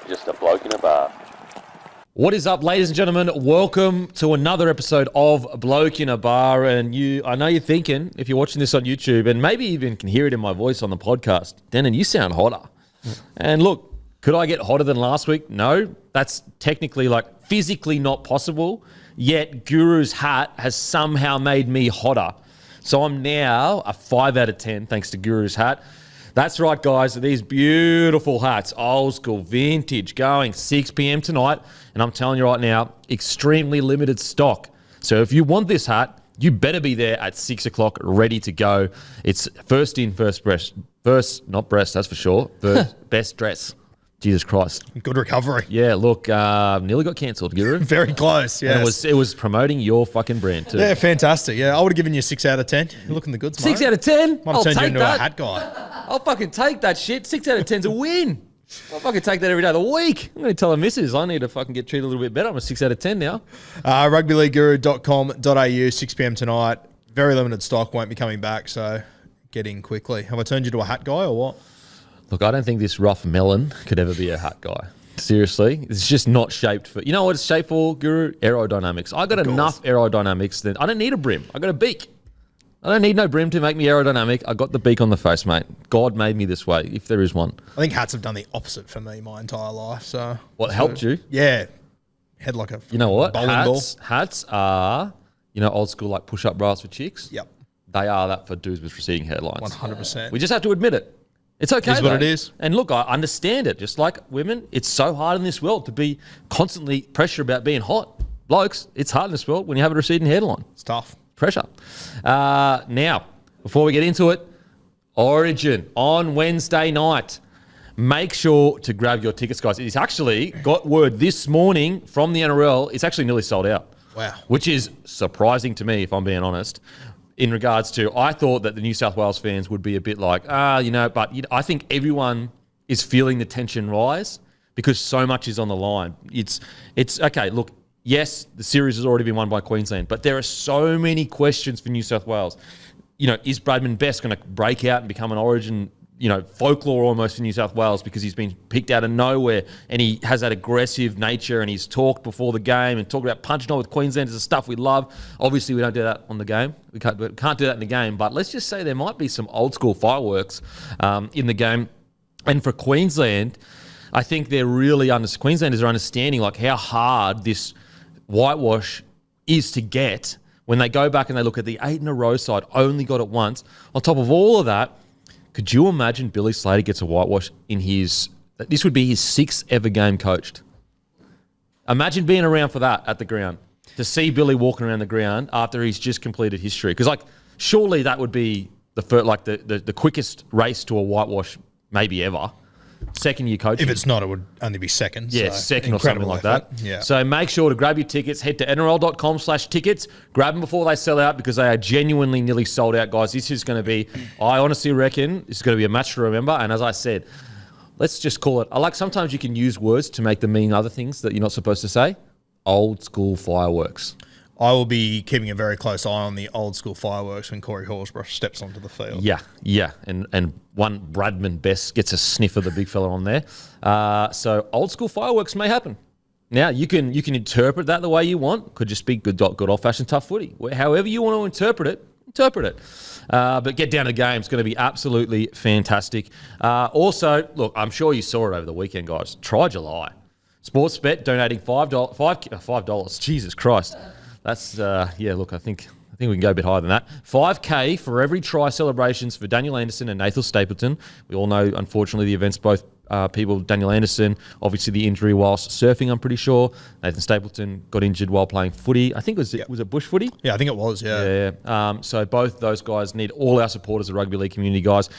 just a bloke in a bar. What is up, ladies and gentlemen? Welcome to another episode of Bloke in a Bar. And I know you're thinking, if you're watching this on YouTube, and maybe even can hear it in my voice on the podcast, Denon, you sound hotter. And look, could I get hotter than last week? No, that's technically, physically not possible. Yet Guru's hat has somehow made me hotter. So I'm now a 5 out of 10 thanks to Guru's hat. That's right, guys. These beautiful hats, old school, vintage, going 6 p.m. tonight. And I'm telling you right now, extremely limited stock. So if you want this hat, you better be there at 6 o'clock, ready to go. It's first in, first breast. First, not breast, that's for sure. First, best dress. Jesus Christ. Good recovery. Yeah, look, nearly got cancelled, Guru. Very close, yes. And it was promoting your fucking brand too. Yeah, fantastic. Yeah, I would have given you 6 out of 10. You're looking the goods, mate. 6 out of 10? I'll turn you into a hat guy. I'll fucking take that shit. 6 out of 10's a win. I'll fucking take that every day of the week. I'm going to tell the missus I need to fucking get treated a little bit better. I'm a 6 out of 10 now. Rugbyleagueguru.com.au, 6 p.m. tonight. Very limited stock, won't be coming back, so get in quickly. Have I turned you to a hat guy or what? Look, I don't think this rough melon could ever be a hat guy. Seriously. It's just not shaped for... You know what it's shaped for, Guru? Aerodynamics. I got enough aerodynamics that I don't need a brim. I got a beak. I don't need no brim to make me aerodynamic. I got the beak on the face, mate. God made me this way, if there is one. I think hats have done the opposite for me my entire life, so... What, helped you? Yeah. Head like a You know what? bowling ball. Hats are, old school push-up bras for chicks? Yep. They are that for dudes with receding hairlines. 100%. We just have to admit it. It's okay. It is what it is. And look, I understand it. Just like women, it's so hard in this world to be constantly pressure about being hot. Blokes, it's hard in this world when you have a receding hairline. It's tough. Pressure. Now, before we get into it, Origin on Wednesday night. Make sure to grab your tickets, guys. It's actually got word this morning from the NRL. It's actually nearly sold out. Wow. Which is surprising to me, if I'm being honest. In regards to, I thought that the New South Wales fans would be a bit like, but I think everyone is feeling the tension rise because so much is on the line. It's okay, look, yes, the series has already been won by Queensland, but there are so many questions for New South Wales. Is Bradman Best going to break out and become an Origin, folklore almost for New South Wales because he's been picked out of nowhere and he has that aggressive nature and he's talked before the game and talked about punching on with Queenslanders, the stuff we love. Obviously, we don't do that on the game. We can't do that in the game, but let's just say there might be some old school fireworks in the game. And for Queensland, I think Queenslanders are understanding how hard this whitewash is to get when they go back and they look at the 8 in a row side, only got it once. On top of all of that, could you imagine Billy Slater gets a whitewash in this would be his 6th ever game coached. Imagine being around for that at the ground, to see Billy walking around the ground after he's just completed history. Because surely that would be the quickest race to a whitewash maybe ever. Second year coaching. If it's not, it would only be second. Yeah, so second or something like that. Yeah. So make sure to grab your tickets. Head to nrl.com/tickets. Grab them before they sell out because they are genuinely nearly sold out, guys. This is going to be, I honestly reckon, this is going to be a match to remember. And as I said, let's just call it, sometimes you can use words to make them mean other things that you're not supposed to say. Old school fireworks. I will be keeping a very close eye on the old school fireworks when Corey Horsburgh steps onto the field. Yeah. And one Bradman Best gets a sniff of the big fella on there. So old school fireworks may happen. Now, you can interpret that the way you want. Could just be good old-fashioned tough footy. However you want to interpret it. But get down to the game. It's going to be absolutely fantastic. Also, look, I'm sure you saw it over the weekend, guys. Try July. Sportsbet donating $5. Jesus Christ. That's, look, I think we can go a bit higher than that. $5K for every try celebrations for Daniel Anderson and Nathan Stapleton. We all know, unfortunately, the events both people, Daniel Anderson, obviously the injury whilst surfing, I'm pretty sure. Nathan Stapleton got injured while playing footy. I think was it bush footy? Yeah, I think it was, yeah. Yeah. So both those guys need all our support as a rugby league community, guys.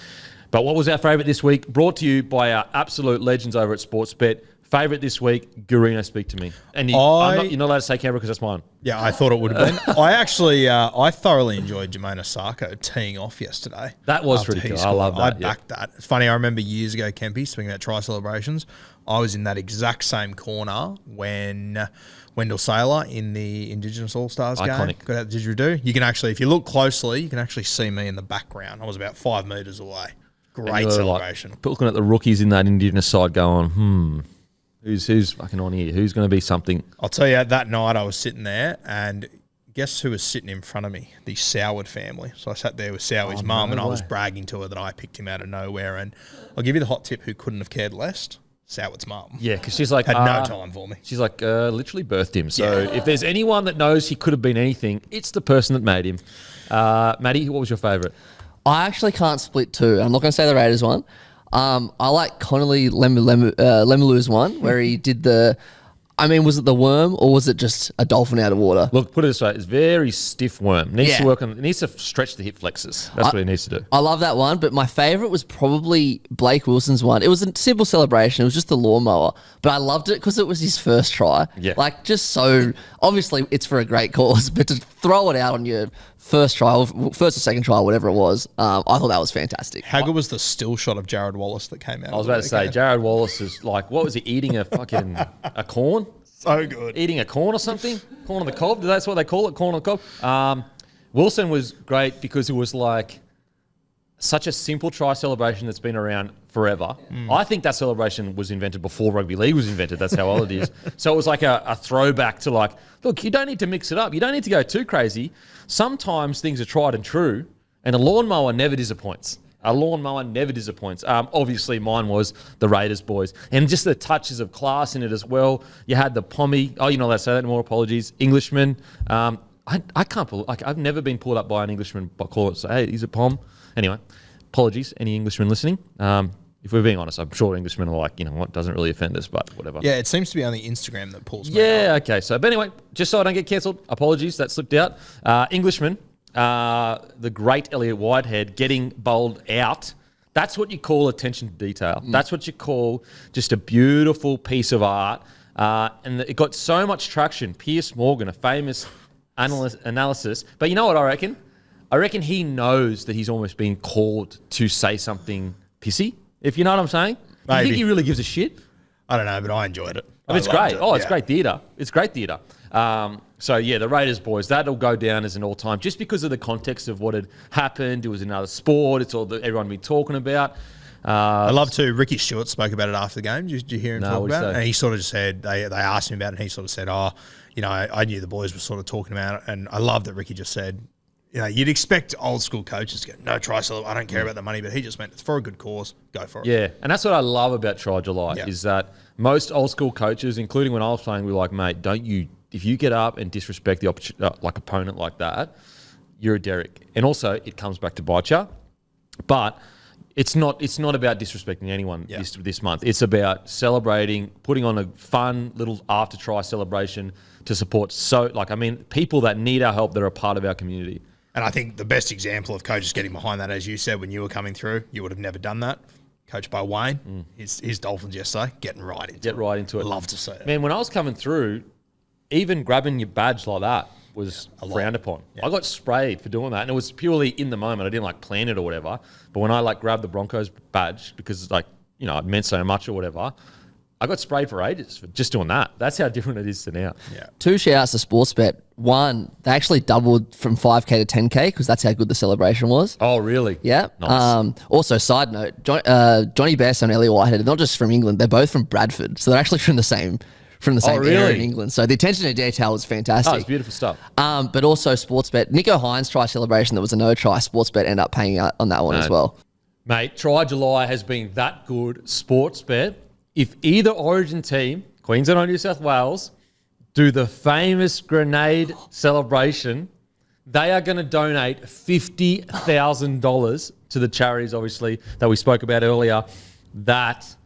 But what was our favourite this week? Brought to you by our absolute legends over at Sportsbet. Favourite this week, Gurino, speak to me. And you're not allowed to say Canberra because that's mine. Yeah, I thought it would have been. I thoroughly enjoyed Jermaine Osako teeing off yesterday. That was pretty cool. I love that. I backed that. It's funny, I remember years ago, Kempy, speaking about try celebrations, I was in that exact same corner when Wendell Saylor in the Indigenous All-Stars game got out the didgeridoo. You can actually, if you look closely, you can actually see me in the background. I was about 5 metres away. Great celebration. Looking at the rookies in that Indigenous side going, Who's fucking on here? Who's going to be something? I'll tell you, that night I was sitting there and guess who was sitting in front of me? The Soward family. So I sat there with Sowar's mum and I was bragging to her that I picked him out of nowhere. And I'll give you the hot tip who couldn't have cared less. Soward's mum. Yeah, because she's like... Had no time for me. She's like, literally birthed him. So if there's anyone that knows he could have been anything, it's the person that made him. Matty, what was your favourite? I actually can't split two. I'm not going to say the Raiders one. I like Connolly Lemuelu's one where he did the... I mean, was it the worm or was it just a dolphin out of water? Look, put it this way, it's very stiff worm. Needs to work on. It needs to stretch the hip flexors. That's what it needs to do. I love that one, but my favourite was probably Blake Wilson's one. It was a simple celebration. It was just the lawnmower, but I loved it because it was his first try. Yeah. Like, just so, obviously it's for a great cause, but to throw it out on your first trial, first or second trial, whatever it was, I thought that was fantastic. How good was the still shot of Jared Wallace that came out? I was about to say, Jared Wallace is like, what was he eating? A corn? So good. Eating a corn or something? Corn on the cob? That's what they call it, corn on the cob. Wilson was great because it was like such a simple try celebration that's been around forever. I think that celebration was invented before rugby league was invented. That's how old it is. So it was like a throwback to like, look, you don't need to mix it up. You don't need to go too crazy. Sometimes things are tried and true, and a lawnmower never disappoints. Obviously, mine was the Raiders boys. And just the touches of class in it as well. You had the Pommy. Oh, you're not allowed to say that anymore. Apologies. Englishman. I can't believe... Like, I've never been pulled up by an Englishman by call it, say, hey, he's a Pom. Anyway, apologies, any Englishmen listening. If we're being honest, I'm sure Englishmen are like, you know what, doesn't really offend us, but whatever. Yeah, it seems to be only Instagram that pulls me Yeah, up. okay. So, but anyway, just so I don't get cancelled, apologies, that slipped out. Englishman. The great Elliot Whitehead getting bowled out. That's what you call attention to detail. That's what you call just a beautiful piece of art. And it got so much traction. Piers Morgan, a famous analysis. But you know what I reckon? I reckon he knows that he's almost been called to say something pissy, if you know what I'm saying. Do you think he really gives a shit? I don't know, but I enjoyed it. I mean, it's great. It's great theatre. It's great theatre. So, yeah, the Raiders boys, that'll go down as an all-time just because of the context of what had happened. It was another sport. It's all that everyone been talking about. I love to. Ricky Stewart spoke about it after the game. Did you hear him talk about it? And he sort of just said, they asked him about it, and he sort of said, I knew the boys were sort of talking about it. And I love that Ricky just said, you'd expect old school coaches to go, no, try so I don't care about the money, but he just meant it's for a good cause. Go for it. Yeah, and that's what I love about Try July is that most old school coaches, including when I was playing, were like, mate, if you get up and disrespect the opponent like that, you're a Derek. And also, it comes back to bite you. But it's not about disrespecting anyone this month. It's about celebrating, putting on a fun little after try celebration to support people that need our help that are a part of our community. And I think the best example of coaches getting behind that, as you said, when you were coming through, you would have never done that. Coached by Wayne, his Dolphins yesterday, getting right into it. Love to see it. Man, when I was coming through, even grabbing your badge like that was frowned upon. Yeah. I got sprayed for doing that, and it was purely in the moment. I didn't plan it or whatever. But when I grabbed the Broncos badge because it meant so much or whatever, I got sprayed for ages for just doing that. That's how different it is to now. Yeah. 2 shout-outs to Sportsbet. One, they actually doubled from 5K to 10K because that's how good the celebration was. Oh, really? Yeah. Nice. Also, side note, Johnny Best and Elliot Whitehead are not just from England, they're both from Bradford. So they're actually from the same area in England. So the attention to detail was fantastic. Oh, it's beautiful stuff. But also Sportsbet. Nico Hines' try celebration that was a no-try. Sportsbet ended up paying out on that one as well. Mate, Try July has been that good. Sportsbet. If either Origin team, Queensland or New South Wales, do the famous grenade celebration, they are going to donate $50,000 to the charities, obviously, that we spoke about earlier. Look,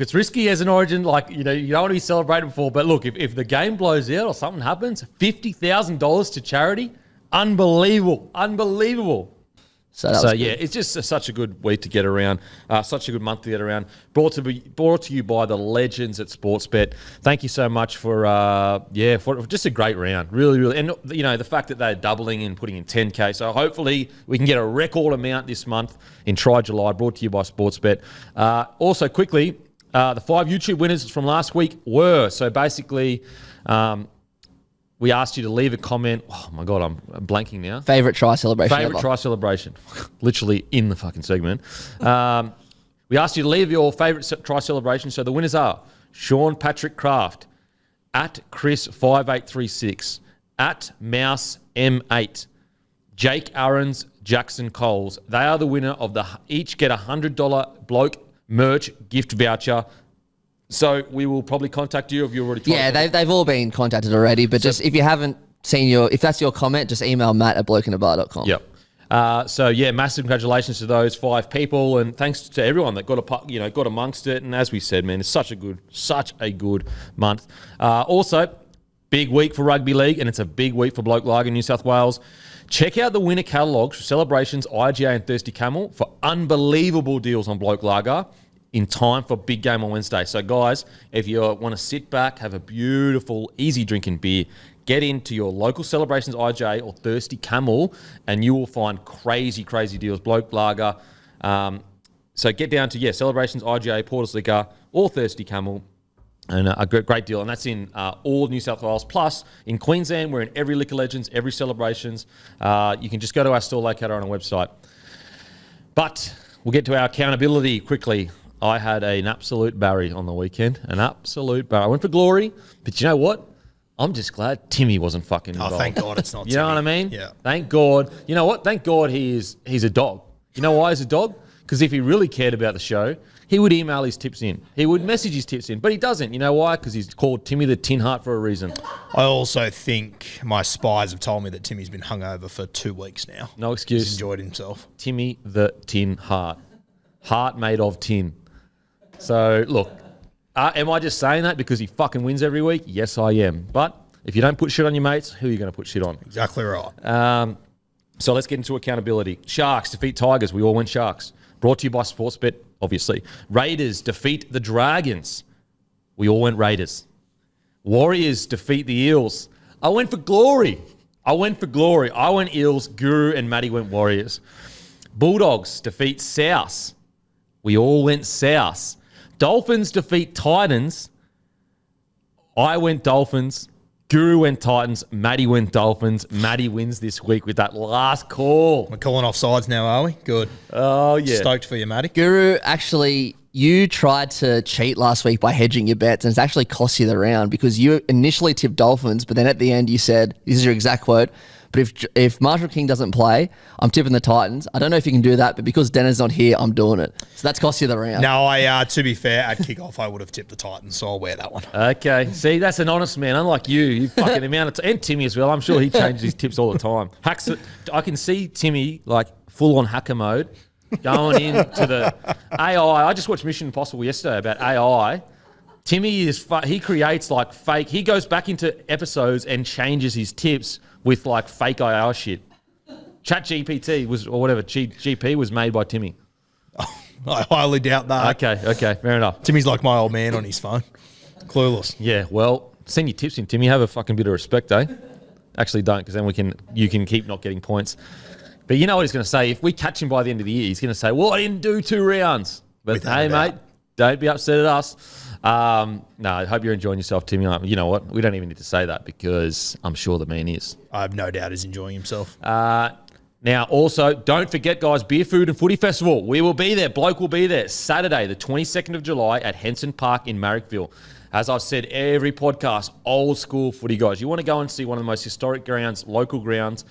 it's risky as an Origin. You don't want to be celebrated before. But look, if the game blows out or something happens, $50,000 to charity, unbelievable. So it's just such a good week to get around, such a good month to get around. Brought to you by the legends at Sportsbet. Thank you so much for just a great round, really, really. And the fact that they're doubling and putting in 10K. So hopefully we can get a record amount this month in Try July. Brought to you by Sportsbet. Also, quickly, the 5 YouTube winners from last week were basically. We asked you to leave a comment. Oh, my God, I'm blanking now. Favourite try celebration Favourite try celebration. Literally in the fucking segment. We asked you to leave your favourite try celebration. So the winners are Sean Patrick Kraft, at Chris5836, at Mouse M8, Jake Aarons, Jackson Coles. They are the winner of each get $100 Bloke merch gift voucher. So we will probably contact you if you already tried. Yeah, they've all been contacted already. But just if you haven't seen if that's your comment, just email Matt@blokeinthebar.com. Yep. So yeah, massive congratulations to those 5 people, and thanks to everyone that got amongst it. And as we said, man, it's such a good month. Also, big week for rugby league, and it's a big week for Bloke Lager in New South Wales. Check out the winner catalogues for Celebrations, IGA, and Thirsty Camel for unbelievable deals on Bloke Lager in time for big game on Wednesday. So guys, if you want to sit back, have a beautiful, easy drinking beer, get into your local Celebrations IJ or Thirsty Camel, and you will find crazy, crazy deals. Bloke Lager. So get down to, Celebrations IJ, Porter's Liquor, or Thirsty Camel, and a great deal. And that's in all New South Wales. Plus, in Queensland, we're in every Liquor Legends, every Celebrations. You can just go to our store locator on our website. But we'll get to our accountability quickly. I had an absolute Barry on the weekend. An absolute Barry. I went for glory, but you know what? I'm just glad Timmy wasn't fucking involved. Oh, thank God it's not Timmy. You know what I mean? Yeah. Thank God. You know what? Thank God he's a dog. You know why he's a dog? Because if he really cared about the show, he would email his tips in. He would message his tips in. But he doesn't. You know why? Because he's called Timmy the Tin Heart for a reason. I also think my spies have told me that Timmy's been hungover for 2 weeks now. No excuse. He's enjoyed himself. Timmy the Tin Heart. Heart made of tin. So, look, am I just saying that because he fucking wins every week? Yes, I am. But if you don't put shit on your mates, who are you going to put shit on? Exactly right. So let's get into accountability. Sharks defeat Tigers. We all went Sharks. Brought to you by Sportsbet, obviously. Raiders defeat the Dragons. We all went Raiders. Warriors defeat the Eels. I went for glory. I went Eels. Guru and Matty went Warriors. Bulldogs defeat South. We all went South. Dolphins defeat Titans. I went Dolphins. Guru went Titans. Matty went Dolphins. Matty wins this week with that last call. We're calling off sides now, are we? Good. Oh, yeah. Stoked for you, Matty. Guru, actually, you tried to cheat last week by hedging your bets, and it's actually cost you the round because you initially tipped Dolphins, but then at the end you said, this is your exact quote, but if Marshall King doesn't play, I'm tipping the Titans. I don't know if you can do that, but because Denner's not here, I'm doing it. So that's cost you the round. No, to be fair, at kickoff, I would have tipped the Titans, so I'll wear that one. Okay. See, that's an honest man. Unlike you fucking amount of and Timmy as well. I'm sure he changes his tips all the time. I can see Timmy like full on hacker mode going into the AI. I just watched Mission Impossible yesterday about AI. Timmy he creates like fake. He goes back into episodes and changes his tips with like fake AI shit. ChatGPT GP was made by Timmy. I highly doubt that. Okay, fair enough. Timmy's like my old man on his phone. Clueless. Yeah, well, send your tips in, Timmy. Have a fucking bit of respect, eh? Actually don't, because then you can keep not getting points. But you know what he's going to say? If we catch him by the end of the year, he's going to say, well, I didn't do 2 rounds. But hey, mate, don't be upset at us. No, I hope you're enjoying yourself, Timmy. You know what? We don't even need to say that because I'm sure the man is. I have no doubt he's enjoying himself. Now, also, don't forget, guys, Beer, Food and Footy Festival. We will be there. Bloke will be there Saturday, the 22nd of July at Henson Park in Marrickville. As I've said, every podcast, old school footy, guys. You want to go and see one of the most historic grounds, local grounds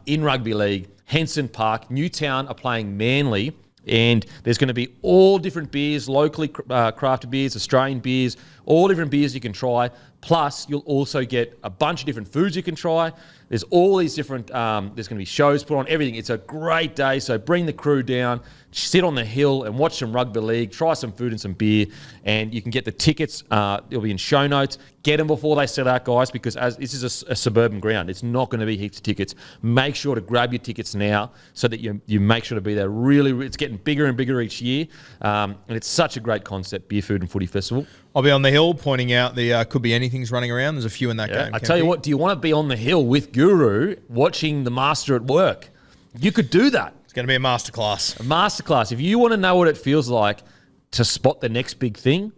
in rugby league, Henson Park. Newtown are playing Manly. And there's going to be all different beers, locally crafted beers, Australian beers, all different beers you can try. Plus, you'll also get a bunch of different foods you can try. There's all these different, there's going to be shows put on, everything. It's a great day, so bring the crew down, sit on the hill and watch some rugby league, try some food and some beer, and you can get the tickets. It'll be in show notes. Get them before they sell out, guys, because as this is a suburban ground, it's not going to be heaps of tickets. Make sure to grab your tickets now so that you make sure to be there. Really, it's getting bigger and bigger each year, and it's such a great concept, Beer, Food and Footy Festival. I'll be on the hill pointing out the could be anything's running around. There's a few in that game. I tell you what, do you want to be on the hill with Guru watching the master at work? You could do that. It's going to be a masterclass. A masterclass. If you want to know what it feels like to spot the next big thing,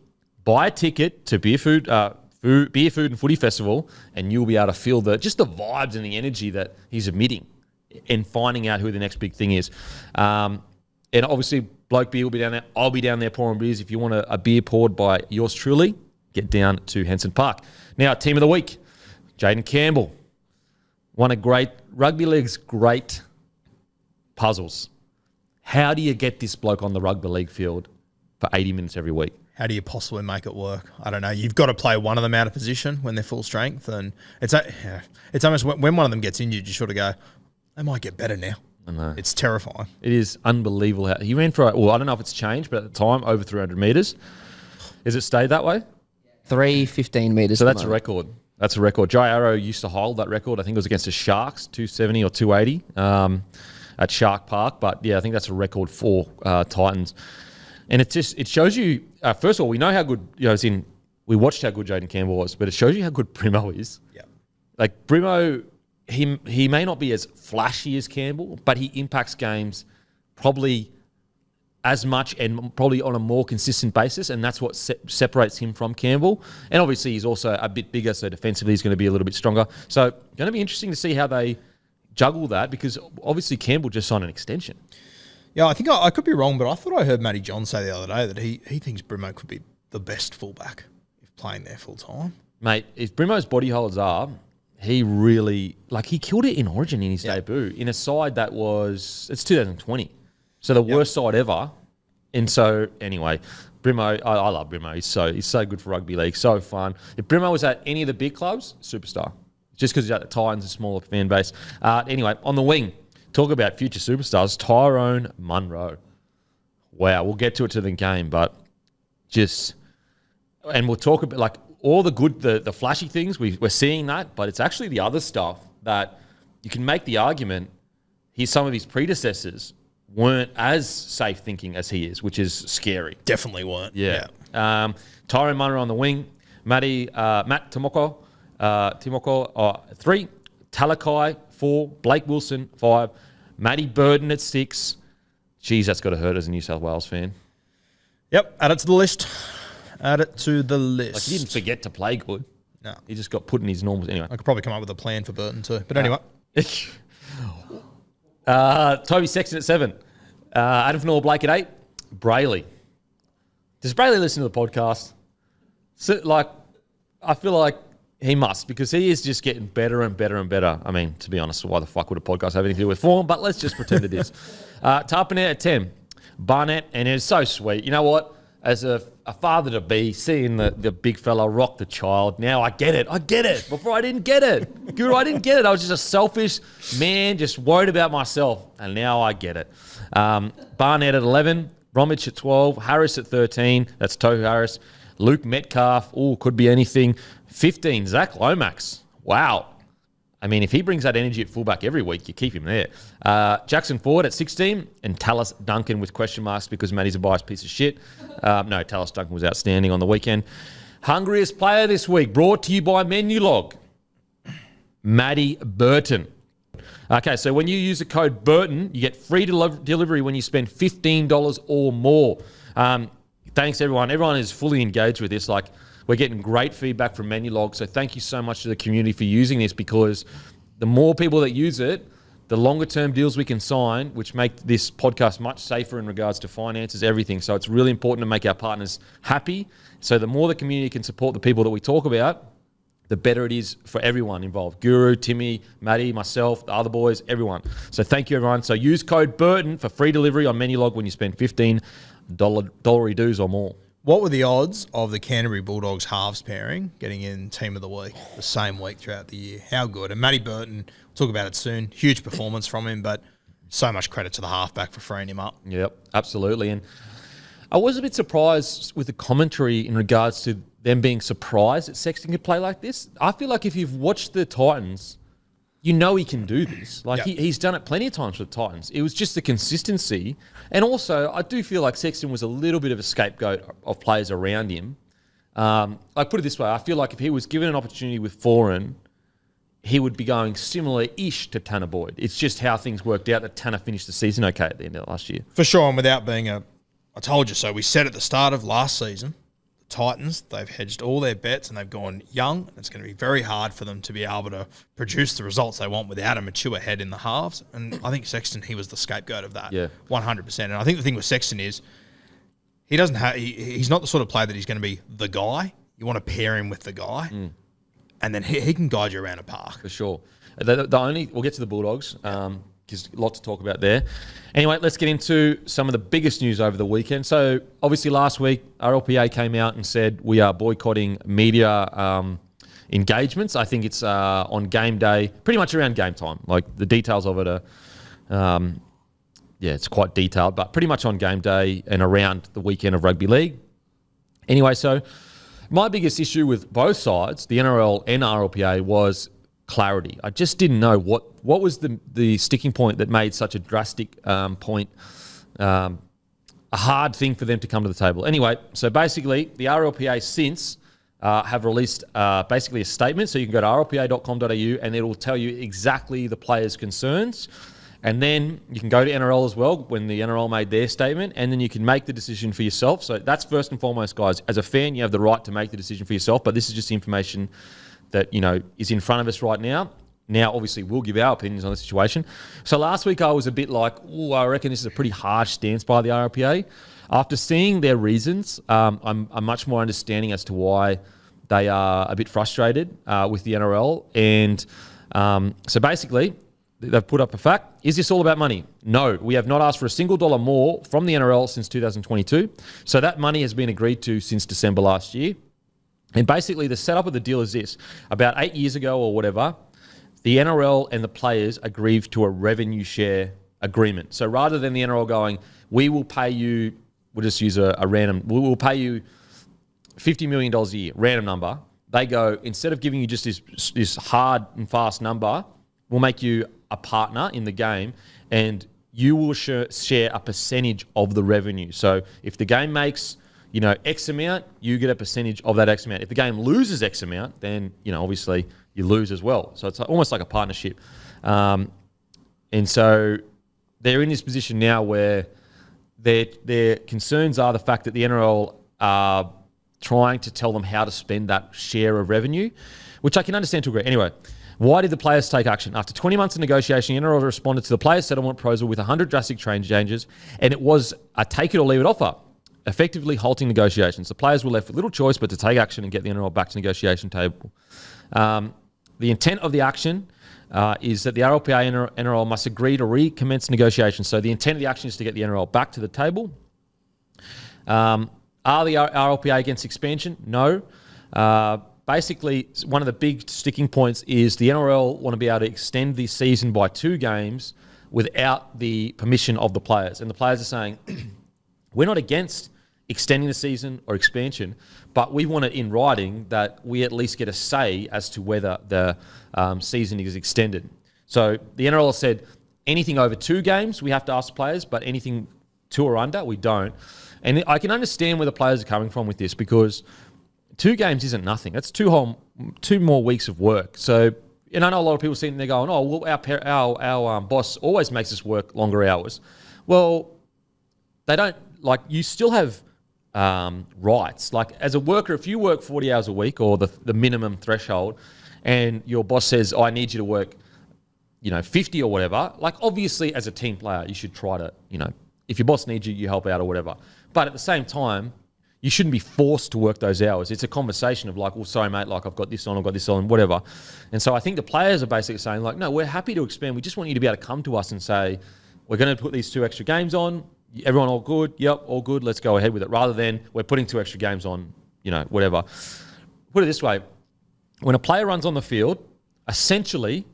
buy a ticket to Beer, Food and Footy Festival, and you'll be able to feel just the vibes and the energy that he's emitting and finding out who the next big thing is. And obviously, Bloke Beer will be down there. I'll be down there pouring beers. If you want a beer poured by yours truly, get down to Henson Park. Now, team of the week, Jaden Campbell. One of rugby league's great puzzles. How do you get this bloke on the rugby league field for 80 minutes every week? How do you possibly make it work? I don't know. You've got to play one of them out of position when they're full strength. And it's almost when one of them gets injured, you sort of go, they might get better now. I know. It's terrifying. It is unbelievable. How he ran for, I don't know if it's changed, but at the time, over 300 metres. Has it stayed that way? 315 metres. So that's a record. That's a record. Jai Arrow used to hold that record. I think it was against the Sharks, 270 or 280 at Shark Park. But yeah, I think that's a record for Titans. And it shows you, first of all, we know how good, we watched how good Jaden Campbell was, but it shows you how good Brimo is. Yeah. Like Brimo, he may not be as flashy as Campbell, but he impacts games probably as much and probably on a more consistent basis, and that's what separates him from Campbell. And obviously he's also a bit bigger, so defensively he's going to be a little bit stronger. So going to be interesting to see how they juggle that, because obviously Campbell just signed an extension. Yeah, I think I could be wrong, but I thought I heard Matty John say the other day that he thinks Brimo could be the best fullback if playing there full time. Mate, if Brimo's body holds up, he really, he killed it in Origin in his debut, in a side that it's 2020. So the worst side ever. And so, anyway, Brimo, I love Brimo. He's so good for rugby league, so fun. If Brimo was at any of the big clubs, superstar. Just because he's at the Titans, a smaller fan base. Anyway, on the wing, talk about future superstars, Tyrone Munro. Wow, we'll get to it to the game, but and we'll talk about all the good, the flashy things, we're seeing that, but it's actually the other stuff that you can make the argument, some of his predecessors weren't as safe thinking as he is, which is scary. Definitely weren't. Yeah. Tyrone Munro on the wing, Matt Timoko, 3, Talakai 4, Blake Wilson 5, Matty Burden at 6. Geez, that's got to hurt as a New South Wales fan. Yep, add it to the list. Add it to the list. He didn't forget to play good. No. He just got put in his normal... Anyway. I could probably come up with a plan for Burton too. But anyway. Toby Sexton at 7. Adam Fenor Blake at 8. Brayley. Does Brayley listen to the podcast? So, I feel like he must, because he is just getting better and better and better. I mean, to be honest, why the fuck would a podcast have anything to do with form? But let's just pretend it is. Tarpanet at 10. Barnett, and it's so sweet. You know what? As a father-to-be, seeing the big fella rock the child, now I get it. I get it. Before I didn't get it. Guru, I didn't get it. I was just a selfish man, just worried about myself. And now I get it. Barnett at 11. Bromwich at 12. Harris at 13. That's Tohu Harris. Luke Metcalf. Oh, could be anything. 15. Zach Lomax. Wow. I mean, if he brings that energy at fullback every week, you keep him there. Jackson Ford at 16, and Tallis Duncan with question marks because Matty's a biased piece of shit. No, Tallis Duncan was outstanding on the weekend. Hungriest player this week, brought to you by Menulog. Matty Burton. Okay, so when you use the code Burton, you get free delivery when you spend $15 or more. Thanks, everyone. Everyone is fully engaged with this. We're getting great feedback from Menulog, so thank you so much to the community for using this, because the more people that use it, the longer-term deals we can sign, which make this podcast much safer in regards to finances, everything. So it's really important to make our partners happy. So the more the community can support the people that we talk about, the better it is for everyone involved. Guru, Timmy, Matty, myself, the other boys, everyone. So thank you, everyone. So use code Burton for free delivery on Menulog when you spend $15 dues or more. What were the odds of the Canterbury Bulldogs halves pairing getting in Team of the Week the same week throughout the year? How good? And Matty Burton, we'll talk about it soon. Huge performance from him, but so much credit to the halfback for freeing him up. Yep, absolutely. And I was a bit surprised with the commentary in regards to them being surprised that Sexton could play like this. I feel like if you've watched the Titans, you know he can do this. He's done it plenty of times for the Titans. It was just the consistency. And also, I do feel like Sexton was a little bit of a scapegoat of players around him. Put it this way, I feel like if he was given an opportunity with Foran, he would be going similar-ish to Tanner Boyd. It's just how things worked out that Tanner finished the season okay at the end of last year. For sure, and without being I told you so, we said at the start of last season, Titans, they've hedged all their bets and they've gone young. It's going to be very hard for them to be able to produce the results they want without a mature head in the halves. And I think Sexton, he was the scapegoat of that, 100%. And I think the thing with Sexton is he doesn't have. He's not the sort of player that he's going to be the guy. You want to pair him with the guy, and then he can guide you around a park for sure. We'll get to the Bulldogs. There's a lot to talk about there. Anyway, let's get into some of the biggest news over the weekend. So, obviously, last week, RLPA came out and said we are boycotting media engagements. I think it's on game day, pretty much around game time. Like, the details of it are, it's quite detailed, but pretty much on game day and around the weekend of rugby league. Anyway, so my biggest issue with both sides, the NRL and RLPA, was clarity. I just didn't know what was the sticking point that made such a drastic point, a hard thing for them to come to the table. Anyway, so basically the RLPA since have released basically a statement. So you can go to rlpa.com.au and it will tell you exactly the players' concerns. And then you can go to NRL as well when the NRL made their statement, and then you can make the decision for yourself. So that's first and foremost, guys. As a fan, you have the right to make the decision for yourself, but this is just information that, is in front of us right now. Now, obviously, we'll give our opinions on the situation. So last week, I was a bit like, I reckon this is a pretty harsh stance by the RLPA. After seeing their reasons, I'm much more understanding as to why they are a bit frustrated with the NRL. And so basically, they've put up a fact. Is this all about money? No, we have not asked for a single dollar more from the NRL since 2022. So that money has been agreed to since December last year. And basically, the setup of the deal is this. About 8 years ago or whatever, the NRL and the players agreed to a revenue share agreement. So rather than the NRL going, we will pay you, we'll just use a random, we'll pay you $50 million a year, random number. They go, instead of giving you just this hard and fast number, we'll make you a partner in the game and you will share a percentage of the revenue. So if the game makes, X amount, you get a percentage of that X amount. If the game loses X amount, then, obviously you lose as well. So it's almost like a partnership. And so they're in this position now where their concerns are the fact that the NRL are trying to tell them how to spend that share of revenue, which I can understand to a degree. Anyway, why did the players take action? After 20 months of negotiation, the NRL responded to the players' settlement proposal with 100 drastic changes, and it was a take it or leave it offer, effectively halting negotiations. The players were left with little choice but to take action and get the NRL back to negotiation table. The intent of the action is that the RLPA and NRL must agree to recommence negotiations. So the intent of the action is to get the NRL back to the table. Are the RLPA against expansion? No. Basically, one of the big sticking points is the NRL want to be able to extend the season by 2 games without the permission of the players. And the players are saying, we're not against extending the season or expansion, but we want it in writing that we at least get a say as to whether the season is extended. So the NRL said anything over 2 games, we have to ask the players, but anything 2 or under, we don't. And I can understand where the players are coming from with this because 2 games isn't nothing. That's 2 more weeks of work. So, and I know a lot of people sitting there going, oh, well, our boss always makes us work longer hours. Well, they don't, you still have rights. Like, as a worker, if you work 40 hours a week or the minimum threshold and your boss says, I need you to work, 50 or whatever, obviously as a team player, you should try to, if your boss needs you, you help out or whatever. But at the same time, you shouldn't be forced to work those hours. It's a conversation of well, sorry, mate, I've got this on, whatever. And so I think the players are basically saying no, we're happy to expand. We just want you to be able to come to us and say, we're going to put these 2 extra games on. Everyone all good? Yep, all good. Let's go ahead with it. Rather than we're putting 2 extra games on, whatever. Put it this way. When a player runs on the field, essentially,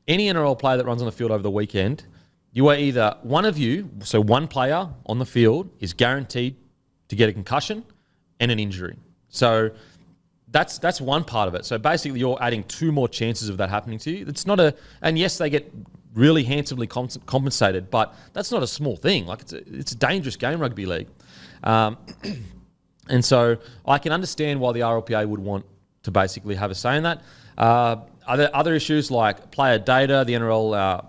any NRL player that runs on the field over the weekend, you are either one of you, so one player on the field is guaranteed to get a concussion and an injury. So that's one part of it. So basically you're adding 2 more chances of that happening to you. It's not and yes, they get really handsomely compensated, but that's not a small thing. It's a dangerous game, rugby league. And so I can understand why the RLPA would want to basically have a say in that. Other issues like player data, the NRL,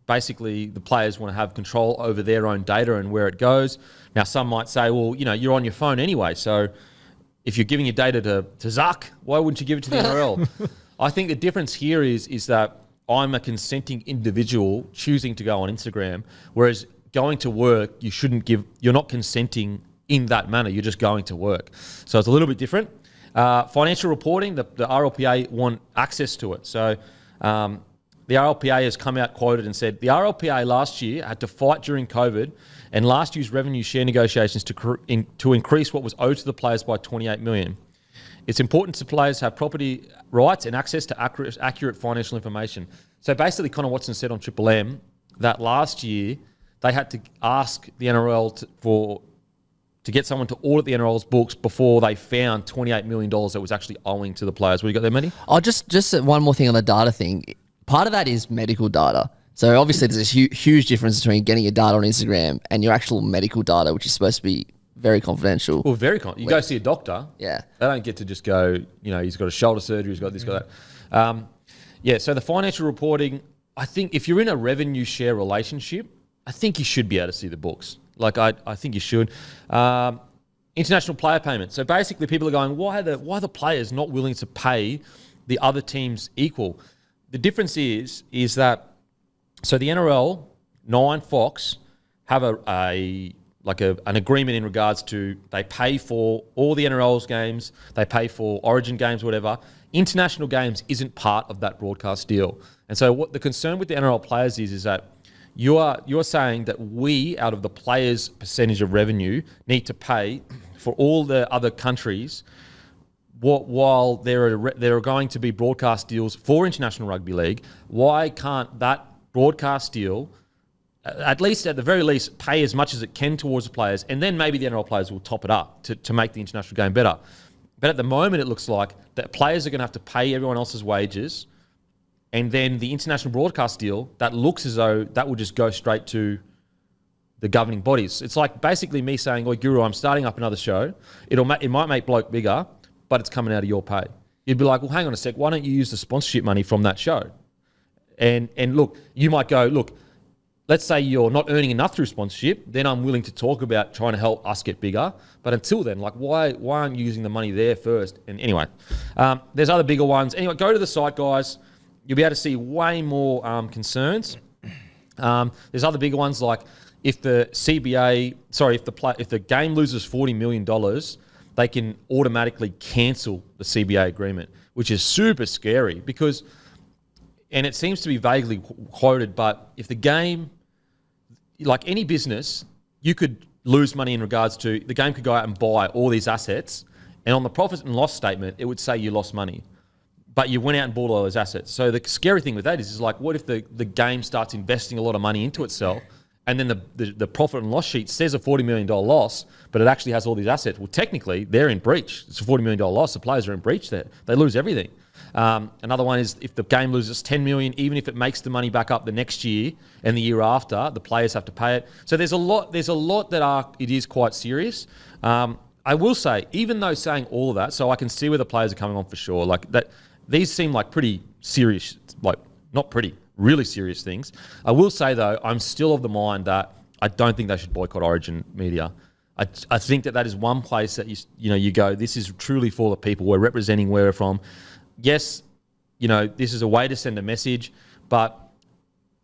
basically the players want to have control over their own data and where it goes. Now, some might say, well, you're on your phone anyway, so if you're giving your data to Zuck, why wouldn't you give it to the NRL? I think the difference here is that I'm a consenting individual choosing to go on Instagram, whereas going to work, you're not consenting in that manner. You're just going to work. So it's a little bit different. Financial reporting, the RLPA want access to it. So the RLPA has come out quoted and said, the RLPA last year had to fight during COVID and last year's revenue share negotiations to increase what was owed to the players by $28 million. It's important to players have property rights and access to accurate financial information. So basically, Connor Watson said on Triple M that last year they had to ask the NRL to get someone to audit the NRL's books before they found $28 million that was actually owing to the players. What do you got there, Matty? Oh, just one more thing on the data thing. Part of that is medical data. So obviously there's a huge difference between getting your data on Instagram and your actual medical data, which is supposed to be very confidential. Well, you go see a doctor. Yeah. They don't get to just go, he's got a shoulder surgery, he's got this, got that. So the financial reporting, I think if you're in a revenue share relationship, I think you should be able to see the books. Like, I think you should. International player payments. So basically people are going, why are the players not willing to pay the other teams equal? The difference is that, so the NRL, Nine, Fox, have an agreement in regards to they pay for all the NRL's games, they pay for Origin games, whatever. International games isn't part of that broadcast deal. And so what the concern with the NRL players is that you're saying that we, out of the players' percentage of revenue, need to pay for all the other countries while there are going to be broadcast deals for International Rugby League. Why can't that broadcast deal, at the very least, pay as much as it can towards the players, and then maybe the NRL players will top it up to make the international game better? But at the moment, it looks like that players are going to have to pay everyone else's wages, and then the international broadcast deal, that looks as though that will just go straight to the governing bodies. It's like basically me saying, Guru, I'm starting up another show. It might make Bloke bigger, but it's coming out of your pay. You'd be like, well, hang on a sec. Why don't you use the sponsorship money from that show? And look, you might go, look, let's say you're not earning enough through sponsorship, then I'm willing to talk about trying to help us get bigger. But until then, like, why aren't you using the money there first? And anyway, there's other bigger ones. Anyway, go to the site, guys. You'll be able to see way more concerns. There's other bigger ones like if the game loses $40 million, they can automatically cancel the CBA agreement, which is super scary because, and it seems to be vaguely quoted, but if the game, like any business, you could lose money in regards to, the game could go out and buy all these assets, and on the profit and loss statement, it would say you lost money, but you went out and bought all those assets. So the scary thing with that is like, what if the game starts investing a lot of money into itself, and then the profit and loss sheet says a $40 million loss, but it actually has all these assets? Well, technically, they're in breach. It's a $40 million loss. The players are in breach there. They lose everything. Another one is if the game loses $10 million, even if it makes the money back up the next year and the year after, the players have to pay it. So there's a lot that it is quite serious. I will say, even though saying all of that, so I can see where the players are coming on for sure. Like that, these seem like pretty serious, like not pretty, really serious things. I will say though, I'm still of the mind that I don't think they should boycott Origin media. I think that is one place that you go, this is truly for the people. We're representing where we're from. Yes, this is a way to send a message, but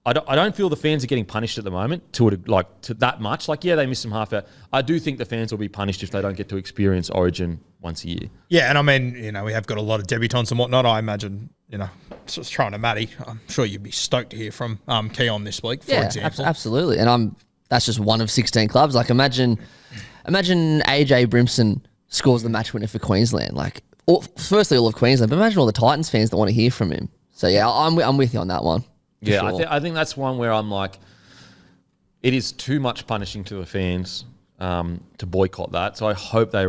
I don't feel the fans are getting punished at the moment to that much. Like, yeah, they miss some half out. I do think the fans will be punished if they don't get to experience Origin once a year. Yeah, and I mean, we have got a lot of debutants and whatnot. I imagine, just throwing to Matty, I'm sure you'd be stoked to hear from Keon this week, for example. Absolutely. And that's just one of 16 clubs. Like, imagine AJ Brimson scores the match winner for Queensland. Like, firstly, all of Queensland, but imagine all the Titans fans that want to hear from him. So, yeah, I'm with you on that one. Yeah, sure. I think that's one where I'm like, it is too much punishing to the fans to boycott that. So I hope they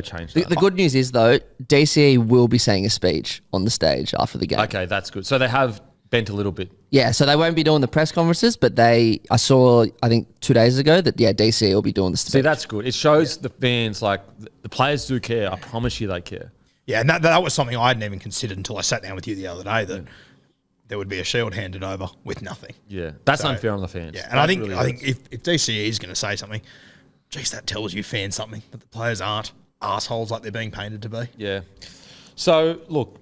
change that. The good news is, though, DCE will be saying a speech on the stage after the game. Okay, that's good. So they have bent a little bit. Yeah, so they won't be doing the press conferences, but I saw, I think 2 days ago that, DCE will be doing the speech. See, that's good. It shows the fans, like, the players do care. I promise you they care. Yeah, and that was something I hadn't even considered until I sat down with you the other day, that there would be a shield handed over with nothing. Yeah, that's unfair on the fans. Yeah, and I think if DCE is going to say something, geez, that tells you fans something, but the players aren't. assholes like they're being painted to be. Yeah. So look,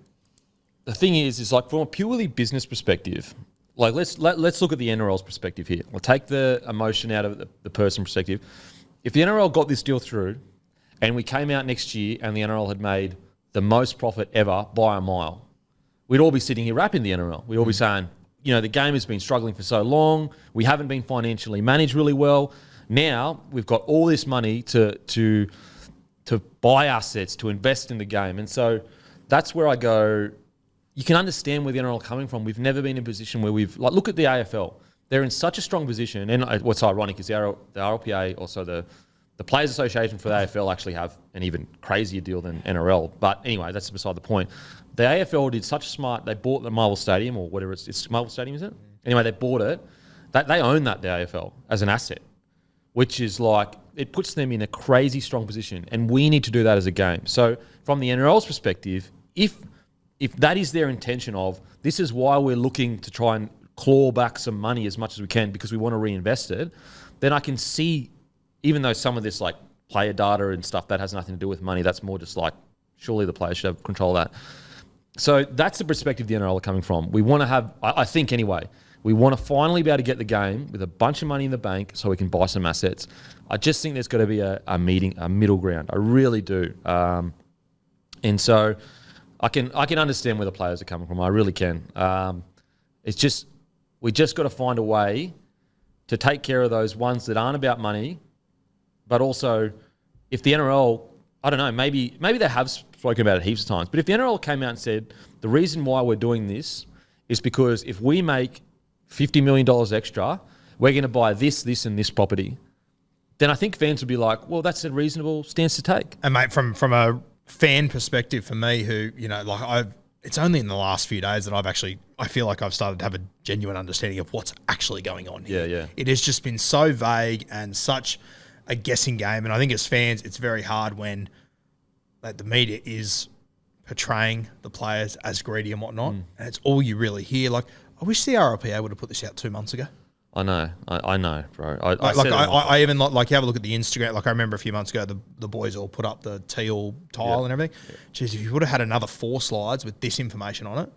the thing is like from a purely business perspective, like let's look at the NRL's perspective here. We'll take the emotion out of the person perspective. If the NRL got this deal through, and we came out next year and the NRL had made the most profit ever by a mile, we'd all be sitting here rapping the NRL. We'd all be saying, you know, the game has been struggling for so long. We haven't been financially managed really well. Now we've got all this money to buy assets, to invest in the game. And so that's where I go, you can understand where the NRL are coming from. We've never been in a position where like, look at the AFL. They're in such a strong position. And what's ironic is the RLPA, also the Players Association for the AFL actually have an even crazier deal than NRL. But anyway, that's beside the point. The AFL did such smart, they bought the Marvel Stadium or whatever it's Marvel Stadium, is it? Anyway, they bought it. They own that, the AFL, as an asset, which is like, it puts them in a crazy strong position. And we need to do that as a game. So from the NRL's perspective, if that is their intention of, this is why we're looking to try and claw back some money as much as we can because we want to reinvest it, then I can see, even though some of this like player data and stuff, that has nothing to do with money, that's more just like, surely the players should have control of that. So that's the perspective the NRL are coming from. We want to have, I think anyway, we want to finally be able to get the game with a bunch of money in the bank so we can buy some assets. I just think there's got to be a middle ground. I really do. And so I can understand where the players are coming from. I really can. It's just, we just got to find a way to take care of those ones that aren't about money, but also if the NRL, I don't know, maybe they have spoken about it heaps of times, but if the NRL came out and said, the reason why we're doing this is because if we make $50 million extra, we're going to buy this, and this property, then I think fans would be like, well, that's a reasonable stance to take. And mate, from a fan perspective for me who, you know, like it's only in the last few days that I feel like I've started to have a genuine understanding of what's actually going on here. Yeah. It has just been so vague and such a guessing game. And I think as fans, it's very hard when the media is portraying the players as greedy and whatnot. And it's all you really hear. Like, I wish the RLPA would have put this out 2 months ago. I know, bro. I even like you have a look at the Instagram. Like I remember a few months ago, the boys all put up the teal tile and everything. Yeah. Jeez, if you would have had another 4 slides with this information on it,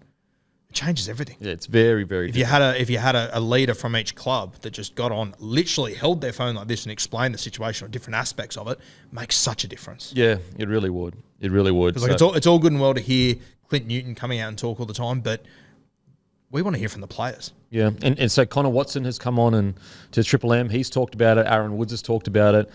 it changes everything. Yeah, it's very, very. If you had a leader from each club that just got on, literally held their phone like this and explained the situation or different aspects of it, makes such a difference. Yeah, it really would. It really would. Like it's all good and well to hear Clint Newton coming out and talk all the time, but we want to hear from the players. Yeah, and so Connor Watson has come on and to Triple M. He's talked about it. Aaron Woods has talked about it.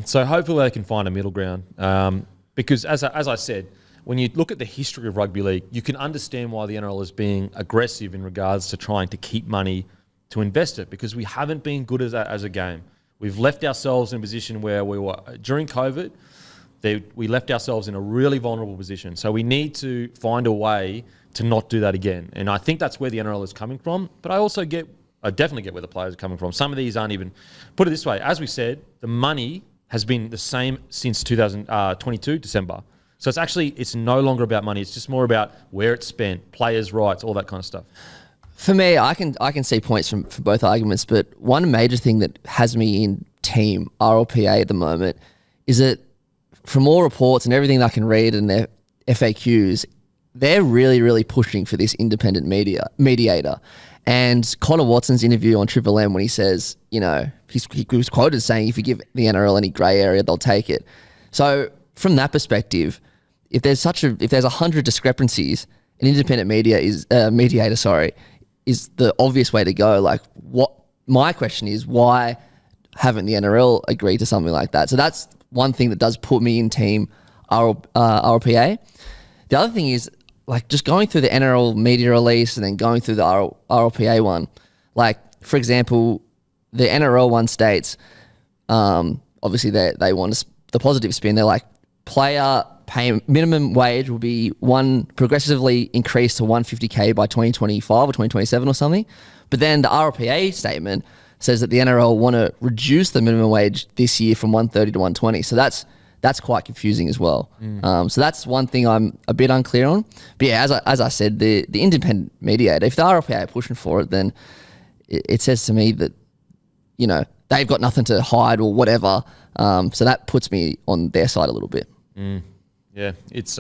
So hopefully they can find a middle ground. Because as I said, when you look at the history of rugby league, you can understand why the NRL is being aggressive in regards to trying to keep money to invest it, because we haven't been good as a game. We've left ourselves in a position where we were, during COVID, we left ourselves in a really vulnerable position. So we need to find a way to not do that again. And I think that's where the NRL is coming from. But I definitely get where the players are coming from. Some of these aren't even, put it this way, as we said, the money has been the same since 2022, December. So it's no longer about money. It's just more about where it's spent, players' rights, all that kind of stuff. For me, I can see points for both arguments, but one major thing that has me in team RLPA at the moment is that from all reports and everything that I can read in their FAQs, they're really, really pushing for this independent mediator. And Connor Watson's interview on Triple M when he says, you know, he was quoted saying, if you give the NRL any grey area, they'll take it. So from that perspective, if there's 100 discrepancies, an independent mediator is the obvious way to go. Like, what my question is, why haven't the NRL agreed to something like that? So that's one thing that does put me in team RLPA. The other thing is, like, just going through the NRL media release and then going through the RLPA one. Like, for example, the NRL one states, obviously they want the positive spin. They're like, player pay minimum wage will be progressively increased to $150K by 2025 or 2027 or something. But then the RLPA statement says that the NRL want to reduce the minimum wage this year from $130 to $120. So that's quite confusing as well. So that's one thing I'm a bit unclear on. But yeah, as I said, the independent mediator, if the RLPA are pushing for it, then it says to me that, you know, they've got nothing to hide or whatever. So that puts me on their side a little bit. Yeah, it's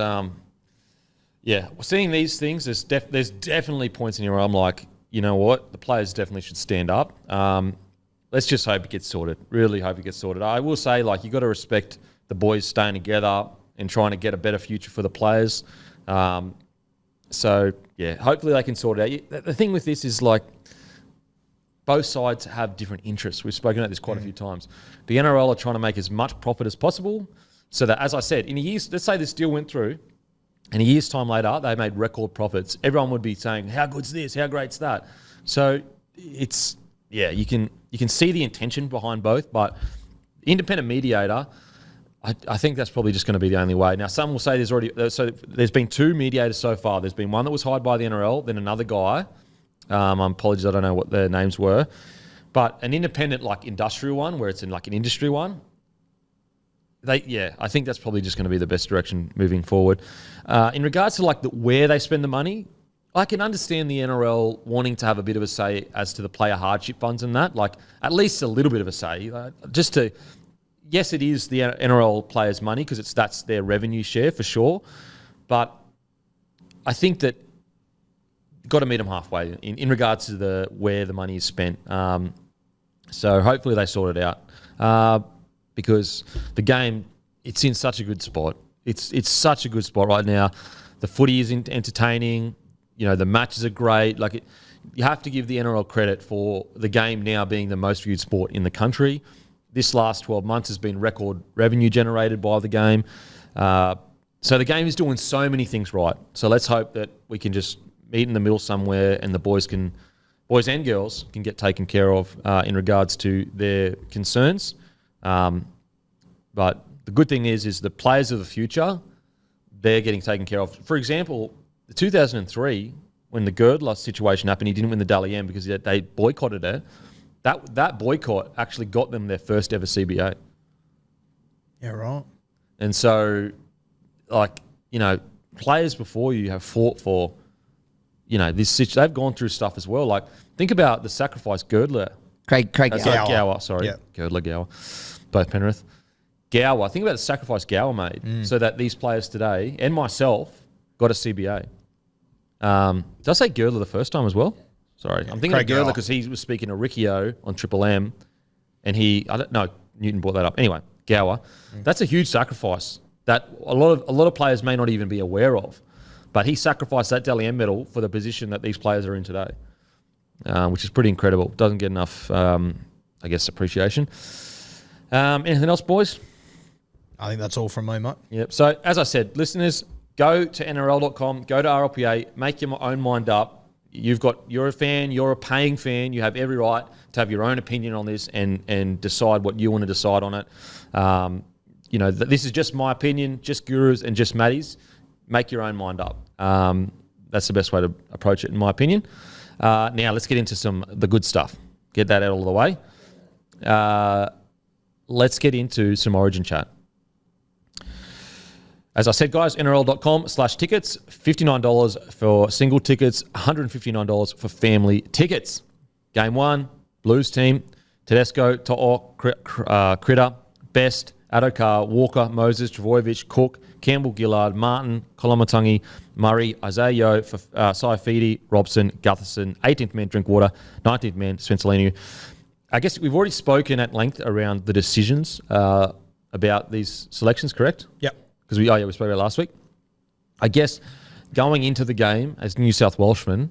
seeing these things, there's definitely points in here where I'm like, you know what, the players definitely should stand up. Let's just hope it gets sorted. Really hope it gets sorted. I will say, like, you got to respect the boys staying together and trying to get a better future for the players. So yeah, hopefully they can sort it out. The thing with this is, like, both sides have different interests. We've spoken about this quite a few times. The NRL are trying to make as much profit as possible, so that, as I said, in a year's, let's say this deal went through, and a year's time later, they made record profits. Everyone would be saying, how good's this? How great's that? So it's, yeah, you can see the intention behind both, but independent mediator, I think that's probably just going to be the only way. Now, some will say there's been 2 mediators so far. There's been one that was hired by the NRL, then another guy. Apologies, I don't know what their names were. But an independent, like, industrial one, where it's in, like, an industry one, I think that's probably just going to be the best direction moving forward. In regards to, like, where they spend the money, I can understand the NRL wanting to have a bit of a say as to the player hardship funds and that, like, at least a little bit of a say. Yes, it is the NRL players' money because that's their revenue share for sure, but I think that you've got to meet them halfway in regards to where the money is spent. So hopefully they sort it out. Because the game, it's in such a good spot. It's such a good spot right now. The footy is entertaining. You know, the matches are great. Like, you have to give the NRL credit for the game now being the most viewed sport in the country. This last 12 months has been record revenue generated by the game. So the game is doing so many things right. So let's hope that we can just meet in the middle somewhere, and the boys and girls can get taken care of in regards to their concerns. But the good thing is the players of the future, they're getting taken care of. For example, the 2003, when the Girdler situation happened, he didn't win the Dally M because they boycotted it. That boycott actually got them their first ever CBA. Yeah, right. And so, like, you know, players before you have fought for, you know, they've gone through stuff as well. Like, think about the sacrifice Girdler. Craig Gower, sorry. Yeah. Girdler, Gower. Both Penrith. Gower. Think about the sacrifice Gower made so that these players today, and myself, got a CBA. Did I say Girdler the first time as well? Sorry. I'm thinking Craig of Girdler Gower. because he was speaking to Riccio on Triple M, and Newton brought that up. Anyway, Gower. That's a huge sacrifice that a lot of players may not even be aware of. But he sacrificed that Dally M medal for the position that these players are in today, which is pretty incredible. Doesn't get enough, I guess, appreciation. Anything else, boys? I think that's all from me, mate. Yep. So, as I said, listeners, go to NRL.com, go to RLPA, make your own mind up. You're a fan, you're a paying fan, you have every right to have your own opinion on this and decide what you want to decide on it. You know, this is just my opinion, just Guru's and just Matty's. Make your own mind up. That's the best way to approach it, in my opinion. Now, let's get into the good stuff. Get that out of the way. Let's get into some Origin chat. As I said, guys, NRL.com/tickets, $59 for single tickets, $159 for family tickets. Game 1, Blues team, Tedesco, To'o, Critter, Best, Adokar, Walker, Moses, Travojevic, Cook, Campbell, Gillard, Martin, Kolomatangi, Murray, Isaiah Yeo, Saifidi, Robson, Gutherson, 18th man, Drinkwater, 19th man, Spencer Leniu. I guess we've already spoken at length around the decisions about these selections, correct? Yep. Because we spoke about it last week. I guess going into the game as New South Welshmen,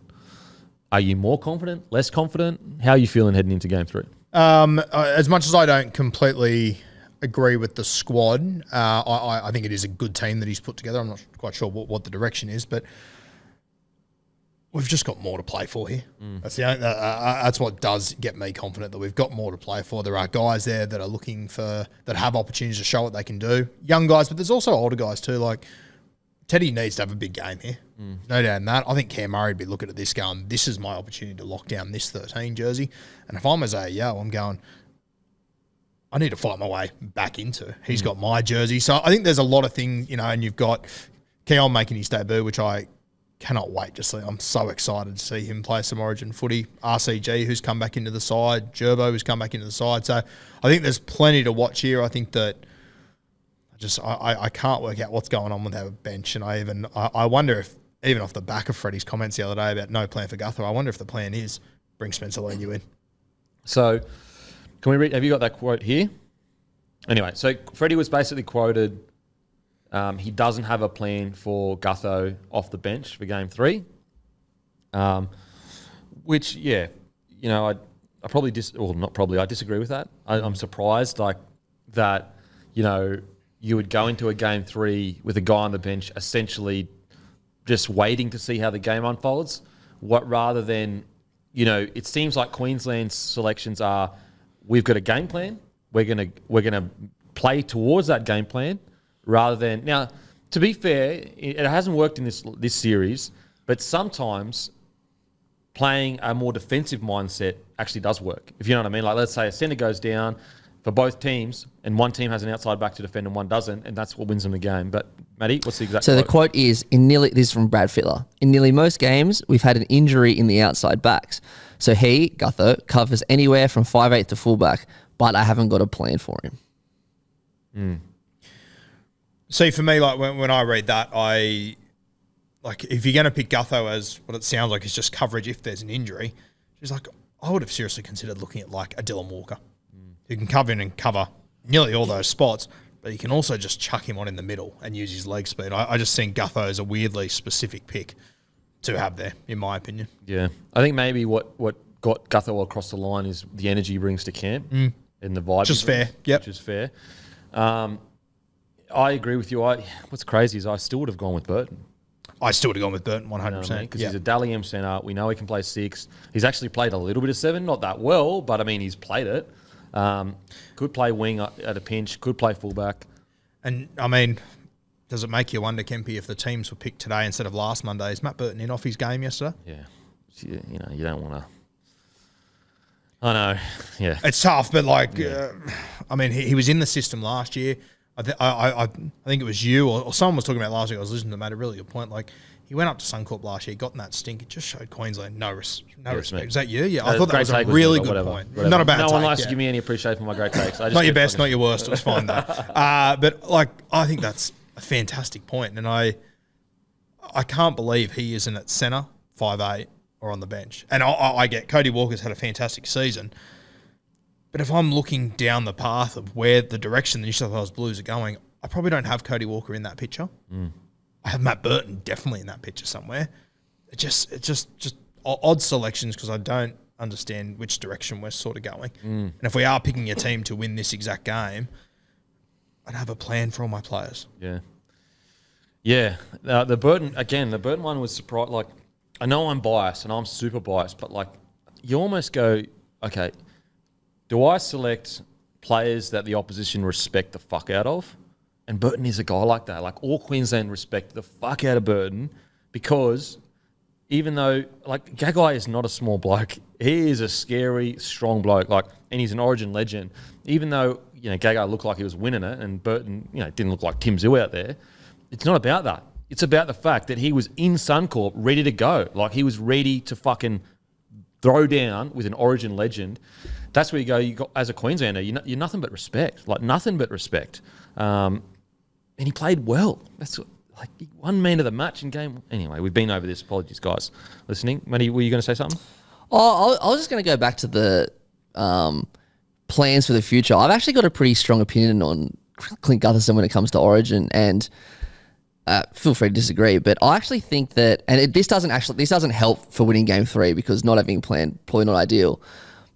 are you more confident, less confident? How are you feeling heading into game 3? As much as I don't completely agree with the squad, I think it is a good team that he's put together. I'm not quite sure what the direction is, but we've just got more to play for here. That's what does get me confident, that we've got more to play for. There are guys there that are looking that have opportunities to show what they can do. Young guys, but there's also older guys too. Like, Teddy needs to have a big game here. No doubt in that. I think Cam Murray would be looking at this going, this is my opportunity to lock down this 13 jersey. And if I'm Isaiah Yeo, I'm going, I need to fight my way back into. He's got my jersey. So I think there's a lot of things, and you've got Keon making his debut, which I cannot wait to see. I'm so excited to see him play some Origin footy. RCG, who's come back into the side. Gerbo, who's come back into the side. So I think there's plenty to watch here. I think that I can't work out what's going on with our bench, and I wonder if, even off the back of Freddie's comments the other day about no plan for Gutho, I wonder if the plan is bring Spencer Leniu in. So, can we read? Have you got that quote here? Anyway, so Freddie was basically quoted. He doesn't have a plan for Gutho off the bench for Game 3. Which, yeah, you know, I probably I disagree with that. I'm surprised that, you know, you would go into a Game 3 with a guy on the bench essentially just waiting to see how the game unfolds. Rather than, you know, it seems like Queensland's selections are, we've got a game plan, we're gonna play towards that game plan, rather than, now, to be fair, it hasn't worked in this series, but sometimes playing a more defensive mindset actually does work. If you know what I mean. Like, let's say a centre goes down for both teams and one team has an outside back to defend and one doesn't, and that's what wins them the game. But, Matty, what's the exact quote? The quote is, this is from Brad Fittler, in nearly most games, we've had an injury in the outside backs. So Gutho, covers anywhere from 5'8" to fullback, but I haven't got a plan for him. See, for me, like when I read that, if you're going to pick Gutho as what it sounds like is just coverage if there's an injury, she's like, I would have seriously considered looking at like a Dylan Walker, who can come in and cover nearly all those spots, but you can also just chuck him on in the middle and use his leg speed. I just think Gutho is a weirdly specific pick to have there, in my opinion. Yeah. I think maybe what got Gutho across the line is the energy he brings to camp and the vibe. Which is fair. Yep. Which is fair. I agree with you. What's crazy is I still would have gone with Burton. I still would have gone with Burton 100%. Because he's a Dally M centre. We know he can play 6. He's actually played a little bit of 7, not that well, but I mean, he's played it. Could play wing at a pinch, could play fullback. And I mean, does it make you wonder, Kempy, if the teams were picked today instead of last Monday? Is Matt Burton in off his game yesterday? Yeah. You know, you don't want to. I know. Yeah. It's tough, but I mean, he was in the system last year. I think it was you or someone was talking about last week. I was listening to Matt, a really good point. Like, he went up to Suncorp last year, got in that stink. It just showed Queensland no respect. Is that you? Yeah, I thought that was a really good point. Whatever. Not a bad take. No one likes to give me any appreciation for my great takes. Not your best, not your worst. It was fine though. But I think that's a fantastic point, and I can't believe he isn't at centre, 5'8", or on the bench. And I get Cody Walker's had a fantastic season. But if I'm looking down the path of where the direction the New South Wales Blues are going, I probably don't have Cody Walker in that picture. I have Matt Burton definitely in that picture somewhere. It's just odd selections because I don't understand which direction we're sort of going. And if we are picking a team to win this exact game, I'd have a plan for all my players. Yeah. Yeah. The Burton one was surprised. Like, I know I'm biased and I'm super biased, but like, you almost go, okay, do I select players that the opposition respect the fuck out of? And Burton is a guy like that. Like, all Queensland respect the fuck out of Burton because even though, like, Gagai is not a small bloke, he is a scary, strong bloke. Like, and he's an Origin legend. Even though, you know, Gagai looked like he was winning it and Burton, you know, didn't look like Tim Zoo out there. It's not about that. It's about the fact that he was in Suncorp ready to go. Like, he was ready to fucking throw down with an Origin legend. That's where you got as a Queenslander, you're nothing but respect. Like, nothing but respect. And he played well. That's like one man of the match in game. Anyway, we've been over this. Apologies, guys, listening. Matty, were you going to say something? Oh, I was just going to go back to the plans for the future. I've actually got a pretty strong opinion on Clint Gutherson when it comes to Origin, and feel free to disagree. But I actually think that, and this doesn't help for winning Game 3 because not having a plan probably not ideal.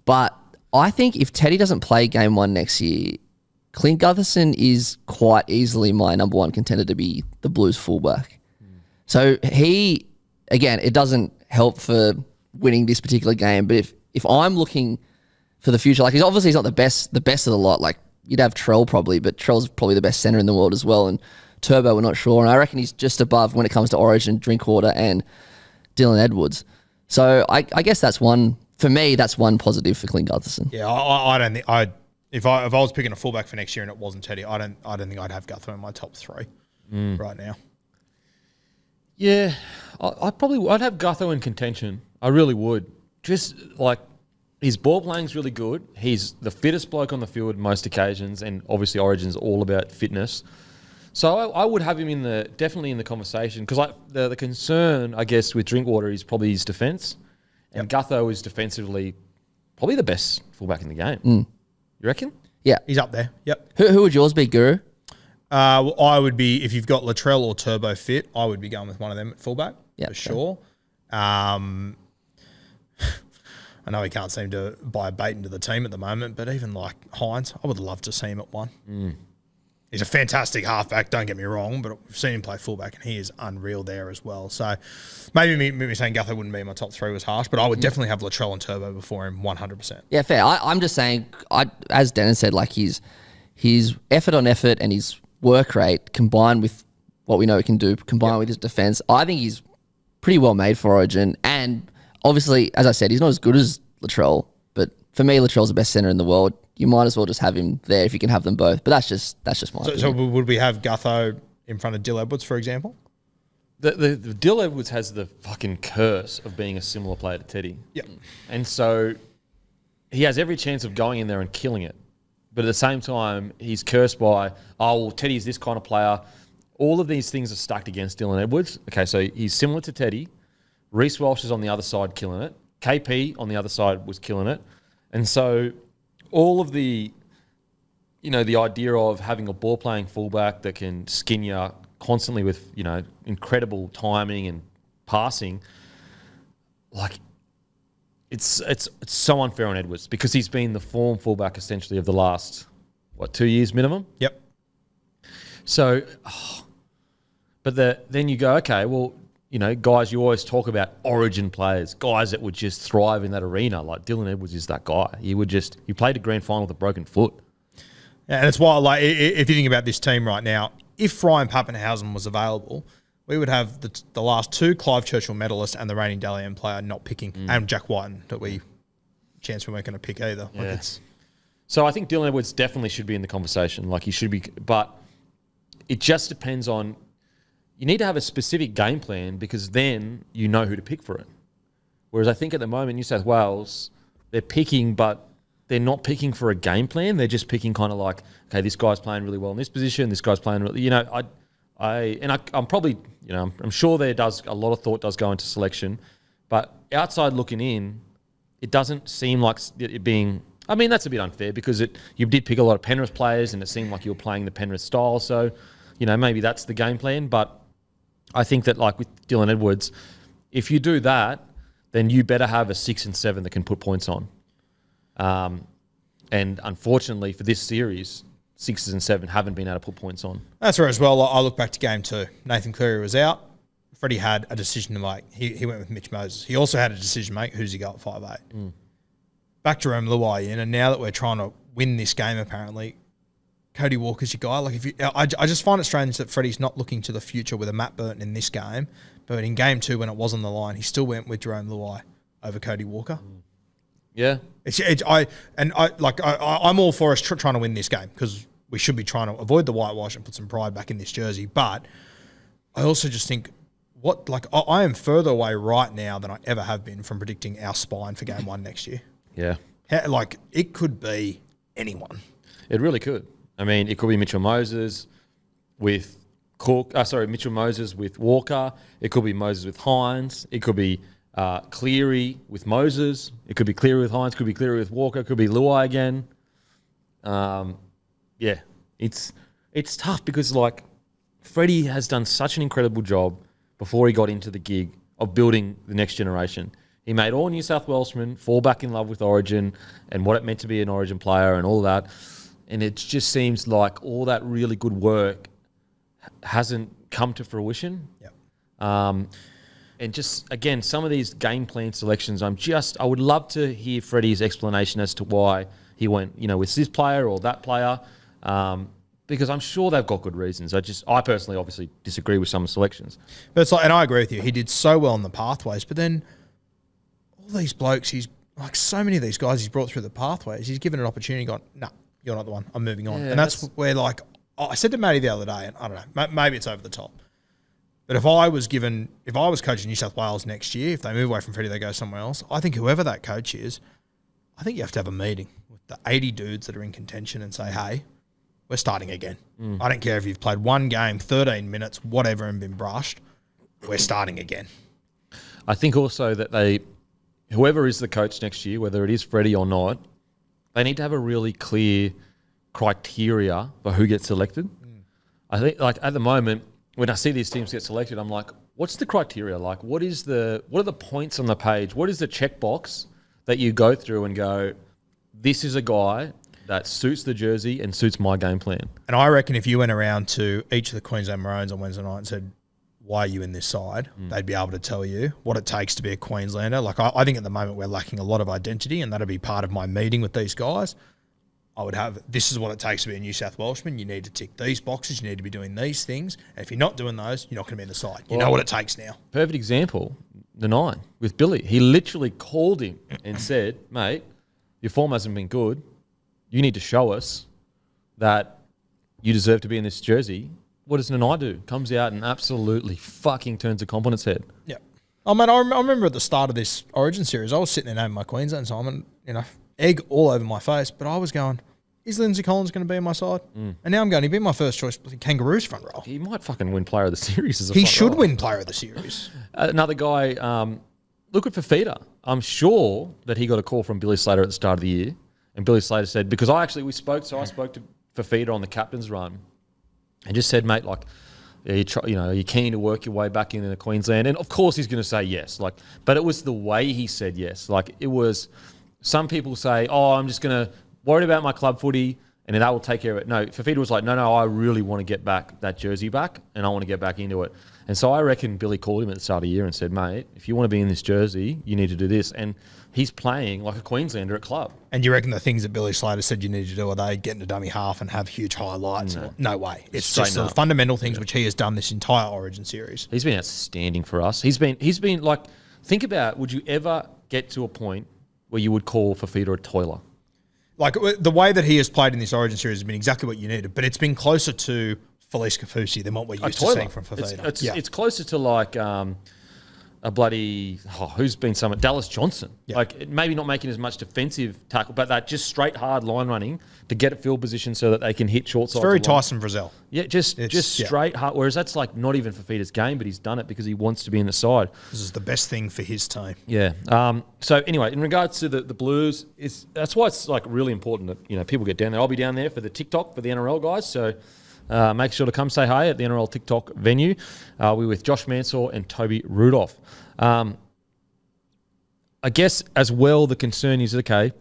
But I think if Teddy doesn't play Game 1 next year, Clint Gutherson is quite easily my number one contender to be the Blues fullback. So it doesn't help for winning this particular game, but if I'm looking for the future, like, he's obviously not the best of the lot. Like, you'd have Trell probably, but Trell's probably the best centre in the world as well, and Turbo, we're not sure. And I reckon he's just above when it comes to Origin, Drinkwater, and Dylan Edwards. So I guess that's one, for me, that's one positive for Clint Gutherson. Yeah, I don't think if I was picking a fullback for next year and it wasn't Teddy, I don't think I'd have Gutho in my top 3 right now. Yeah, I'd have Gutho in contention. I really would. Just like, his ball playing's really good. He's the fittest bloke on the field most occasions, and obviously Origin's all about fitness. So I would have him definitely in the conversation because the concern, I guess, with Drinkwater is probably his defence. And Gutho is defensively probably the best fullback in the game. You reckon? Yeah. He's up there. Yep. Who would yours be, Guru? Well, I would be, if you've got Latrell or Turbo fit, I would be going with one of them at fullback for sure. I know he can't seem to buy a bait into the team at the moment, but even like Hines, I would love to see him at one. He's a fantastic halfback, don't get me wrong, but we've seen him play fullback and he is unreal there as well. So maybe me saying Gutho wouldn't be in my top three was harsh, but I would definitely have Latrell and Turbo before him 100%. Yeah, fair. I'm just saying, as Dennis said, like his effort on effort and his work rate combined with what we know he can do, combined with his defence, I think he's pretty well made for Origin. And obviously, as I said, he's not as good as Latrell, but for me, Latrell's the best centre in the world. You might as well just have him there if you can have them both. But that's just my opinion. So would we have Gutho in front of Dill Edwards, for example? The Dill Edwards has the fucking curse of being a similar player to Teddy. Yep. And so he has every chance of going in there and killing it. But at the same time, he's cursed by, Teddy's this kind of player. All of these things are stacked against Dylan Edwards. Okay, so he's similar to Teddy. Reece Walsh is on the other side killing it. KP on the other side was killing it. And so all of the idea of having a ball-playing fullback that can skin you constantly with, incredible timing and passing, like, it's so unfair on Edwards because he's been the form fullback essentially of the last, 2 years minimum? Yep. So, then you go, okay, well, guys, you always talk about Origin players, guys that would just thrive in that arena. Like Dylan Edwards is that guy. He played a grand final with a broken foot. Yeah, and it's why, like, if you think about this team right now, if Ryan Pappenhausen was available, we would have the last two Clive Churchill medalists and the reigning Dally M player not picking, and Jack Whiten that we weren't going to pick either. Yeah. Like So I think Dylan Edwards definitely should be in the conversation. Like he should be, but it just depends on. You need to have a specific game plan because then you know who to pick for it. Whereas I think at the moment, New South Wales, they're picking, but they're not picking for a game plan. They're just picking kind of like, okay, this guy's playing really well in this position. This guy's playing really, I'm probably, I'm sure a lot of thought does go into selection, but outside looking in, it doesn't seem like it being, that's a bit unfair because you did pick a lot of Penrith players and it seemed like you were playing the Penrith style. So, maybe that's the game plan, but I think that like with Dylan Edwards, if you do that, then you better have a 6 and 7 that can put points on. And unfortunately for this series, 6s and 7 haven't been able to put points on. That's right as well. I look back to game 2. Nathan Cleary was out. Freddie had a decision to make. He went with Mitch Moses. He also had a decision to make. Who's he go at 5'8"? Back Jerome Luai in, and now that we're trying to win this game, apparently, Cody Walker's your guy. Like I just find it strange that Freddie's not looking to the future with a Matt Burton in this game, but in game 2 when it was on the line, he still went with Jerome Luai over Cody Walker. Yeah, I'm all for us trying to win this game because we should be trying to avoid the whitewash and put some pride back in this jersey. But I also just think I am further away right now than I ever have been from predicting our spine for game 1 next year. Yeah, it could be anyone. It really could. It could be Mitchell Moses with Mitchell Moses with Walker. It could be Moses with Hines. It could be Cleary with Moses. It could be Cleary with Hines. Could be Cleary with Walker. Could be Luai again. It's tough because like Freddie has done such an incredible job before he got into the gig of building the next generation. He made all New South Welshmen fall back in love with Origin and what it meant to be an Origin player and all that. And it just seems like all that really good work hasn't come to fruition. Yep. And just, again, some of these game plan selections, I would love to hear Freddie's explanation as to why he went, with this player or that player, because I'm sure they've got good reasons. I personally obviously disagree with some of the selections. But it's like, and I agree with you, he did so well in the pathways, but then all these blokes, he's like so many of these guys he's brought through the pathways, he's given an opportunity, gone, nah, you're not the one, I'm moving on. Yeah, and that's where I said to Matty the other day, and I don't know, maybe it's over the top, but if I was coaching New South Wales next year, if they move away from Freddie, they go somewhere else, I think whoever that coach is, I think you have to have a meeting with the 80 dudes that are in contention and say, hey, we're starting again. I don't care if you've played one game, 13 minutes, whatever, and been brushed. We're starting again. I think also that whoever is the coach next year, whether it is Freddie or not, they need to have a really clear criteria for who gets selected. I think, like, at the moment, when I see these teams get selected, I'm like, what's the criteria? Like, what are the points on the page? What is the checkbox that you go through and go, this is a guy that suits the jersey and suits my game plan? And I reckon if you went around to each of the Queensland Maroons on Wednesday night and said, why are you in this side? They'd be able to tell you what it takes to be a Queenslander. Like, I think at the moment we're lacking a lot of identity, and that'll be part of my meeting with these guys. I would have, this is what it takes to be a New South Welshman. You need to tick these boxes. You need to be doing these things. And if you're not doing those, you're not going to be in the side. You know what it takes now. Perfect example, the 9 with Billy. He literally called him and said, mate, your form hasn't been good. You need to show us that you deserve to be in this jersey. What does Nanai do? Comes out and absolutely fucking turns a comp on its head. Yeah. I mean, I remember at the start of this Origin series, I was sitting there naming my Queensland Simon, egg all over my face, but I was going, is Lindsay Collins going to be in my side? And now I'm going, he'd be my first choice Kangaroos front row. He might fucking win player of the series as a He front should row. win player of the series. Another guy, look at Fafita. I'm sure that he got a call from Billy Slater at the start of the year. And Billy Slater said, because I spoke to Fafita on the captain's run and just said, mate, like, you're keen to work your way back into Queensland. And of course he's going to say yes. Like, but it was the way he said yes. Like, it was, some people say, oh, I'm just going to worry about my club footy and then that will take care of it. No, Fafita was like, no, I really want to get back that jersey back and I want to get back into it. And so I reckon Billy called him at the start of the year and said, mate, if you want to be in this jersey, you need to do this. And he's playing like a Queenslander at club. And you reckon the things that Billy Slater said you need to do, are they get into dummy half and have huge highlights? No way. It's just the fundamental things which he has done this entire Origin series. He's been outstanding for us. He's been like, think about, would you ever get to a point where you would call Fafita a toiler? Like, the way that he has played in this Origin series has been exactly what you needed, but it's been closer to Felice Kafusi than what we're used to seeing from Fafita. It's closer to like a bloody, who's been someone, Dallas Johnson. Yeah. Like, maybe not making as much defensive tackle, but that just straight hard line running to get at field position so that they can hit short sides. It's very Tyson Frizzell. Yeah, just straight hard. Whereas that's like not even Fafita's game, but he's done it because he wants to be in the side. This is the best thing for his team. Yeah. So anyway, in regards to the Blues, that's why it's like really important that people get down there. I'll be down there for the TikTok for the NRL guys. So make sure to come say hi at the NRL TikTok venue. We're with Josh Mansour and Toby Rudolph. I guess as well, the concern is, okay,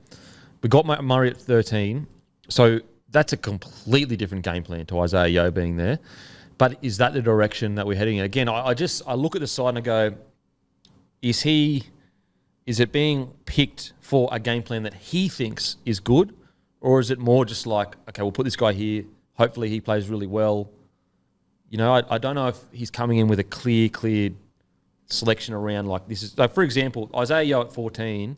we got Murray at 13, so that's a completely different game plan to Isaiah Yeo being there. But is that the direction that we're heading in? Again, I look at the side and I go, is it being picked for a game plan that he thinks is good? Or is it more just like, okay, we'll put this guy here, hopefully he plays really well. I don't know if he's coming in with a clear selection around like this is, like, for example, Isaiah Yeo at 14,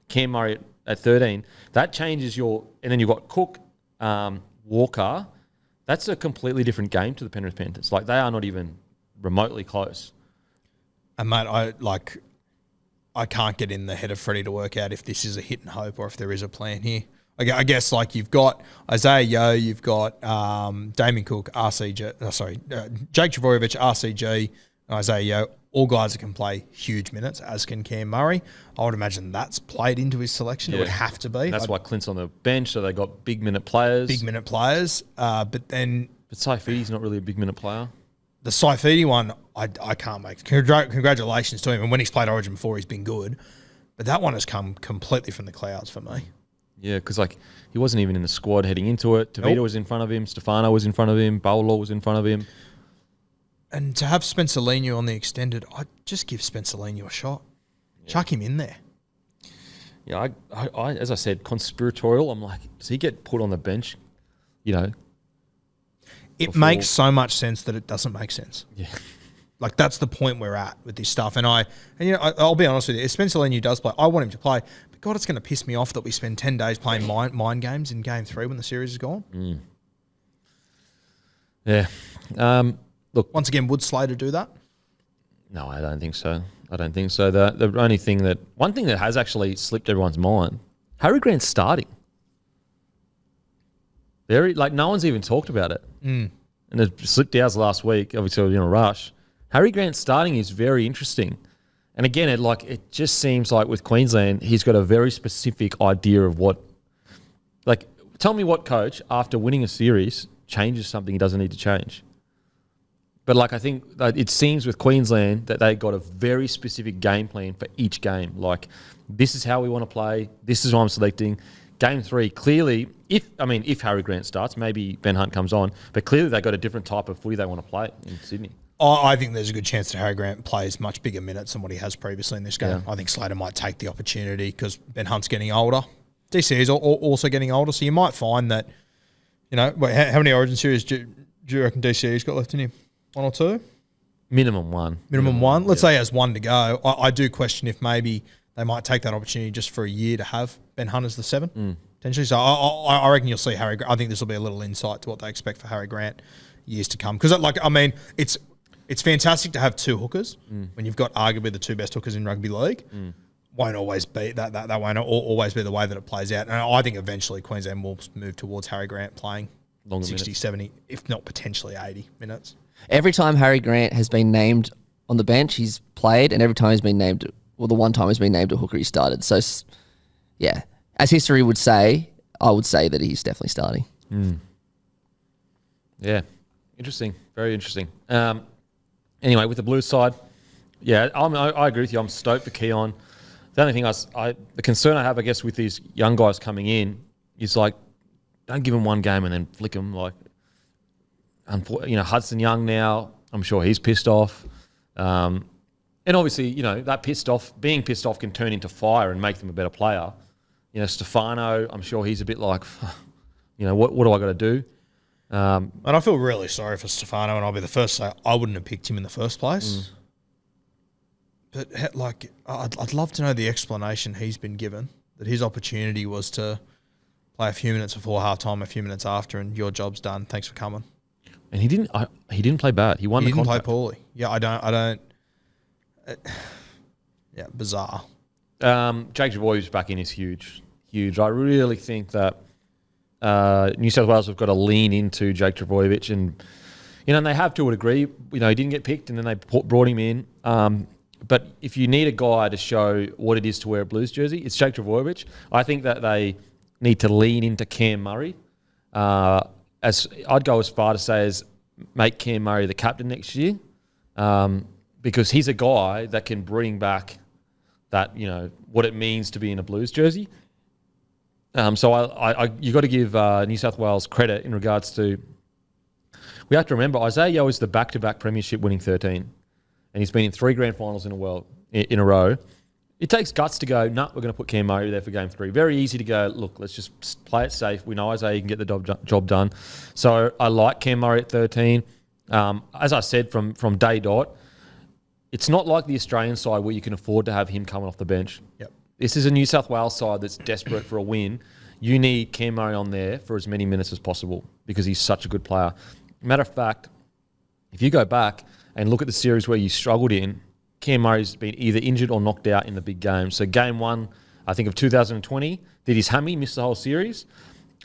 Cam Murray at 13, that changes and then you've got Cook, Walker. That's a completely different game to the Penrith Panthers. Like, they are not even remotely close. And mate, I can't get in the head of Freddie to work out if this is a hit and hope or if there is a plan here. I guess, like, you've got Isaiah Yeo, you've got Damien Cook, Jake Trbojevic, RCG, Isaiah Yeo, all guys that can play huge minutes, as can Cam Murray. I would imagine that's played into his selection. Yeah. It would have to be. That's why Clint's on the bench, so they got big minute players. But Saifiti's not really a big minute player. The Saifiti one, I can't make. Congratulations to him. And when he's played Origin before, he's been good. But that one has come completely from the clouds for me. Yeah, because he wasn't even in the squad heading into it. Tavita was in front of him. Stefano was in front of him. Bowler was in front of him. And to have Spencer Leniu on the extended, I'd just give Spencer Leniu a shot. Yeah. Chuck him in there. Yeah, I as I said, conspiratorial. I'm like, does he get put on the bench? It makes so much sense that it doesn't make sense. Yeah. Like, that's the point we're at with this stuff. And I'll be honest with you, if Spencer Leniu does play, I want him to play. But God, it's going to piss me off that we spend 10 days playing mind games in Game 3 when the series is gone. Mm. Yeah. Look, once again, would Slater do that? No, I don't think so. The only thing one thing that has actually slipped everyone's mind, Harry Grant's starting. Very, like, no one's even talked about it. And it slipped ours last week. Obviously, in a rush. Harry Grant starting is very interesting. And again, it just seems like with Queensland, he's got a very specific idea of what, like, tell me what coach, after winning a series, changes something he doesn't need to change. But, like, I think that it seems with Queensland that they got a very specific game plan for each game. Like, this is how we want to play. This is what I'm selecting. Game 3, clearly, if Harry Grant starts, maybe Ben Hunt comes on, but clearly they got a different type of footy they want to play in Sydney. I think there's a good chance that Harry Grant plays much bigger minutes than what he has previously in this game. Yeah. I think Slater might take the opportunity because Ben Hunt's getting older. DC is also getting older, so you might find that, how many Origin series do you reckon DCE's got left in him? 1 or 2? Minimum one. Minimum one. Let's say he has 1 to go. I do question if maybe they might take that opportunity just for a year to have Ben Hunt as the 7, potentially. So I reckon you'll see Harry Grant. I think this will be a little insight to what they expect for Harry Grant years to come. Because, it's fantastic to have 2 hookers when you've got arguably the 2 best hookers in rugby league. Won't always be that won't always be the way that it plays out. And I think eventually Queensland will move towards Harry Grant playing longer 60, minutes. 70, if not potentially 80 minutes. Every time Harry Grant has been named on the bench, he's played, and every time he's been named, the one time he's been named a hooker, he started. So, yeah, as history would say, I would say that he's definitely starting. Yeah, interesting, very interesting. Anyway, with the Blues side, yeah, I agree with you. I'm stoked for Keon. The only thing the concern I have, I guess, with these young guys coming in is, like, don't give them one game and then flick them. Like, Hudson Young now, I'm sure he's pissed off. And obviously, that being pissed off can turn into fire and make them a better player. Stefano, I'm sure he's a bit like, what do I got to do? And I feel really sorry for Stefano, and I'll be the first to say I wouldn't have picked him in the first place. But, I'd love to know the explanation he's been given, that his opportunity was to play a few minutes before halftime, a few minutes after, and your job's done. Thanks for coming. And he didn't play bad. He won the contract. He didn't play poorly. Yeah, I don't. Bizarre. Jake Trbojevic back in is huge. I really think that New South Wales have got to lean into Jake Trbojevic, and they have to a degree. He didn't get picked, and then they brought him in. But if you need a guy to show what it is to wear a Blues jersey, it's Jake Trbojevic. I think that they need to lean into Cam Murray. As I'd go as far to say as make Cam Murray the captain next year, because he's a guy that can bring back that what it means to be in a Blues jersey. So you got to give New South Wales credit in regards to. We have to remember Isaiah Yeo is the back-to-back premiership winning 13, and he's been in 3 grand finals in a row. It takes guts to go, we're going to put Cam Murray there for game 3. Very easy to go, look, let's just play it safe. We know Isaiah can get the job done. So I like Cam Murray at 13. As I said from day dot, it's not like the Australian side where you can afford to have him coming off the bench. Yep. This is a New South Wales side that's desperate for a win. You need Cam Murray on there for as many minutes as possible because he's such a good player. Matter of fact, if you go back and look at the series where you struggled in, Cam Murray's been either injured or knocked out in the big games. So game 1, I think, of 2020, did his hammy, missed the whole series.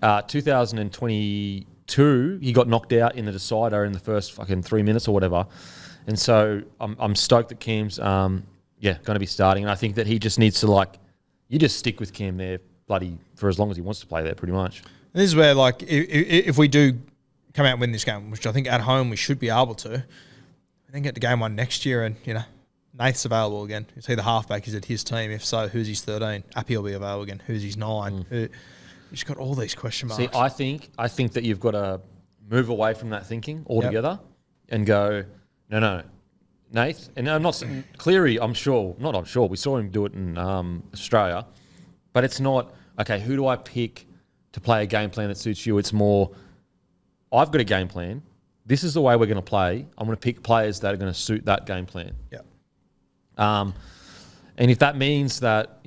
2022, he got knocked out in the decider in the first fucking 3 minutes or whatever. And so I'm stoked that Cam's going to be starting. And I think that he just needs to, you just stick with Cam there for as long as he wants to play there pretty much. And this is where, if we do come out and win this game, which I think at home we should be able to, and then get to game 1 next year and, Nath's available again. Is he the halfback? Is it his team? If so, who's his 13? Appy will be available again. Who's his 9? You've just got all these question marks. See, I think that you've got to move away from that thinking altogether and go, no, Nath. And I'm not Cleary. We saw him do it in Australia, but it's not okay. Who do I pick to play a game plan that suits you? It's more, I've got a game plan. This is the way we're going to play. I'm going to pick players that are going to suit that game plan. Yeah. And if that means that,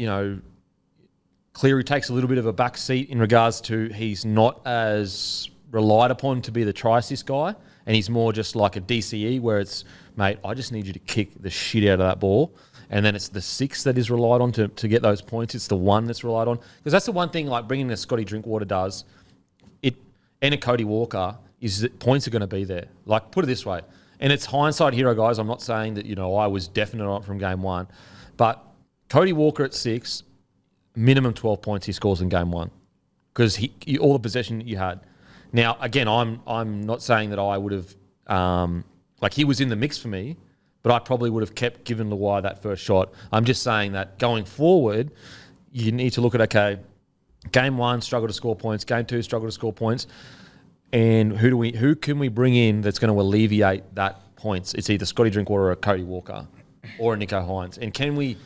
Cleary takes a little bit of a back seat in regards to he's not as relied upon to be the try assist guy, and he's more just like a DCE where it's, mate, I just need you to kick the shit out of that ball. And then it's the 6 that is relied on to get those points. It's the 1 that's relied on. Because that's the one thing, bringing in Scotty Drinkwater does. and a Cody Walker is that points are going to be there. Like, put it this way, and it's hindsight hero, guys. I'm not saying that, I was definite on it from game one, but Cody Walker at 6, minimum 12 points he scores in game one because all the possession that you had. Now, again, I'm not saying that I would have he was in the mix for me, but I probably would have kept giving Luai that first shot. I'm just saying that going forward, you need to look at, okay, game 1, struggle to score points. Game 2, struggle to score points. And who can we bring in that's going to alleviate that points? It's either Scotty Drinkwater or a Cody Walker or a Nico Hines. And can we,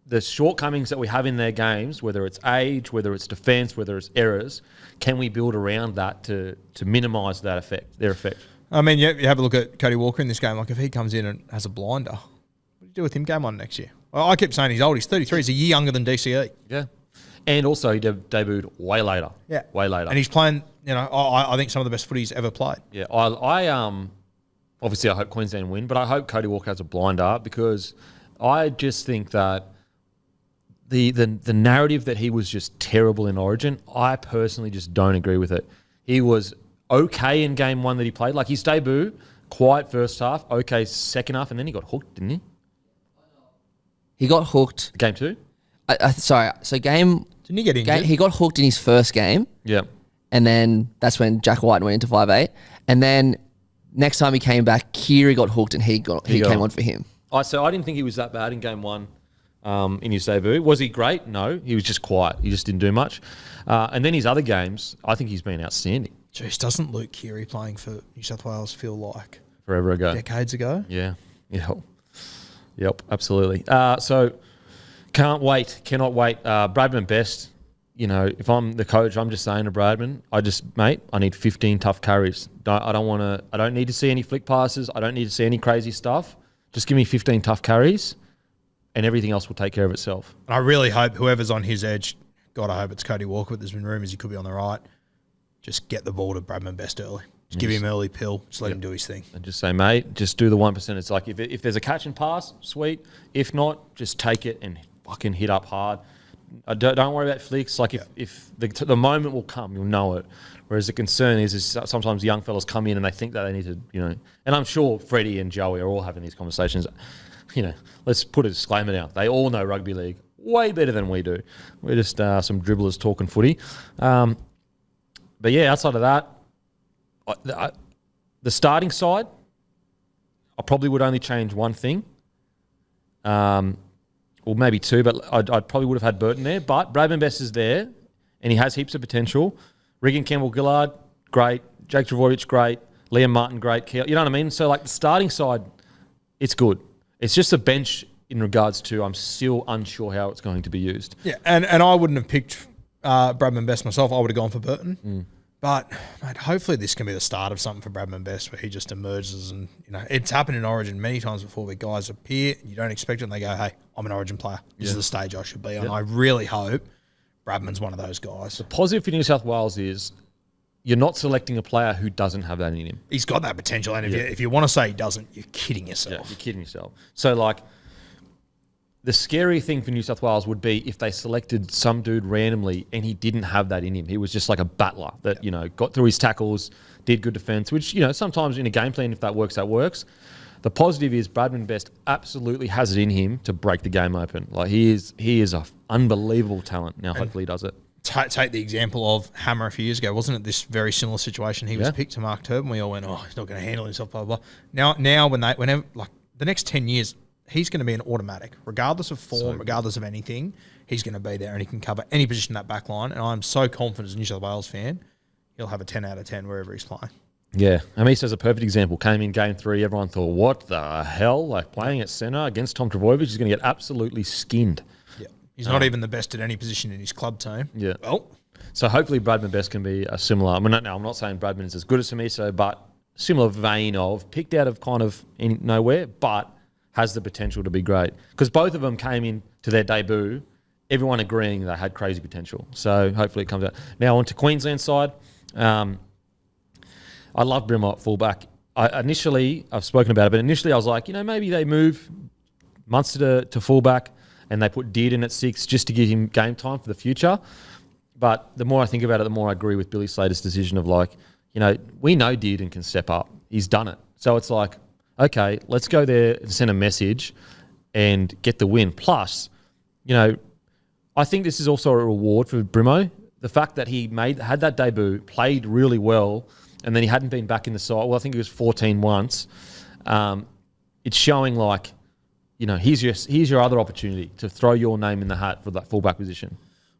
the shortcomings that we have in their games, whether it's age, whether it's defence, whether it's errors, can we build around that to minimise that effect, their effect? I mean, you have a look at Cody Walker in this game. Like, if he comes in and has a blinder, what do you do with him game 1 next year? Well, I keep saying he's old. He's 33. He's a year younger than DCE. Yeah. And also, he debuted way later. Yeah. Way later. And he's playing, I think some of the best footy he's ever played. Yeah. I obviously, I hope Queensland win, but I hope Cody Walker has a blinder because I just think that the narrative that he was just terrible in Origin, I personally just don't agree with it. He was okay in game 1 that he played. Like, his debut, quiet first half, okay second half, and then he got hooked, didn't he? He got hooked. Game 2? Sorry. So didn't he get injured? He got hooked in his first game. Yeah. And then that's when Jack White went into 5'8". And then next time he came back, Kiri got hooked and he came on for him. So I didn't think he was that bad in game 1 in his debut. Was he great? No. He was just quiet. He just didn't do much. And then his other games, I think he's been outstanding. Jeez, doesn't Luke Keary playing for New South Wales feel like forever ago? Decades ago? Yeah. Yep, absolutely. So cannot wait. Bradman Best, if I'm the coach, I'm just saying to Bradman, I need 15 tough carries. I don't need to see any flick passes. I don't need to see any crazy stuff. Just give me 15 tough carries and everything else will take care of itself. And I really hope whoever's on his edge, God, I hope it's Cody Walker, but there's been rumours he could be on the right. Just get the ball to Bradman Best early. Just give him early pill. Just let him do his thing. And just say, mate, just do the 1%. It's like if there's a catch and pass, sweet. If not, just take it and fucking hit up hard. Don't worry about flicks. Like if the moment will come, you'll know it. Whereas the concern is sometimes young fellas come in and they think that they need to, and I'm sure Freddie and Joey are all having these conversations. Let's put a disclaimer now. They all know rugby league way better than we do. We're just some dribblers talking footy. But yeah, outside of that, the starting side, I probably would only change one thing. Or maybe two, but I probably would have had Burton there. But Bradman Best is there, and he has heaps of potential. Regan Campbell-Gillard, great. Jake Travojevic, great. Liam Martin, great. You know what I mean? So, like, the starting side, it's good. It's just a bench in regards to I'm still unsure how it's going to be used. Yeah, and I wouldn't have picked Bradman Best myself. I would have gone for Burton. But, mate, hopefully this can be the start of something for Bradman Best where he just emerges and, it's happened in Origin many times before where guys appear, you don't expect it, and they go, hey, I'm an Origin player. This is the stage I should be on. I really hope Bradman's one of those guys. The positive for New South Wales is you're not selecting a player who doesn't have that in him. He's got that potential, and if you want to say he doesn't, you're kidding yourself. Yeah, you're kidding yourself. So, like, the scary thing for New South Wales would be if they selected some dude randomly and he didn't have that in him. He was just like a battler that, got through his tackles, did good defence, which, sometimes in a game plan, if that works, that works. The positive is Bradman Best absolutely has it in him to break the game open. Like, he is an unbelievable talent. Now, hopefully he does it. Take the example of Hammer a few years ago. Wasn't it this very similar situation? He was picked to Mark Turbin. We all went, oh, he's not going to handle himself, blah, blah, blah. Now whenever the next 10 years, he's going to be an automatic. Regardless of form, regardless of anything, he's going to be there and he can cover any position in that back line. And I'm so confident as a New South Wales fan, he'll have a 10 out of 10 wherever he's playing. Yeah. Amisa's a perfect example. Came in game 3, everyone thought, what the hell? Like, playing at centre against Tom Travojevic, he's going to get absolutely skinned. Yeah. He's not even the best at any position in his club team. Yeah. Well. So hopefully Bradman Best can be a similar, I'm not saying Bradman is as good as Amisa, but similar vein of picked out of kind of nowhere, but has the potential to be great. Because both of them came in to their debut, everyone agreeing they had crazy potential. So hopefully it comes out. Now on to Queensland side. I love Brimmer at fullback. I've spoken about it, but initially I was like, maybe they move Munster to fullback and they put Dearden at 6 just to give him game time for the future. But the more I think about it, the more I agree with Billy Slater's decision of like, you know, we know Dearden can step up. He's done it. So it's like, okay, let's go there and send a message and get the win. Plus, you know, I think this is also a reward for Brimo. The fact that he had that debut, played really well, and then he hadn't been back in the side. Well, I think he was 14 once. It's showing like, you know, here's your other opportunity to throw your name in the hat for that fullback position.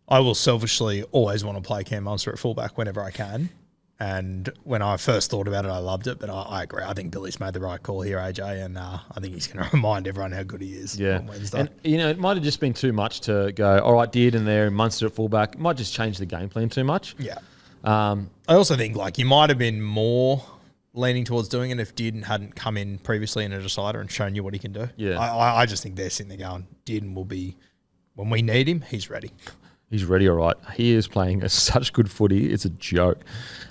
I will selfishly always want to play Cam Munster at fullback whenever I can. And when I first thought about it, I loved it. But I agree. I think Billy's made the right call here, AJ. And I think he's going to remind everyone how good he is on Wednesday. And, you know, it might have just been too much to go, all right, Dearden there and Munster at fullback. It might just change the game plan too much. Yeah. I also think, like, you might have been more leaning towards doing it if Dearden hadn't come in previously in a decider and shown you what he can do. Yeah. I just think they're sitting there going, Dearden will be, when we need him, he's ready. He's ready, all right. He is playing such good footy. It's a joke.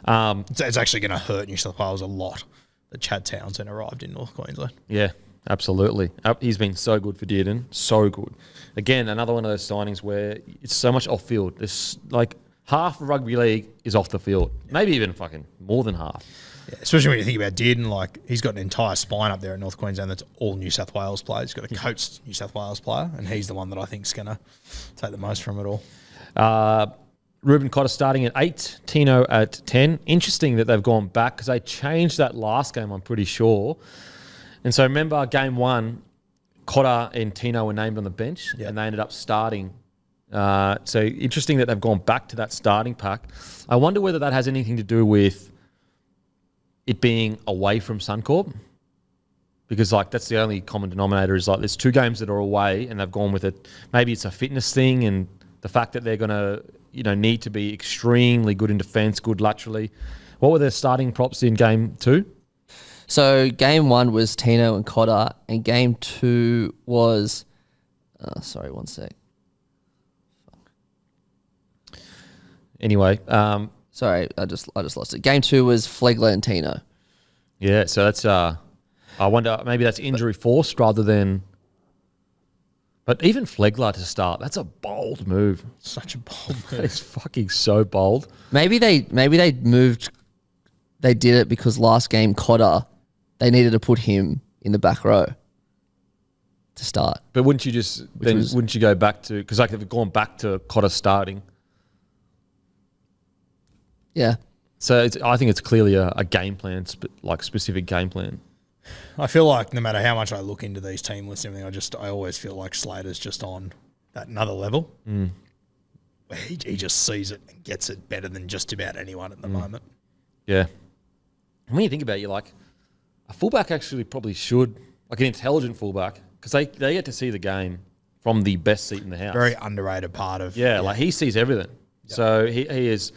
It's actually going to hurt New South Wales a lot that Chad Townsend arrived in North Queensland. Yeah, absolutely. He's been so good for Dearden. So good. Again, another one of those signings where it's so much off field. There's like half of rugby league is off the field. Maybe even fucking more than half. Yeah, especially when you think about Dearden, like he's got an entire spine up there in North Queensland that's all New South Wales players. He's got a coached New South Wales player, and he's the one that I think is going to take the most from it all. Ruben Cotter starting at 8, Tino at 10. Interesting that they've gone back because they changed that last game, I'm pretty sure. And so remember game 1, Cotter and Tino were named on the bench and they ended up starting. So interesting that they've gone back to that starting pack. I wonder whether that has anything to do with it being away from Suncorp. Because like that's the only common denominator is like there's 2 games that are away and they've gone with it. Maybe it's a fitness thing and the fact that they're going to, you know, need to be extremely good in defence, good laterally. What were their starting props in game 2? So game 1 was Tino and Cotter, and game 2 was, sorry, one sec. Anyway, sorry, I just lost it. Game 2 was Flegler and Tino. Yeah, so that's I wonder maybe that's injury forced rather than. But even Flegler to start, that's a bold move. Such a bold move. It's fucking so bold. Maybe they moved. They did it because last game Cotter, they needed to put him in the back row to start. But wouldn't you just wouldn't you go back to because like they've gone back to Cotter starting? Yeah. So I think it's clearly a game plan, like specific game plan. I feel like no matter how much I look into these team lists and everything, I always feel like Slater's just on that another level. Where he just sees it and gets it better than just about anyone at the moment. Yeah. And when you think about it, you're like, a fullback actually probably should, like an intelligent fullback, because they get to see the game from the best seat in the house. Very underrated part of... Yeah, like he sees everything. Yep. So he is...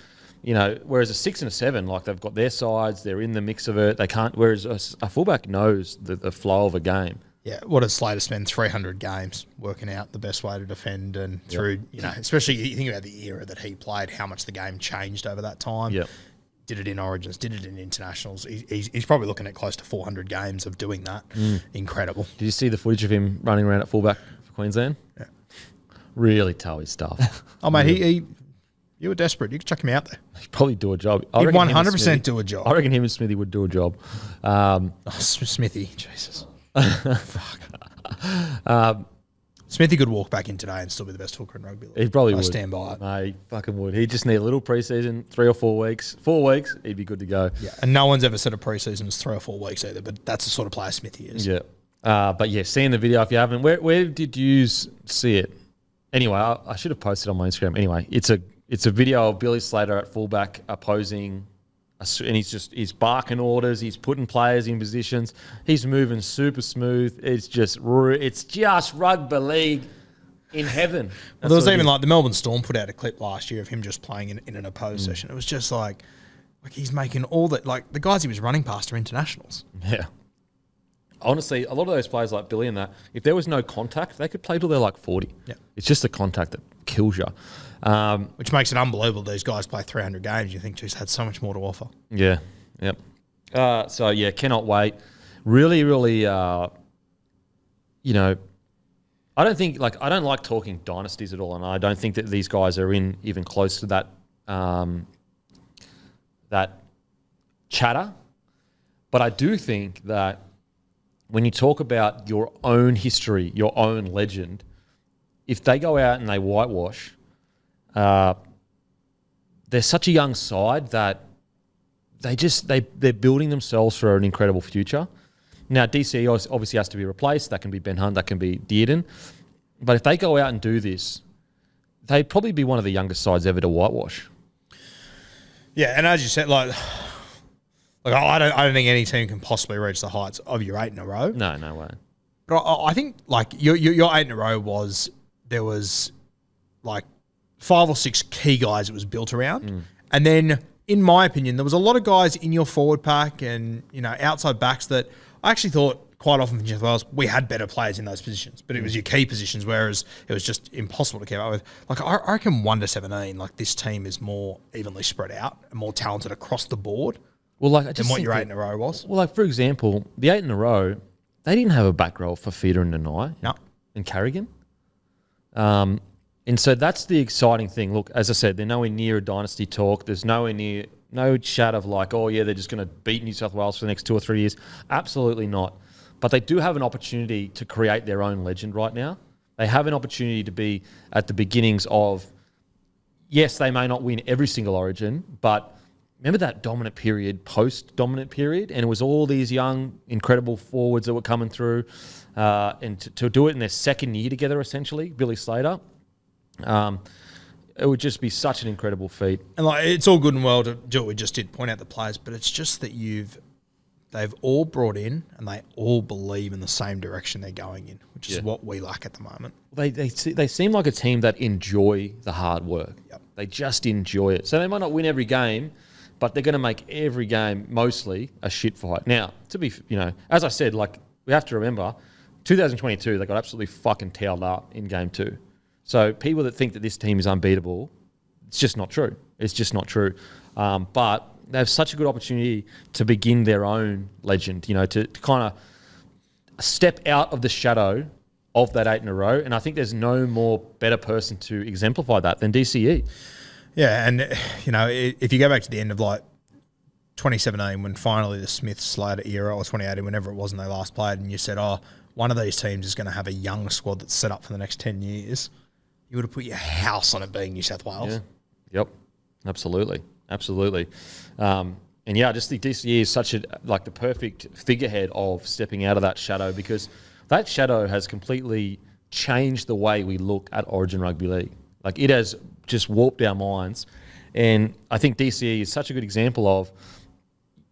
You know, whereas a 6 and a 7, like they've got their sides, they're in the mix of it. They can't. Whereas a fullback knows the flow of a game. Yeah, what did Slater spend 300 games working out the best way to defend and through, you know, especially you think about the era that he played, how much the game changed over that time. Yeah, did it in Origins, did it in internationals. He's probably looking at close to 400 games of doing that. Incredible. Did you see the footage of him running around at fullback for Queensland? Yeah, really tough stuff. Oh mate, you were desperate. You could chuck him out there. He'd probably do a job. He'd 100% do a job. I reckon him and Smithy would do a job. Smithy, Jesus. Fuck. Smithy could walk back in today and still be the best hooker in rugby league. He probably would. I stand by it. No, he fucking would. He'd just need a little preseason, 3 or 4 weeks. 4 weeks, he'd be good to go. Yeah, and no one's ever said a preseason is 3 or 4 weeks either, but that's the sort of player Smithy is. Yeah. But yeah, seeing the video if you haven't, where did you see it? Anyway, I should have posted on my Instagram. Anyway, it's a video of Billy Slater at fullback opposing, and he's barking orders. He's putting players in positions. He's moving super smooth. It's just rugby league in heaven. Well, there was even like the Melbourne Storm put out a clip last year of him just playing in an opposed session. It was just like he's making all that. Like the guys he was running past are internationals. Yeah. Honestly, a lot of those players like Billy and that, if there was no contact, they could play till they're like 40. Yeah. It's just the contact that kills you. Which makes it unbelievable these guys play 300 games. You think he's had so much more to offer. Yeah, yep. So, yeah, cannot wait. Really, really, you know, I don't like talking dynasties at all, and I don't think that these guys are in even close to that chatter. But I do think that when you talk about your own history, your own legend, if they go out and they whitewash, they're such a young side that they're building themselves for an incredible future. Now, DCE obviously has to be replaced. That can be Ben Hunt, that can be Dearden. But if they go out and do this, they'd probably be one of the youngest sides ever to whitewash. Yeah, and as you said, like I don't think any team can possibly reach the heights of your 8 in a row. No way. But I think like your 8 in a row there was like 5 or 6 key guys it was built around, and then in my opinion there was a lot of guys in your forward pack and outside backs that I actually thought quite often for New South Wales we had better players in those positions, but it was your key positions, whereas it was just impossible to keep up with. Like I reckon 1 to 17, like this team is more evenly spread out and more talented across the board. Well, like than what your 8 in a row was. Well, like for example, the 8 in a row, they didn't have a back row for Fafita and Nanai. No. And Carrigan. And so that's the exciting thing. Look, as I said, they're nowhere near a dynasty talk. There's no chat of like, oh yeah, they're just going to beat New South Wales for the next 2 or 3 years. Absolutely not. But they do have an opportunity to create their own legend right now. They have an opportunity to be at the beginnings of, yes, they may not win every single Origin, but remember that dominant period, post-dominant period? And it was all these young, incredible forwards that were coming through. And to do it in their second year together, essentially, Billy Slater, it would just be such an incredible feat. And like, it's all good and well to do what we just did, point out the players, but it's just that they've all brought in and they all believe in the same direction they're going in, which is what we lack at the moment. They seem like a team that enjoy the hard work. Yep. They just enjoy it. So they might not win every game, but they're going to make every game mostly a shit fight. Now, as I said, like we have to remember, 2022 they got absolutely fucking towed up in game 2. So people that think that this team is unbeatable, it's just not true. It's just not true. But they have such a good opportunity to begin their own legend, to kind of step out of the shadow of that 8 in a row. And I think there's no more better person to exemplify that than DCE. Yeah, and if you go back to the end of like 2017 when finally the Smith-Slater era, or 2018, whenever it was when they last played, and you said, oh, one of these teams is going to have a young squad that's set up for the next 10 years, you would have put your house on it being New South Wales. Yeah. Yep, absolutely. And yeah, I just think DCE is such the perfect figurehead of stepping out of that shadow, because that shadow has completely changed the way we look at Origin Rugby League. Like it has just warped our minds. And I think DCE is such a good example of,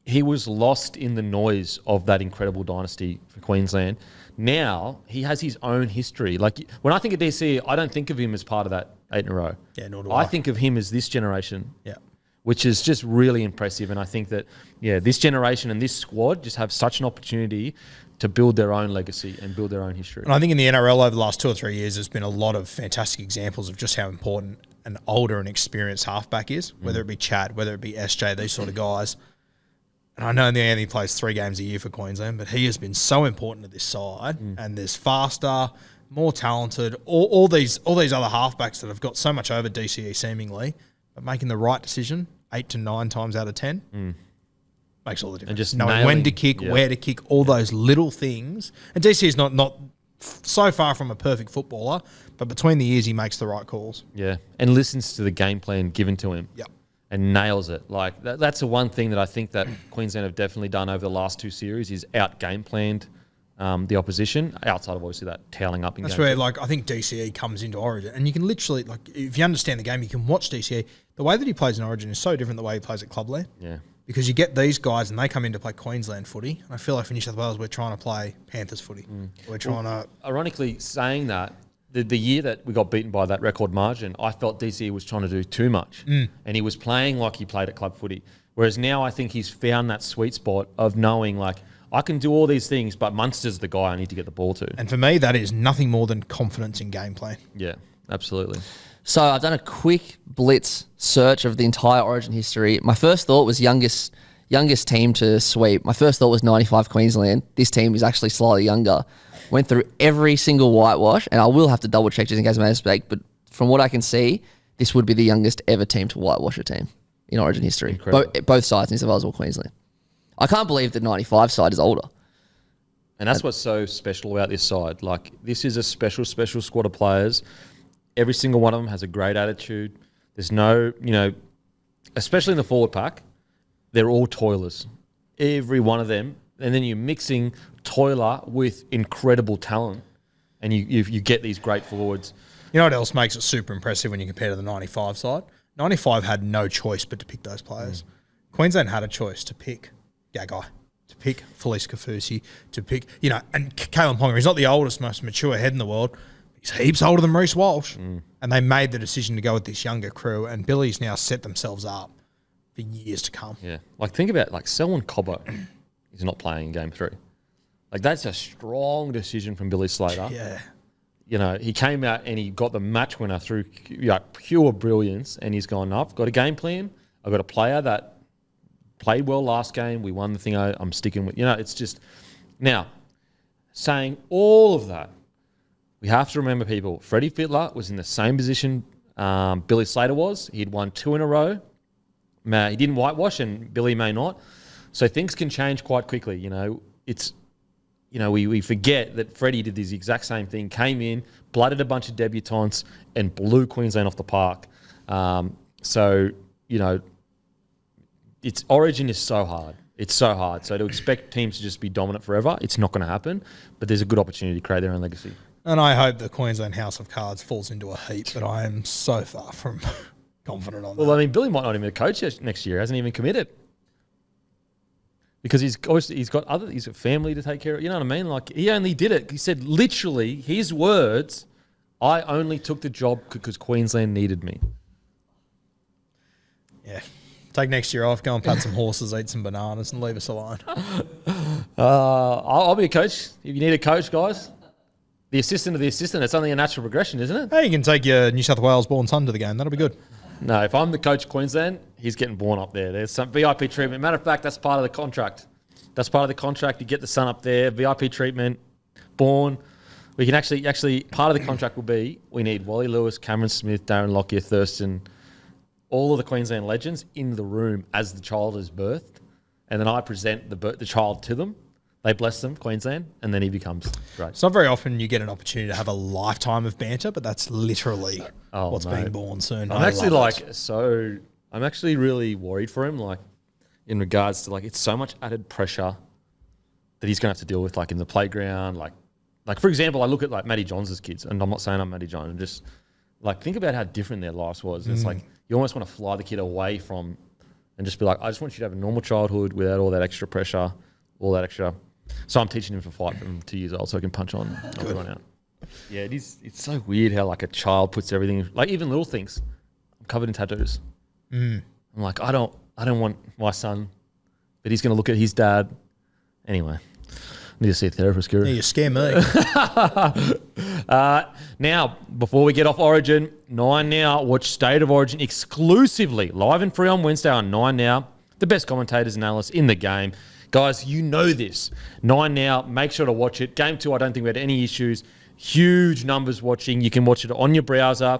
he was lost in the noise of that incredible dynasty for Queensland. Now he has his own history. Like when I think of DCE, I don't think of him as part of that 8 in a row. Yeah, nor do I. I think of him as this generation. Yeah. Which is just really impressive. And I think that, this generation and this squad just have such an opportunity to build their own legacy and build their own history. And I think in the NRL over the last 2 or 3 years, there's been a lot of fantastic examples of just how important an older and experienced halfback is, whether it be Chad, whether it be SJ, these sort of guys. And I know he only plays 3 games a year for Queensland, but he has been so important to this side. And there's faster, more talented, all these other halfbacks that have got so much over DCE seemingly, but making the right decision 8 to 9 times out of 10 makes all the difference. And just knowing when to kick, where to kick, all those little things. And DCE is not so far from a perfect footballer, but between the ears he makes the right calls. Yeah, and listens to the game plan given to him. Yep. And nails it. Like that's the one thing that I think that Queensland have definitely done over the last 2 series is out game planned the opposition, outside of obviously that toweling up in That's game where, 2. like, I think DCE comes into Origin, and you can literally, like, if you understand the game, you can watch DCE. The way that he plays in Origin is so different the way he plays at Clubland. Yeah. Because you get these guys, and they come in to play Queensland footy, and I feel like for New South Wales, we're trying to play Panthers footy. We're trying to... Ironically, saying that, the year that we got beaten by that record margin, I felt DCE was trying to do too much. And he was playing like he played at club footy. Whereas now I think he's found that sweet spot of knowing, like, I can do all these things, but Munster's the guy I need to get the ball to. And for me, that is nothing more than confidence in game play. Yeah, absolutely. So I've done a quick blitz search of the entire Origin history. My first thought was youngest team to sweep. My first thought was 95 Queensland. This team is actually slightly younger. Went through every single whitewash, and I will have to double check just in case I made a mistake, but from what I can see, this would be the youngest ever team to whitewash a team in Origin history. Both sides, New South Wales or Queensland. I can't believe the 95 side is older. And that's what's so special about this side. Like, this is a special squad of players. Every single one of them has a great attitude. There's no, especially in the forward pack, they're all toilers. Every one of them. And then you're mixing toiler with incredible talent. And you get these great forwards. You know what else makes it super impressive when you compare to the 95 side? 95 had no choice but to pick those players. Queensland had a choice to pick Gagai, to pick Felice Kafusi, to pick, and Kalen Ponga. He's not the oldest, most mature head in the world. He's heaps older than Reece Walsh. And they made the decision to go with this younger crew, and Billy's now set themselves up for years to come. Yeah. Like, think about, Selwyn Cobbo is not playing in Game 3. Like, that's a strong decision from Billy Slater. Yeah. He came out and he got the match winner through pure brilliance, and he's gone, I've got a game plan. I've got a player that played well last game. We won the thing. I'm sticking with, it's just, now, saying all of that, we have to remember, people, Freddie Fittler was in the same position Billy Slater was. He'd won 2 in a row. He didn't whitewash, and Billy may not. So things can change quite quickly. We forget that Freddie did this exact same thing, came in, blooded a bunch of debutants, and blew Queensland off the park. Its Origin is so hard. It's so hard. So to expect teams to just be dominant forever, it's not going to happen. But there's a good opportunity to create their own legacy. And I hope the Queensland House of Cards falls into a heap, but I am so far from confident on that. Well, Billy might not even be a coach next year. He hasn't even committed. Because he's got family to take care of. You know what I mean? Like, he only did it. He said, literally, his words, I only took the job because Queensland needed me. Yeah. Take next year off, go and pat some horses, eat some bananas, and leave us alone. I'll be a coach. If you need a coach, guys, the assistant of the assistant, it's only a natural progression, isn't it? Hey, you can take your New South Wales born son to the game. That'll be good. No, if I'm the coach of Queensland, he's getting born up there. There's some VIP treatment. Matter of fact, that's part of the contract. You get the son up there, VIP treatment, born. We can actually part of the contract will be we need Wally Lewis, Cameron Smith, Darren Lockyer, Thurston, all of the Queensland legends in the room as the child is birthed, and then I present the child to them. They bless them, Queensland, and then he becomes great. It's not very often you get an opportunity to have a lifetime of banter, but that's literally what's being born soon. I'm actually really worried for him, in regards to it's so much added pressure that he's going to have to deal with, in the playground. Like for example, I look at Matty Johns' kids, and I'm not saying I'm Matty Johns. I'm just think about how different their lives was. It's you almost want to fly the kid away from, and just be like, I just want you to have a normal childhood without all that extra pressure, all that extra. So I'm teaching him for fight from 2 years old, so I can punch on everyone out. Yeah, it is. It's so weird how a child puts everything, even little things. I'm covered in tattoos. I'm like, I don't want my son, but he's going to look at his dad. Anyway, I need to see a therapist, Guru. Yeah, you scare me. Now, before we get off Origin, 9 Now, watch State of Origin exclusively, live and free on Wednesday on 9 Now. The best commentators and analysts in the game. Guys, you know this. 9 Now, make sure to watch it. Game 2, I don't think we had any issues. Huge numbers watching. You can watch it on your browser,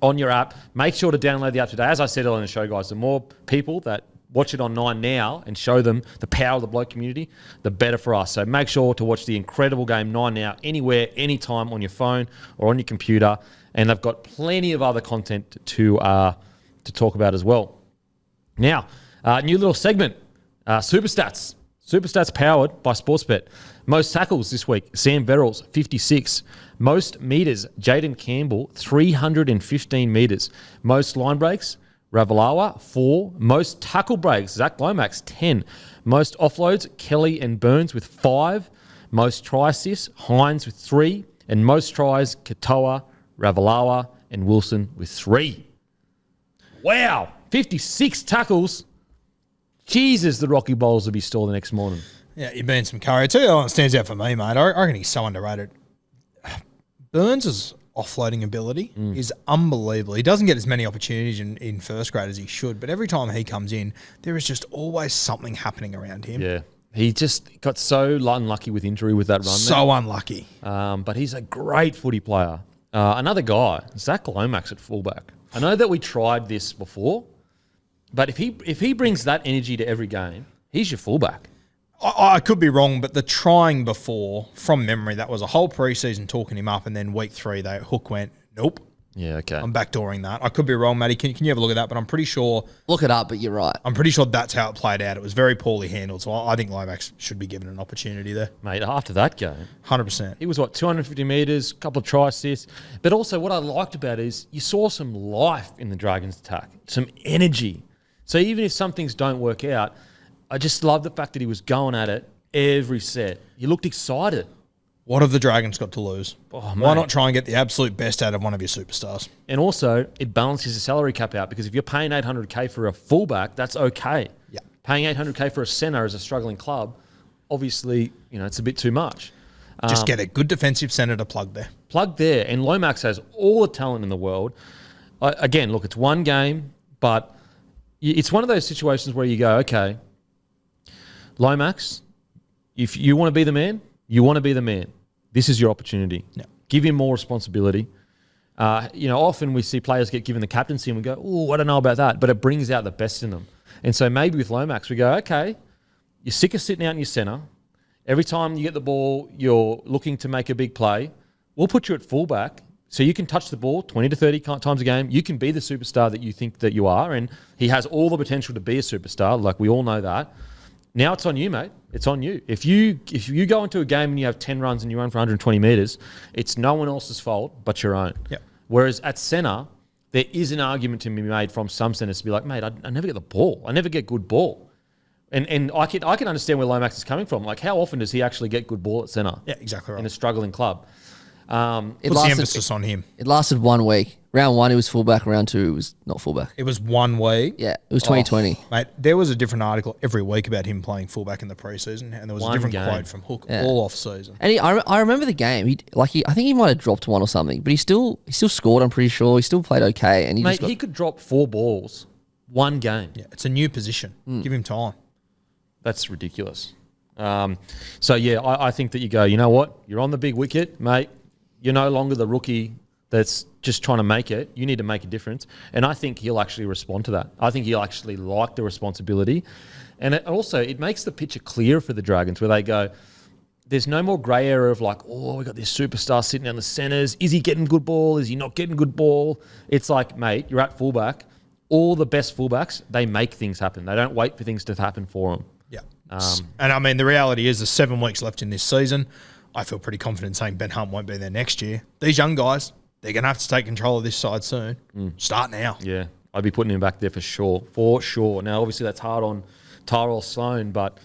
on your app. Make sure to download the app today. As I said earlier in the show, guys, the more people that watch it on 9 Now and show them the power of the Bloke community, the better for us. So make sure to watch the incredible game 9 Now anywhere, anytime on your phone or on your computer. And they've got plenty of other content to talk about as well. Now, new little segment. Super Stats. Super Stats powered by Sportsbet. Most tackles this week, Sam Verrills, 56. Most metres, Jaden Campbell, 315 metres. Most line breaks, Ravalawa, 4. Most tackle breaks, Zach Lomax, 10. Most offloads, Kelly and Burns with 5. Most try assists, Hines with 3. And most tries, Katoa, Ravalawa, and Wilson with 3. Wow, 56 tackles. Jesus, the Rocky Bowls will be still the next morning. Yeah, you burn some curry. I tell you what stands out for me, mate. I reckon he's so underrated. Burns' offloading ability is unbelievable. He doesn't get as many opportunities in first grade as he should, but every time he comes in, there is just always something happening around him. Yeah. He just got so unlucky with injury with that run. So unlucky. But he's a great footy player. Another guy, Zach Lomax at fullback. I know that we tried this before, but if he brings that energy to every game, he's your fullback. I could be wrong, but the trying before, from memory, that was a whole preseason talking him up, and then week 3, Hook went, nope. Yeah, okay. I'm backdooring that. I could be wrong, Matty. Can you have a look at that? But I'm pretty sure. Look it up, but you're right. I'm pretty sure that's how it played out. It was very poorly handled. So I think Lomax should be given an opportunity there. Mate, after that game. 100%. He was, 250 metres, a couple of try assists. But also what I liked about it is you saw some life in the Dragons' attack, some energy. So even if some things don't work out, I just love the fact that he was going at it every set. He looked excited. What have the Dragons got to lose? Oh, why not try and get the absolute best out of one of your superstars? And also, it balances the salary cap out because if you're paying $800K for a fullback, that's okay. Yeah. Paying $800K for a centre as a struggling club, obviously, it's a bit too much. Just get a good defensive centre to plug there. Plug there. And Lomax has all the talent in the world. Again, look, it's one game, but it's one of those situations where you go, okay, Lomax, if you want to be the man, you want to be the man. This is your opportunity. Yeah. Give him more responsibility. Often we see players get given the captaincy and we go, oh, I don't know about that. But it brings out the best in them. And so maybe with Lomax, we go, okay, you're sick of sitting out in your centre. Every time you get the ball, you're looking to make a big play. We'll put you at fullback so you can touch the ball 20 to 30 times a game. You can be the superstar that you think that you are. And he has all the potential to be a superstar. Like, we all know that. Now it's on you, mate. It's on you. If you go into a game and you have 10 runs and you run for 120 metres, it's no one else's fault but your own. Yep. Whereas at centre, there is an argument to be made from some centres to be like, mate, I never get the ball. I never get good ball. And I can understand where Lomax is coming from. Like, how often does he actually get good ball at centre? Yeah, exactly right. In a struggling club. Puts the emphasis on him. It lasted 1 week. Round 1, he was fullback. Round 2, he was not fullback. It was 1 week. Yeah, it was 2020. Mate, there was a different article every week about him playing fullback in the preseason, and there was a different quote from Hook all off season. And I remember the game. I think he might have dropped one or something, but he still scored. I'm pretty sure he still played okay. And he could drop 4 balls 1 game. Yeah, it's a new position. Give him time. That's ridiculous. I think that you go, you know what? You're on the big wicket, mate. You're no longer the rookie that's just trying to make it. You need to make a difference. And I think he'll actually respond to that. I think he'll actually like the responsibility. And it makes the picture clear for the Dragons where they go, there's no more grey area of like, oh, we got this superstar sitting down the centres. Is he getting good ball? Is he not getting good ball? It's like, mate, you're at fullback. All the best fullbacks, they make things happen. They don't wait for things to happen for them. Yeah. And I mean, the reality is there's 7 weeks left in this season. I feel pretty confident saying Ben Hunt won't be there next year. These young guys, they're going to have to take control of this side soon. Start now. Yeah, I'd be putting him back there for sure. For sure. Now, obviously, that's hard on Tyrell Sloan, but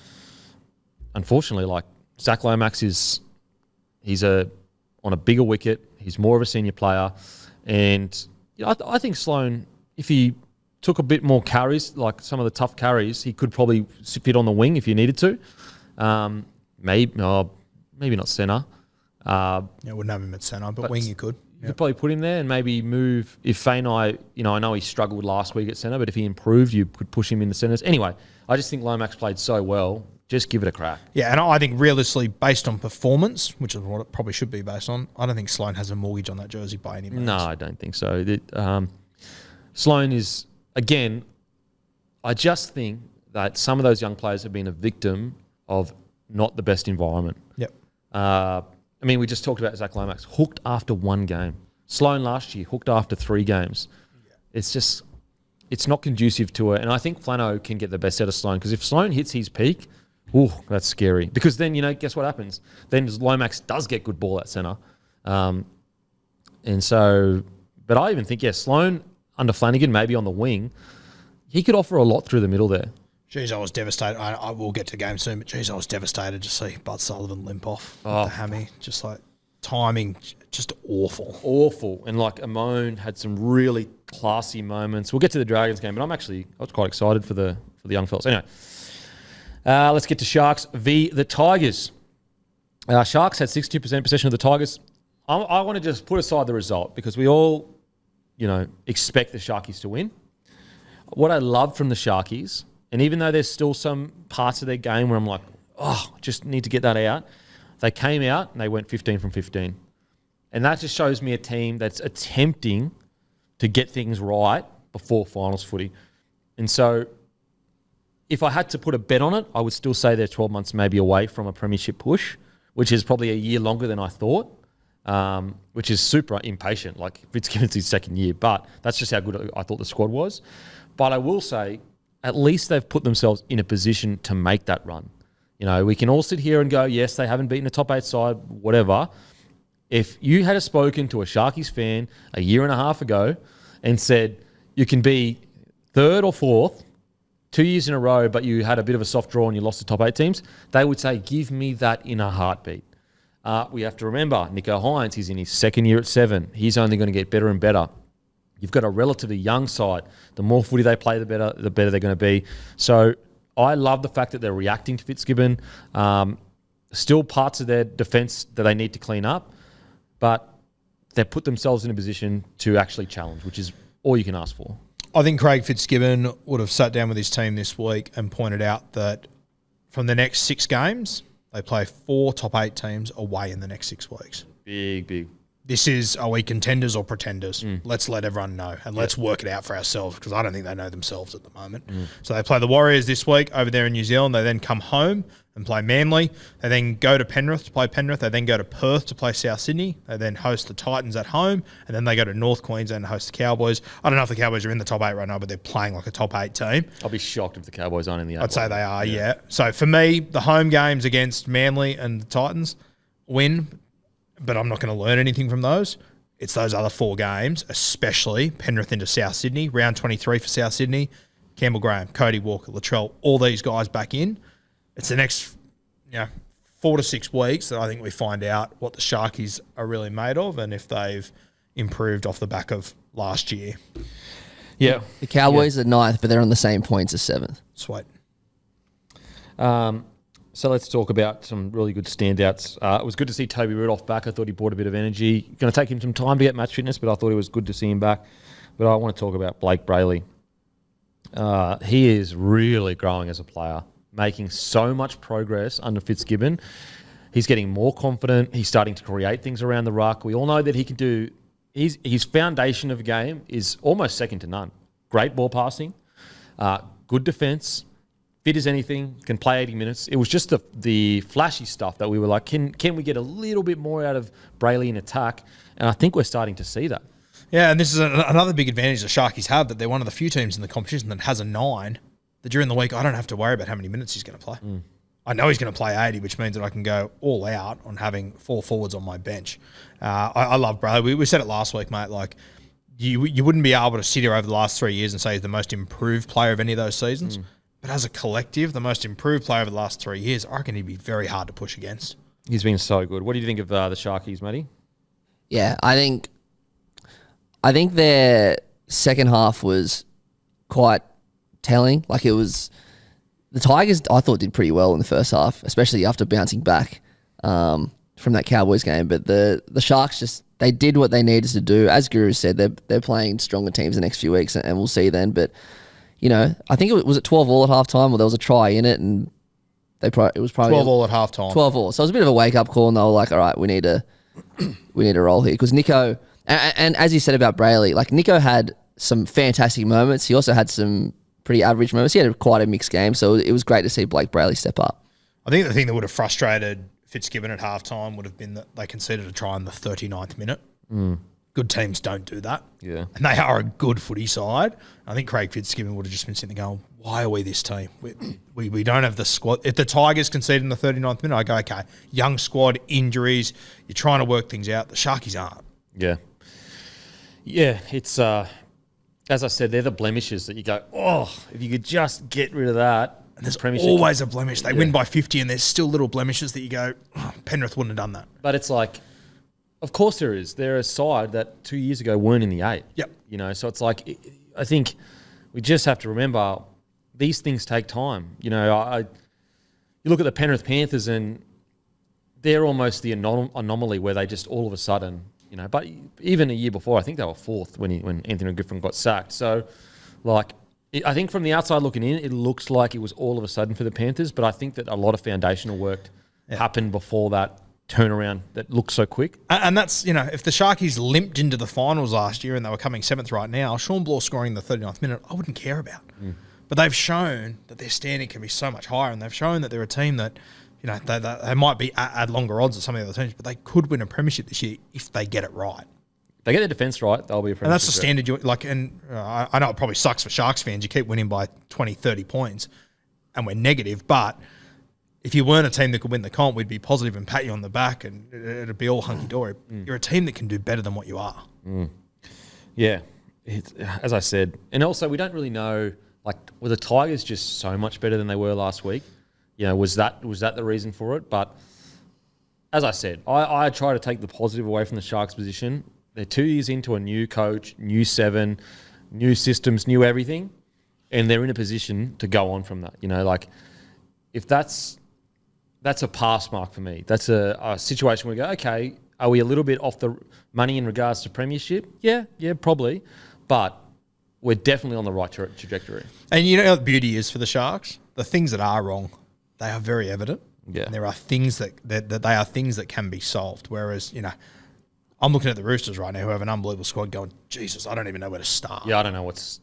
unfortunately, like, Zach Lomax he's on a bigger wicket. He's more of a senior player. And I think Sloan, if he took a bit more carries, like some of the tough carries, he could probably fit on the wing if you needed to. Maybe not centre. Wouldn't have him at centre, but wing you could. You could probably put him there and maybe move. If Fainai, I know he struggled last week at centre, but if he improved, you could push him in the centres. Anyway, I just think Lomax played so well. Just give it a crack. Yeah, and I think realistically, based on performance, which is what it probably should be based on, I don't think Sloan has a mortgage on that jersey by any means. No, I don't think so. Sloan is, again, I just think that some of those young players have been a victim of not the best environment. Yep. We just talked about Zach Lomax, hooked after 1 game. Sloan last year, hooked after 3 games. Yeah. It's not conducive to it. And I think Flano can get the best out of Sloan because if Sloan hits his peak, that's scary. Because then, guess what happens? Then Lomax does get good ball at centre. But I even think, Sloan under Flanagan, maybe on the wing, he could offer a lot through the middle there. Jeez, I was devastated. I will get to the game soon, but I was devastated to see Bud Sullivan limp off with the hammy. Just like timing, just awful. Awful. And like Amon had some really classy moments. We'll get to the Dragons game, but I was quite excited for the young fellas. Anyway, let's get to Sharks v the Tigers. Sharks had 62% possession of the Tigers. I want to just put aside the result because we all, expect the Sharkies to win. What I love from the Sharkies, and even though there's still some parts of their game where I'm like, just need to get that out, they came out and they went 15 from 15. And that just shows me a team that's attempting to get things right before finals footy. And so if I had to put a bet on it, I would still say they're 12 months maybe away from a premiership push, which is probably a year longer than I thought, which is super impatient. Like Fitzgibbon's his second year, but that's just how good I thought the squad was. But I will say, at least they've put themselves in a position to make that run. You know, we can all sit here and go, yes, they haven't beaten a top 8 side, whatever. If you had spoken to a Sharkies fan a year and a half ago and said you can be third or fourth 2 years in a row, but you had a bit of a soft draw and you lost the top 8 teams, they would say, give me that in a heartbeat. We have to remember, Nico Hines, he's in his second year at 7. He's only going to get better and better. You've got a relatively young side. The more footy they play, the better they're going to be. So I love the fact that they're reacting to Fitzgibbon. Still parts of their defence that they need to clean up, but they've put themselves in a position to actually challenge, which is all you can ask for. I think Craig Fitzgibbon would have sat down with his team this week and pointed out that from the next 6 games, they play 4 top 8 teams away in the next 6 weeks. Big. This is, are we contenders or pretenders? Let's let everyone know and let's work it out for ourselves, because I don't think they know themselves at the moment. So they play the Warriors this week over there in New Zealand. They then come home and play Manly. They then go to Penrith to play Penrith. They then go to Perth to play South Sydney. They then host the Titans at home, and then they go to North Queensland and host the Cowboys. I don't know if the Cowboys are in the top 8 right now, but they're playing like a top 8 team. I'll be shocked if the Cowboys aren't in the 8. I'd say they are, yeah. So for me, the home games against Manly and the Titans win, but I'm not going to learn anything from those. It's those other 4 games, especially Penrith into South Sydney, round 23 for South Sydney, Campbell Graham, Cody Walker, Latrell, all these guys back in. It's the next 4 to 6 weeks that I think we find out what the Sharkies are really made of and if they've improved off the back of last year. Yeah. The Cowboys are 9th, but they're on the same points as 7th. Sweet. So let's talk about some really good standouts. It was good to see Toby Rudolph back. I thought he brought a bit of energy. Going to take him some time to get match fitness, but I thought it was good to see him back. But I want to talk about Blake Brayley. He is really growing as a player, making so much progress under Fitzgibbon. He's getting more confident. He's starting to create things around the ruck. We all know that he can do... His foundation of game is almost second to none. Great ball passing, good defence, fit as anything, can play 80 minutes. It was just the flashy stuff that we were like, can we get a little bit more out of Brayley in attack? And I think we're starting to see that. Yeah, and this is another big advantage the Sharkies have, that they're one of the few teams in the competition that has a 9, that during the week I don't have to worry about how many minutes he's going to play. I know he's going to play 80, which means that I can go all out on having 4 forwards on my bench. I love Brayley. We said it last week, mate, like you wouldn't be able to sit here over the last 3 years and say he's the most improved player of any of those seasons. But as a collective, the most improved player over the last 3 years, I reckon he'd be very hard to push against. He's been so good. What do you think of the Sharkies, Matty? Yeah, I think their second half was quite telling. Like it was, the Tigers I thought did pretty well in the first half, especially after bouncing back from that Cowboys game. But the Sharks they did what they needed to do. As Guru said, they're playing stronger teams the next few weeks, and we'll see then. But I think it was at 12-all at halftime, or there was a try in it, and it was probably 12-all at halftime. 12-all. So it was a bit of a wake-up call, and they were like, all right, we need to roll here. Because Nico, and as you said about Brayley, like Nico had some fantastic moments. He also had some pretty average moments. He had quite a mixed game, so it was great to see Blake Brayley step up. I think the thing that would have frustrated Fitzgibbon at halftime would have been that they conceded a try in the 39th minute. Good teams don't do that. Yeah. And they are a good footy side. I think Craig Fitzgibbon would have just been sitting there going, why are we this team? We don't have the squad. If the Tigers concede in the 39th minute, I go, okay, young squad, injuries, you're trying to work things out. The Sharkies aren't. Yeah. Yeah, it's, as I said, they're the blemishes that you go, oh, if you could just get rid of that. And there's always a blemish. They win by 50 and there's still little blemishes that you go, oh, Penrith wouldn't have done that. But it's like, of course there is. They're a side that 2 years ago weren't in the 8. Yep. So it's like, I think we just have to remember these things take time. You look at the Penrith Panthers and they're almost the anomaly where they just all of a sudden, but even a year before, I think they were 4th when Anthony Griffin got sacked. So, I think from the outside looking in, it looks like it was all of a sudden for the Panthers, but I think that a lot of foundational work happened before that turnaround that looks so quick. And that's, if the Sharkies limped into the finals last year and they were coming 7th right now, Sean Bloor scoring in the 39th minute, I wouldn't care about. But they've shown that their standing can be so much higher, and they've shown that they're a team that, they might be at longer odds than some of the other teams, but they could win a premiership this year if they get it right. They get their defence right, they'll be a premiership. And that's the standard. I know it probably sucks for Sharks fans. You keep winning by 20, 30 points, and we're negative, but if you weren't a team that could win the comp, we'd be positive and pat you on the back, and it'd be all hunky-dory. You're a team that can do better than what you are. Yeah, as I said. And also, we don't really know, were the Tigers just so much better than they were last week? Was that the reason for it? But as I said, I try to take the positive away from the Sharks' position. They're 2 years into a new coach, new 7, new systems, new everything, and they're in a position to go on from that. If that's a pass mark for me. That's a situation where we go, okay, are we a little bit off the money in regards to premiership? Yeah, probably. But we're definitely on the right trajectory. And you know what the beauty is for the Sharks? The things that are wrong, they are very evident. Yeah. And there are things that they are things that can be solved. Whereas, I'm looking at the Roosters right now who have an unbelievable squad going, Jesus, I don't even know where to start. Yeah, I don't know what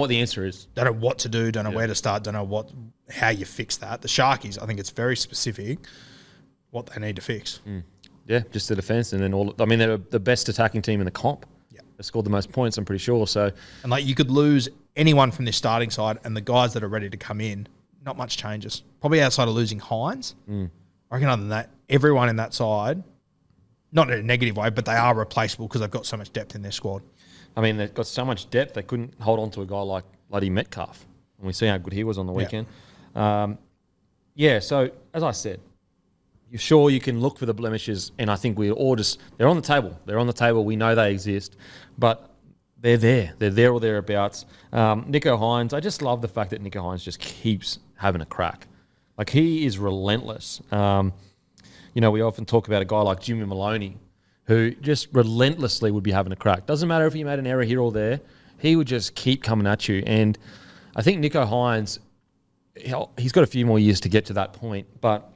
the answer is. Don't know what to do, don't know where to start, don't know how you fix that. The Sharkies, I think it's very specific what they need to fix. Yeah, just the defence, and then they're the best attacking team in the comp. Yeah. They scored the most points, I'm pretty sure. So, and you could lose anyone from this starting side, and the guys that are ready to come in, not much changes. Probably outside of losing Hines. I reckon other than that, everyone in that side, not in a negative way, but they are replaceable because they've got so much depth in their squad. They've got so much depth, they couldn't hold on to a guy like bloody Metcalf. And we see how good he was on the weekend. So as I said, you're sure you can look for the blemishes, and I think we all they're on the table. They're on the table. We know they exist, but they're there. They're there or thereabouts. Nicho Hines, I just love the fact that Nicho Hines just keeps having a crack. He is relentless. We often talk about a guy like Jimmy Maloney, who just relentlessly would be having a crack. Doesn't matter if he made an error here or there, he would just keep coming at you. And I think Nicho Hines, he's got a few more years to get to that point, but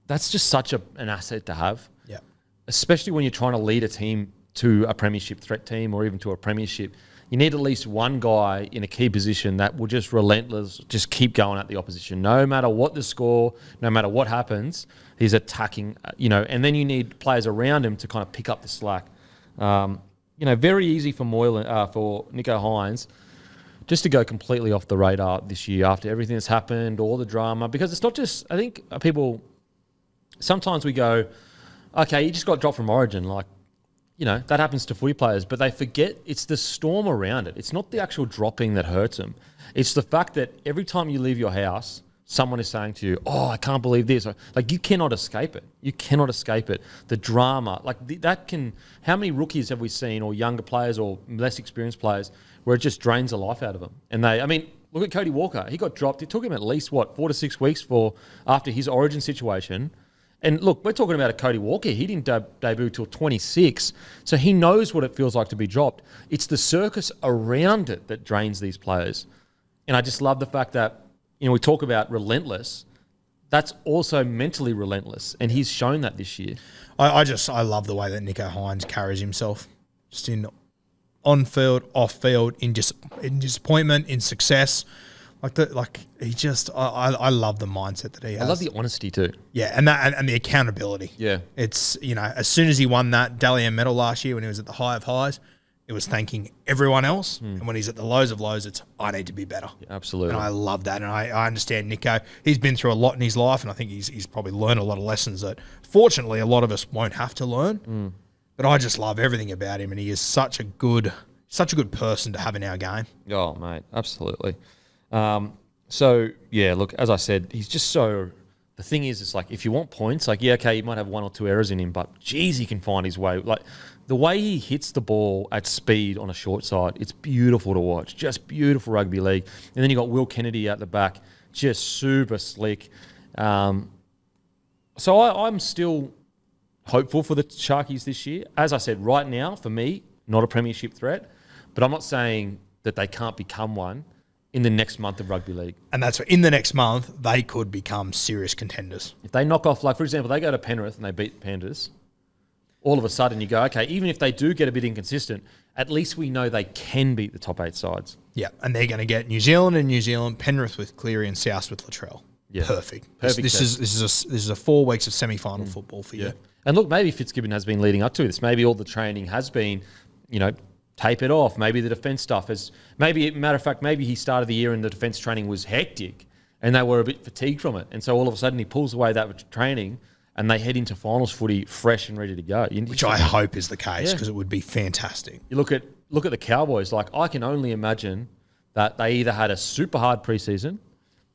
that's just such an asset to have. Yeah. Especially when you're trying to lead a team to a premiership threat team or even to a premiership. You need at least one guy in a key position that will just just keep going at the opposition. No matter what the score, no matter what happens, he's attacking, and then you need players around him to kind of pick up the slack. Very easy for for Nicho Hines just to go completely off the radar this year after everything that's happened, all the drama, because it's not just, I think people, sometimes we go, okay, he just got dropped from Origin, that happens to footy players, but they forget it's the storm around it. It's not the actual dropping that hurts them. It's the fact that every time you leave your house, someone is saying to you, oh, I can't believe this. You cannot escape it. You cannot escape it. The drama, how many rookies have we seen, or younger players or less experienced players, where it just drains the life out of them? And look at Cody Walker. He got dropped. It took him at least, 4 to 6 weeks after his Origin situation. And look, we're talking about a Cody Walker. He didn't debut till 26, so he knows what it feels like to be dropped. It's the circus around it that drains these players. And I just love the fact that, we talk about relentless. That's also mentally relentless, and he's shown that this year. I love the way that Nicho Hines carries himself, just in on field, off field, in disappointment, in success. I love the mindset that he has. I love the honesty too. Yeah, and the accountability. Yeah. It's, as soon as he won that Dally M medal last year when he was at the high of highs, it was thanking everyone else. And when he's at the lows of lows, it's, I need to be better. Yeah, absolutely. And I love that. And I understand Nicho. He's been through a lot in his life, and I think he's probably learned a lot of lessons that, fortunately, a lot of us won't have to learn. But I just love everything about him, and he is such a good person to have in our game. Oh, mate, absolutely. Look, as I said, he's just so... The thing is, it's if you want points, he might have 1 or 2 errors in him, but geez, he can find his way. The way he hits the ball at speed on a short side, it's beautiful to watch. Just beautiful rugby league. And then you got Will Kennedy at the back, just super slick. So I'm still hopeful for the Sharkies this year. As I said, right now, for me, not a premiership threat, but I'm not saying that they can't become one. in the next month of rugby league. And that's in the next month, they could become serious contenders. If they knock off, like, for example, they go to Penrith and they beat the Panthers, all of a sudden you go, okay, even if they do get a bit inconsistent, at least we know they can beat the top 8 sides. Yeah, and they're going to get New Zealand, Penrith with Cleary and South with Latrell. Yeah. Perfect. This is a 4 weeks of semi-final football for you. And look, maybe Fitzgibbon has been leading up to this. Maybe all the training has been, tape it off. Maybe the defence stuff has. Matter of fact, maybe he started the year and the defence training was hectic, and they were a bit fatigued from it. And so all of a sudden he pulls away that training, and they head into finals footy fresh and ready to go. Which I hope is the case, because it would be fantastic. You look at the Cowboys. Like, I can only imagine that they either had a super hard preseason,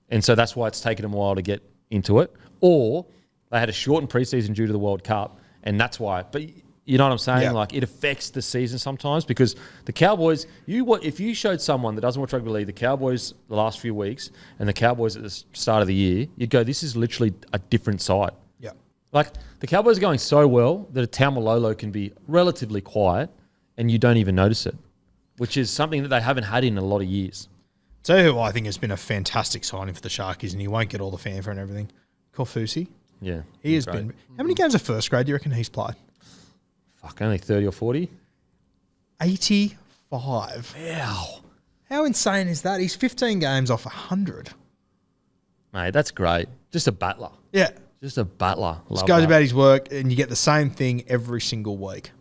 and so that's why it's taken them a while to get into it, or they had a shortened preseason due to the World Cup, and that's why. But you know what I'm saying? Yeah. Like, it affects the season sometimes, because the Cowboys, if you showed someone that doesn't watch rugby league the Cowboys the last few weeks and the Cowboys at the start of the year, you'd go, this is literally a different side. Yeah. Like, the Cowboys are going so well that a Taumalolo can be relatively quiet and you don't even notice it, which is something that they haven't had in a lot of years. So who I think has been a fantastic signing for the Sharkies, and he won't get all the fanfare and everything, Kofusi. Yeah. He has been. How many games of first grade do you reckon he's played? Fuck, only 30 or 40? 85. Wow. How insane is that? He's 15 games off 100. Mate, that's great. Just a battler. Yeah. Just a battler. Just goes about his work, and you get the same thing every single week.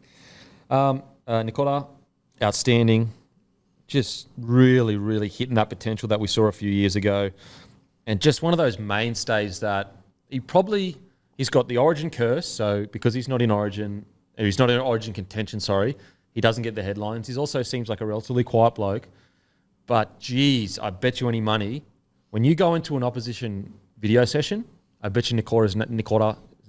Nicola, outstanding. Just really, really hitting that potential that we saw a few years ago. And just one of those mainstays that he's got the Origin curse. So because he's not in Origin contention, he doesn't get the headlines. He also seems like a relatively quiet bloke. But geez, I bet you any money, when you go into an opposition video session, I bet you Nicola's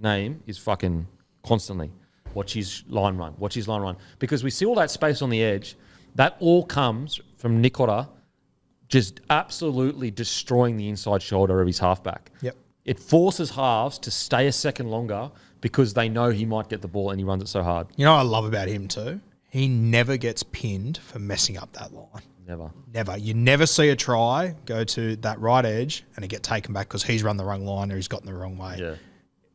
name is fucking constantly. Watch his line run. Because we see all that space on the edge. That all comes from Nicola just absolutely destroying the inside shoulder of his halfback. Yep. It forces halves to stay a second longer because they know he might get the ball and he runs it so hard. You know what I love about him too? He never gets pinned for messing up that line. Never. You never see a try go to that right edge and it get taken back because he's run the wrong line or he's gotten the wrong way. Yeah.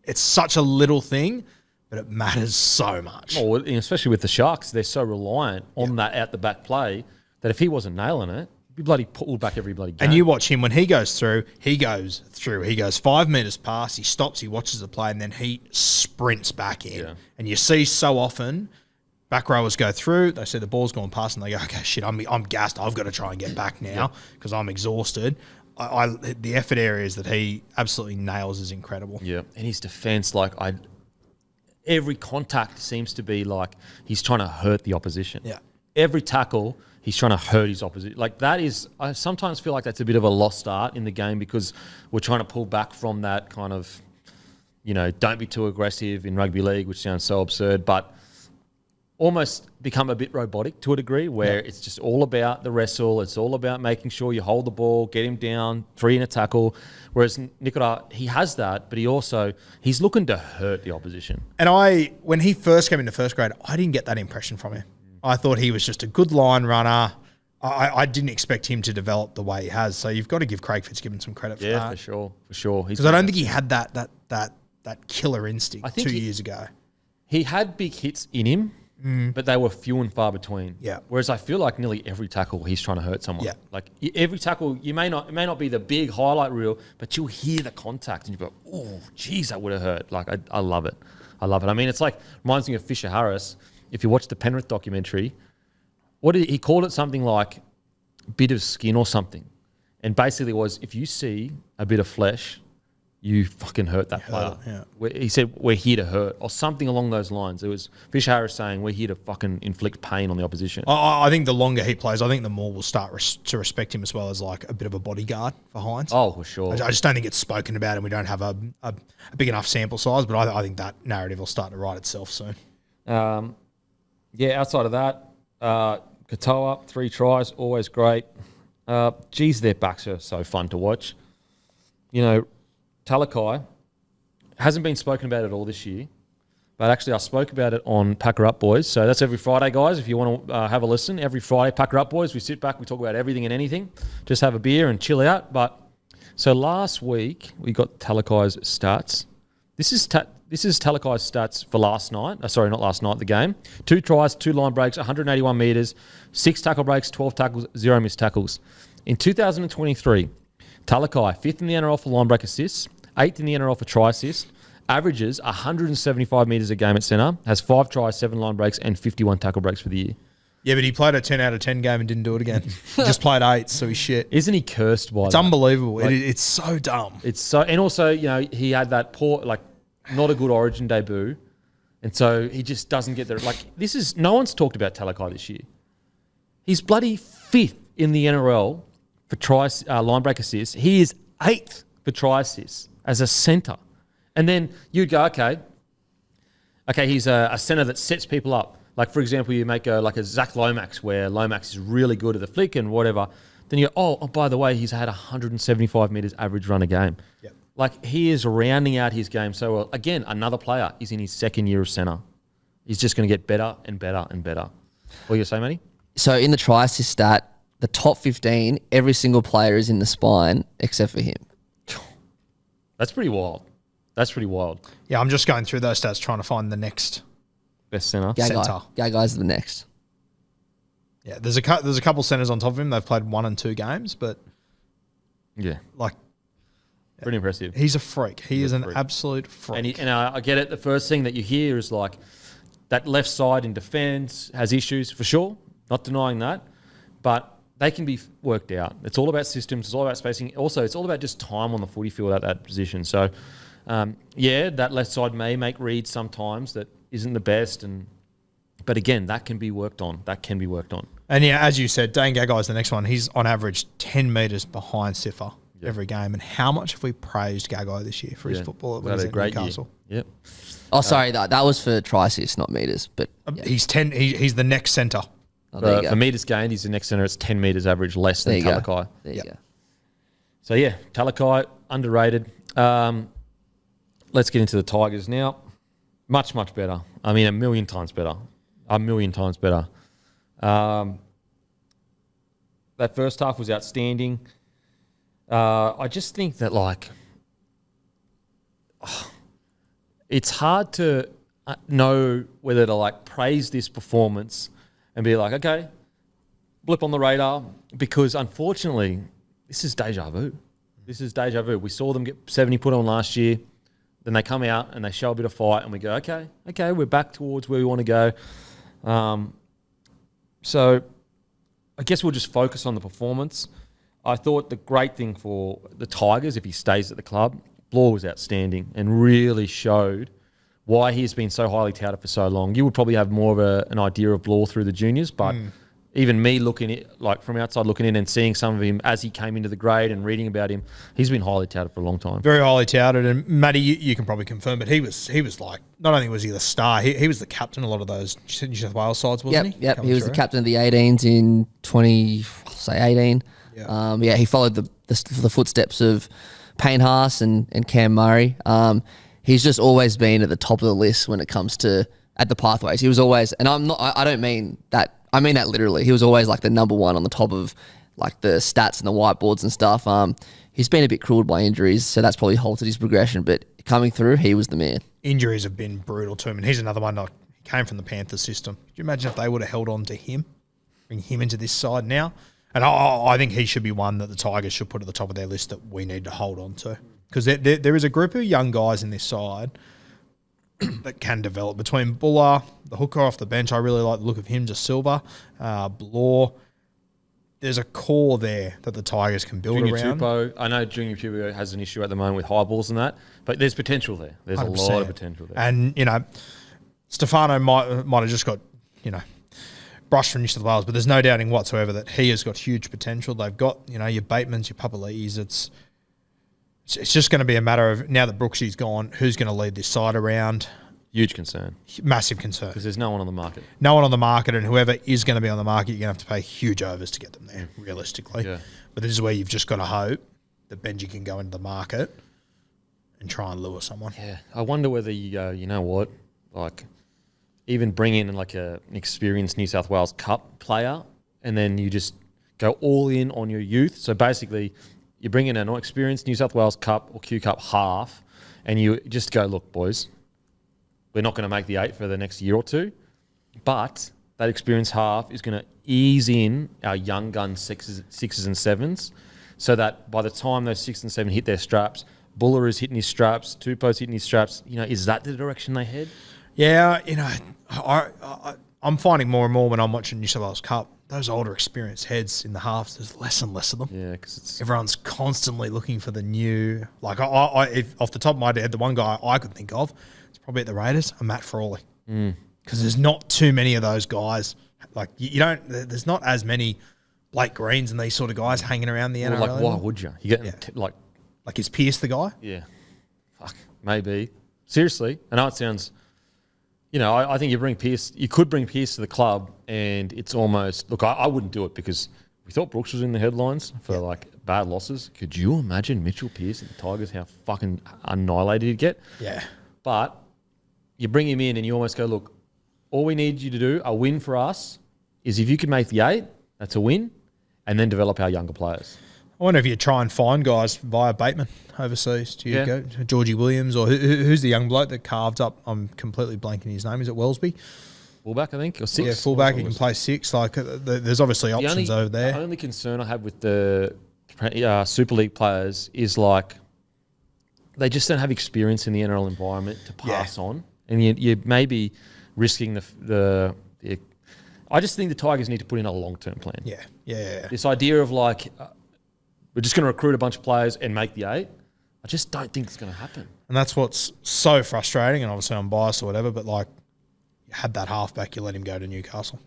It's such a little thing, but it matters so much. Oh, especially with the Sharks, they're so reliant on that out-the-back play that if he wasn't nailing it, he'd be bloody pulled back every bloody game. And you watch him, when he goes through. He goes 5 metres past, he stops, he watches the play, and then he sprints back in. Yeah. And you see so often back rowers go through, they see the ball's gone past, and they go, okay, shit, I'm gassed. I've got to try and get back now because I'm exhausted. The effort areas that he absolutely nails is incredible. Yeah, and his defence, every contact seems to be like he's trying to hurt the opposition. Yeah. Every tackle, he's trying to hurt his opposition. I sometimes feel like that's a bit of a lost art in the game because we're trying to pull back from that kind of, don't be too aggressive in rugby league, which sounds so absurd, but almost become a bit robotic to a degree where it's just all about the wrestle. It's all about making sure you hold the ball, get him down, 3 in a tackle. Whereas Nicola, he has that, but he's looking to hurt the opposition. And when he first came into first grade, I didn't get that impression from him. I thought he was just a good line runner. I didn't expect him to develop the way he has. So you've got to give Craig Fitzgibbon some credit for that. Yeah, for sure. Because I don't think he had that killer instinct 2 years ago. He had big hits in him. But they were few and far between. Yeah. Whereas I feel like nearly every tackle he's trying to hurt someone. Yeah. Like every tackle, it may not be the big highlight reel, but you'll hear the contact and you go, oh, geez, that would have hurt. Like I love it. I mean, it's reminds me of Fisher Harris. If you watch the Penrith documentary, he called it something like bit of skin or something, and basically was if you see a bit of flesh, you fucking hurt that player. He said, we're here to hurt, or something along those lines. It was Fish Harris saying, we're here to fucking inflict pain on the opposition. I think the longer he plays, I think the more we'll start to respect him as well as a bit of a bodyguard for Hines. Oh, for sure. I just don't think it's spoken about and we don't have a big enough sample size, but I think that narrative will start to write itself soon. Outside of that, Katoa, 3 tries, always great. Their backs are so fun to watch. Talakai hasn't been spoken about at all this year, But actually, I spoke about it on Packer Up Boys. So that's every Friday, guys. If you want to have a listen, every Friday, Packer Up Boys, we sit back, we talk about everything and anything. Just have a beer and chill out. But so last week, we got Talakai's stats. This is Talakai's stats for last night. Sorry, not last night, the game. 2 tries, 2 line breaks, 181 metres, 6 tackle breaks, 12 tackles, 0 missed tackles. In 2023, Talakai, 5th in the NRL for line break assists, 8th in the NRL for try assist, averages 175 metres a game at centre, has 5 tries, 7 line breaks, and 51 tackle breaks for the year. Yeah, but he played a 10 out of 10 game and didn't do it again. He just played 8, so he's shit. Isn't he cursed by It's that? unbelievable. Like, It's so dumb. It's so, and also, you know, he had that poor, like, not a good Origin debut, and so he just doesn't get there. Like, this is, no one's talked about Talakai this year. He's bloody 5th in the NRL for try line break assists. He is 8th for try assists as a centre. And then you'd go, okay, he's a centre that sets people up. Like, for example, you make like a Zach Lomax, where Lomax is really good at the flick and whatever. Then you go, oh, by the way, he's had 175 metres average run a game. Yep. Like, he is rounding out his game so well. Again, another player is in his 2nd year of centre. He's just going to get better and better and better. What are you saying, Matty? So in the try assist stat, the top 15, every single player is in the spine except for him. That's pretty wild. That's pretty wild. Yeah, I'm just going through those stats trying to find the next best centre. Centre. Gagai's the next. Yeah, there's a couple centres on top of him. They've played 1 and 2 games, but yeah, like, pretty impressive. He's a freak. He is an absolute freak. And I get it. The first thing that you hear is like that left side in defence has issues for sure. Not denying that, but they can be worked out. It's all about systems. It's all about spacing. Also, it's all about just time on the footy field at that position. So, yeah, that left side may make reads sometimes that isn't the best, but again, that can be worked on. And yeah, as you said, Dane Gagai is the next one. He's on average 10 metres behind Siffer every game. And how much have we praised Gagai this year for his football when he's at Newcastle? Yep. Oh, sorry, that was for try assists, not metres. But yeah. He's the next centre. Oh, for metres gained, he's the next centre. It's 10 metres average less than Talakai. There you go. So yeah, Talakai, underrated. Let's get into the Tigers now. Much, much better. I mean, 1,000,000 times better. 1,000,000 times better. That first half was outstanding. I just think that, like, it's hard to know whether to, like, praise this performance and be like, okay, blip on the radar, because unfortunately, this is deja vu. We saw them get 70 put on last year. Then they come out and they show a bit of fight, and we go, okay, we're back towards where we want to go. So I guess we'll just focus on the performance. I thought the great thing for the Tigers, if he stays at the club, Bloke was outstanding and really showed why he's been so highly touted for so long. You would probably have more of an idea of Bloke through the juniors, but even me looking at, like, from outside looking in and seeing some of him as he came into the grade and reading about him, he's been highly touted for a long time. Very highly touted, and Matty, you can probably confirm, but he was like, not only was he the star, he was the captain of a lot of those New South Wales sides, wasn't he? Yep, he was the captain of the 18s in 2018. Yeah, he followed the footsteps of Payne Haas and Cam Murray. He's just always been at the top of the list when it comes to at the pathways. He was always, and I don't mean that. I mean that literally. He was always like the number one on the top of like the stats and the whiteboards and stuff. He's been a bit crippled by injuries, so that's probably halted his progression. But coming through, he was the man. Injuries have been brutal to him, and he's another one. Like, he came from the Panthers system. Could you imagine if they would have held on to him, bring him into this side now? And I think he should be one that the Tigers should put at the top of their list that we need to hold on to, because there is a group of young guys in this side that can develop. Between Buller, the hooker off the bench, I really like the look of him, just Silva, Bloke. There's a core there that the Tigers can build Junior around. Tupou, I know Junior Tupou has an issue at the moment with high balls and that, but there's potential there. There's 100%. A lot of potential there. And, Stefano might have just got, brushed from New South Wales, but there's no doubting whatsoever that he has got huge potential. They've got, your Batemans, your Papali'is. It's just going to be a matter of, now that Brooksy's gone, who's going to lead this side around. Huge concern. Massive concern. Because there's no one on the market. No one on the market, and whoever is going to be on the market, you're going to have to pay huge overs to get them there, realistically. Yeah. But this is where you've just got to hope that Benji can go into the market and try and lure someone. Yeah. I wonder whether you go, you know what, like even bring in like an experienced New South Wales Cup player, and then you just go all in on your youth. So basically, you bring in an experienced New South Wales Cup or Q Cup half, and you just go, look, boys, we're not going to make the 8 for the next year or two, but that experienced half is going to ease in our young gun sixes and sevens, so that by the time those 6 and 7 hit their straps, Buller is hitting his straps, Tupou's hitting his straps. Is that the direction they head? Yeah, I'm finding more and more when I'm watching New South Wales Cup, those older experienced heads in the halves, there's less and less of them. Yeah, because everyone's constantly looking for the new. Like if off the top of my head, the one guy I could think of, it's probably at the Raiders, a Matt Frawley, because there's not too many of those guys. Like you don't. There's not as many Blake Greens and these sort of guys hanging around the NRL. Like, why would you? You get like is Pearce the guy? Yeah, fuck, maybe. Seriously, I know it sounds. I think you could bring Pearce to the club, and it's almost, look, I wouldn't do it because we thought Brooks was in the headlines for like bad losses. Could you imagine Mitchell Pearce at the Tigers, how fucking annihilated he'd get? Yeah. But you bring him in and you almost go, look, all we need you to do, a win for us, is if you can make the 8, that's a win, and then develop our younger players. I wonder if you try and find guys via Bateman overseas. Do you go Georgie Williams, or who's the young bloke that carved up? I'm completely blanking his name. Is it Wellesby? Fullback, I think, or 6. Yeah, fullback. He can play 6. Like, there's obviously options over there. The only concern I have with the Super League players is like they just don't have experience in the NRL environment to pass on, and you may be risking the. I just think the Tigers need to put in a long-term plan. Yeah. This idea of like. We're just going to recruit a bunch of players and make the 8. I just don't think it's going to happen. And that's what's so frustrating, and obviously I'm biased or whatever, but like you had that halfback, you let him go to Newcastle.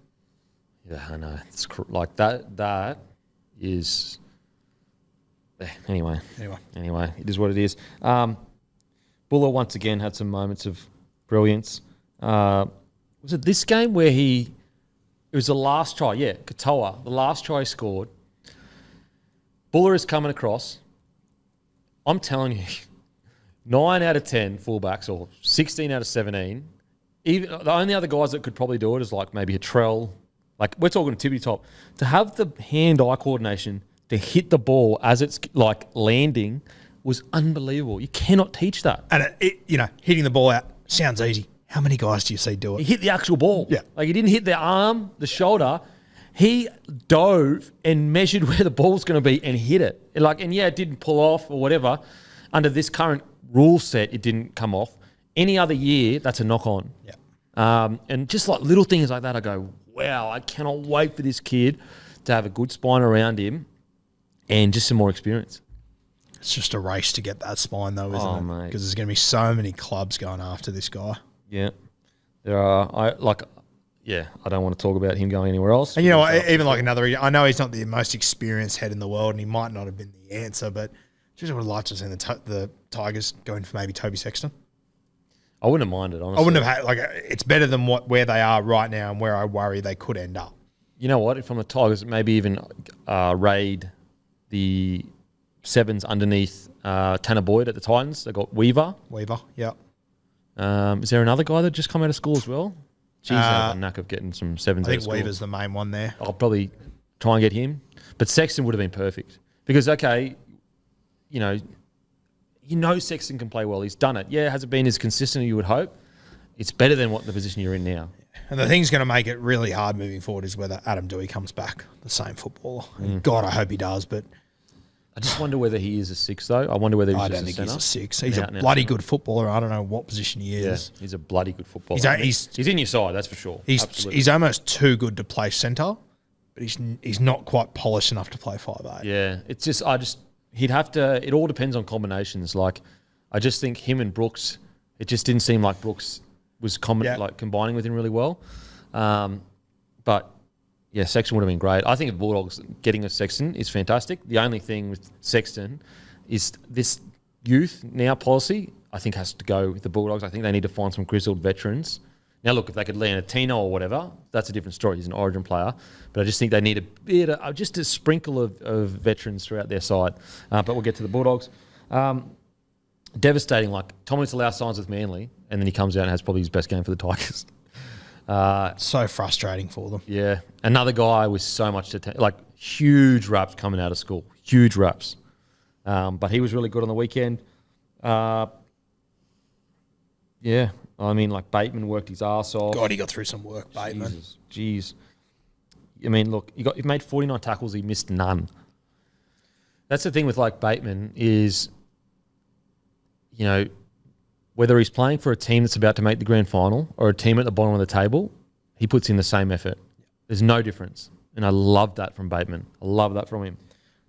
Yeah, I know. It's like that is... Anyway, it is what it is. Buller once again had some moments of brilliance. Was it this game where it was the last try? Yeah, Katoa, the last try he scored. Buller is coming across. I'm telling you, 9 out of 10 fullbacks or 16 out of 17. Even the only other guys that could probably do it is like maybe a Trell. Like we're talking tippy top. To have the hand-eye coordination to hit the ball as it's like landing was unbelievable. You cannot teach that. And hitting the ball out sounds easy. How many guys do you see do it? He hit the actual ball. Yeah. Like he didn't hit the arm, the shoulder. He dove and measured where the ball's going to be and hit it. It didn't pull off or whatever. Under this current rule set, it didn't come off. Any other year, that's a knock-on. Yeah. And just like little things like that, I go, wow, I cannot wait for this kid to have a good spine around him and just some more experience. It's just a race to get that spine, though, isn't it? Mate. Because there's going to be so many clubs going after this guy. Yeah. There are. I don't want to talk about him going anywhere else. And even like I know he's not the most experienced head in the world, and he might not have been the answer, but just would have liked to have seen the Tigers going for maybe Toby Sexton. I wouldn't have minded, honestly. I wouldn't have had it's better than where they are right now and where I worry they could end up. You know what? From the Tigers, maybe even raid the 7s underneath Tanner Boyd at the Titans. They got Weaver. Yeah. Is there another guy that just come out of school as well? Jeez, I have a knack of getting some 7s. I think Weaver's the main one there. I'll probably try and get him. But Sexton would have been perfect. Because, Sexton can play well. He's done it. Yeah, has it been as consistent as you would hope? It's better than what the position you're in now. And the thing's going to make it really hard moving forward is whether Adam Dewey comes back the same footballer. God, I hope he does, but... I just wonder whether he is a 6, though. I wonder whether he's I just don't think a centre. he's a 6. He's a bloody good footballer. I don't know what position he is. Yeah, he's a bloody good footballer. He's in your side, that's for sure. He's almost too good to play centre, but he's not quite polished enough to play 5'8". Yeah, it's just he'd have to. It all depends on combinations. Like I just think him and Brooks. It just didn't seem like Brooks was combining with him really well. But yeah, Sexton would have been great. I think the Bulldogs getting a Sexton is fantastic. The only thing with Sexton is this youth now policy, I think, has to go with the Bulldogs. I think they need to find some grizzled veterans. Now, look, if they could land a Tino or whatever, that's a different story. He's an Origin player. But I just think they need a bit of, just a sprinkle of veterans throughout their side. But we'll get to the Bulldogs. devastating. Like Tommy Talau signs with Manly, and then he comes out and has probably his best game for the Tigers. So frustrating for them. Yeah, another guy with so much to like huge raps coming out of school, huge raps. But he was really good on the weekend. Yeah, I mean, like Bateman worked his arse off. God, he got through some work, Bateman. Jeez. I mean, look, he made 49 tackles, he missed none. That's the thing with like Bateman is, you know, whether he's playing for a team that's about to make the grand final or a team at the bottom of the table, he puts in the same effort. There's no difference. And I love that from Bateman. I love that from him.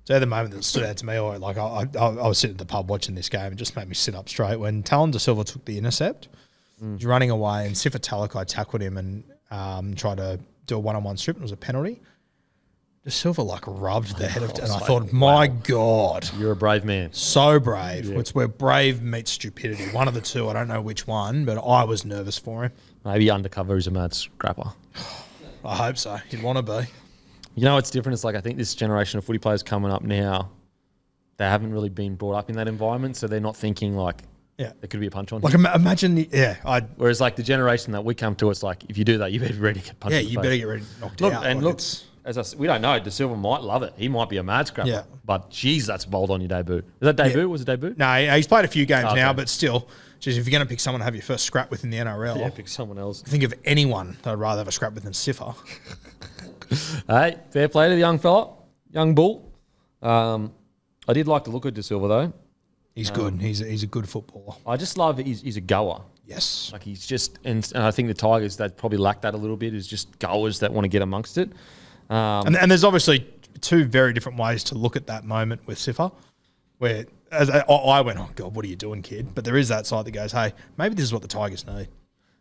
So the moment that stood out to me, or like I was sitting at the pub watching this game, and just made me sit up straight when Talon De Silva took the intercept. He was running away, and Sifa Talakai tackled him and tried to do a one-on-one strip. It was a penalty. De Silva like rubbed the head of, and I thought, my God, you're a brave man. So brave. Yeah. It's where brave meets stupidity. One of the two. I don't know which one, but I was nervous for him. Maybe undercover is a mad scrapper. I hope so. He'd want to be. You know what's different? It's like I think this generation of footy players coming up now, they haven't really been brought up in that environment, so they're not thinking like, there could be a punch on. Like imagine, whereas like the generation that we come to, it's like if you do that, you better be ready to get punched. Yeah, you better get ready to knocked out. And look, as I said, we don't know. De Silva might love it. He might be a mad scrapper. Yeah. But geez, that's bold on your debut. Is that debut? Yeah. Was it debut? No, he's played a few games now, but still, geez, if you're going to pick someone to have your first scrap with in the NRL, pick someone else. Think of anyone that I'd rather have a scrap with than Siffer. Hey, fair play to the young fella, young bull. I did like to look at De Silva though. He's good. He's a good footballer. I just love he's a goer. Yes. Like he's just, and I think the Tigers, they probably lack that a little bit, is just goers that want to get amongst it. And there's obviously two very different ways to look at that moment with Siffer, where as I went, oh God, what are you doing, kid? But there is that side that goes, hey, maybe this is what the Tigers need.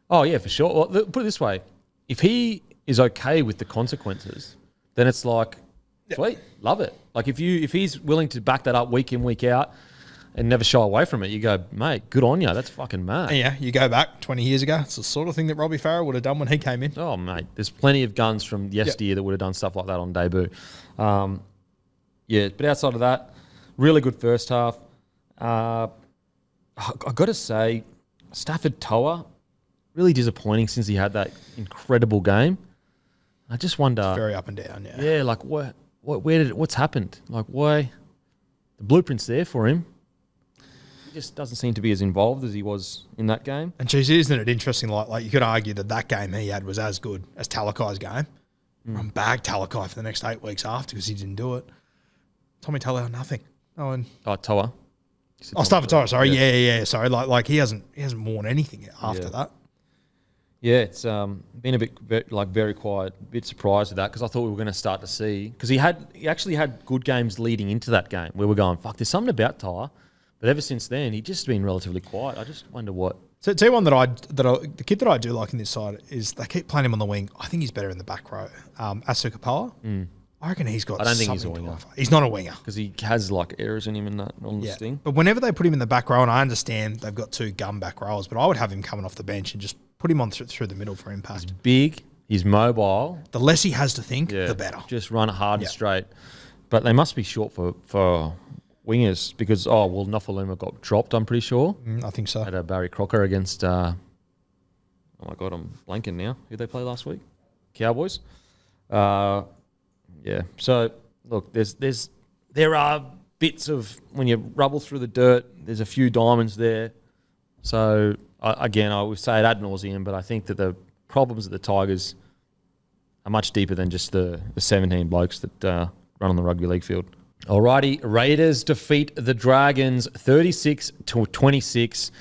Oh yeah, for sure. Well, put it this way: if he is okay with the consequences, then it's like, sweet, love it. Like if he's willing to back that up week in, week out, and never shy away from it, you go, mate, good on you. That's fucking mad. Yeah, you go back 20 years ago. It's the sort of thing that Robbie Farah would have done when he came in. Oh, mate, there's plenty of guns from yesteryear that would have done stuff like that on debut. But outside of that, really good first half. I've got to say, Stafford Toa, really disappointing since he had that incredible game. I just wonder. It's very up and down, yeah. Yeah, like what's happened? Like why? The blueprint's there for him. Just doesn't seem to be as involved as he was in that game. And geez, isn't it interesting? Like you could argue that game he had was as good as Talakai's game. And bagged Talakai for the next 8 weeks after because he didn't do it. Tommy Talau, nothing. Toa. Stafford Toa. Sorry, yeah. Sorry, like he hasn't worn anything after that. Yeah, it's been a bit very quiet. A bit surprised with that because I thought we were going to start to see because he actually had good games leading into that game where we're going, fuck, there's something about Toa. But ever since then, he's just been relatively quiet. I just wonder what. So tell you one the kid that I do like in this side is they keep playing him on the wing. I think he's better in the back row. Asuka Power. I reckon he's got. I don't think he's a winger. He's not a winger because he has like errors in him in that on this thing. But whenever they put him in the back row, and I understand they've got 2 gun back rows, but I would have him coming off the bench and just put him on through the middle for impact. He's big. He's mobile. The less he has to think, the better. Just run hard and straight. But they must be short for wingers because, Nofaluma got dropped, I'm pretty sure. I think so. At Barry Crocker against, oh my God, I'm blanking now. Who they play last week? Cowboys. So look, there are bits of, when you rubble through the dirt, there's a few diamonds there. So, again, I would say it ad nauseum, but I think that the problems of the Tigers are much deeper than just the 17 blokes that run on the rugby league field. Alrighty, Raiders defeat the Dragons 36-26.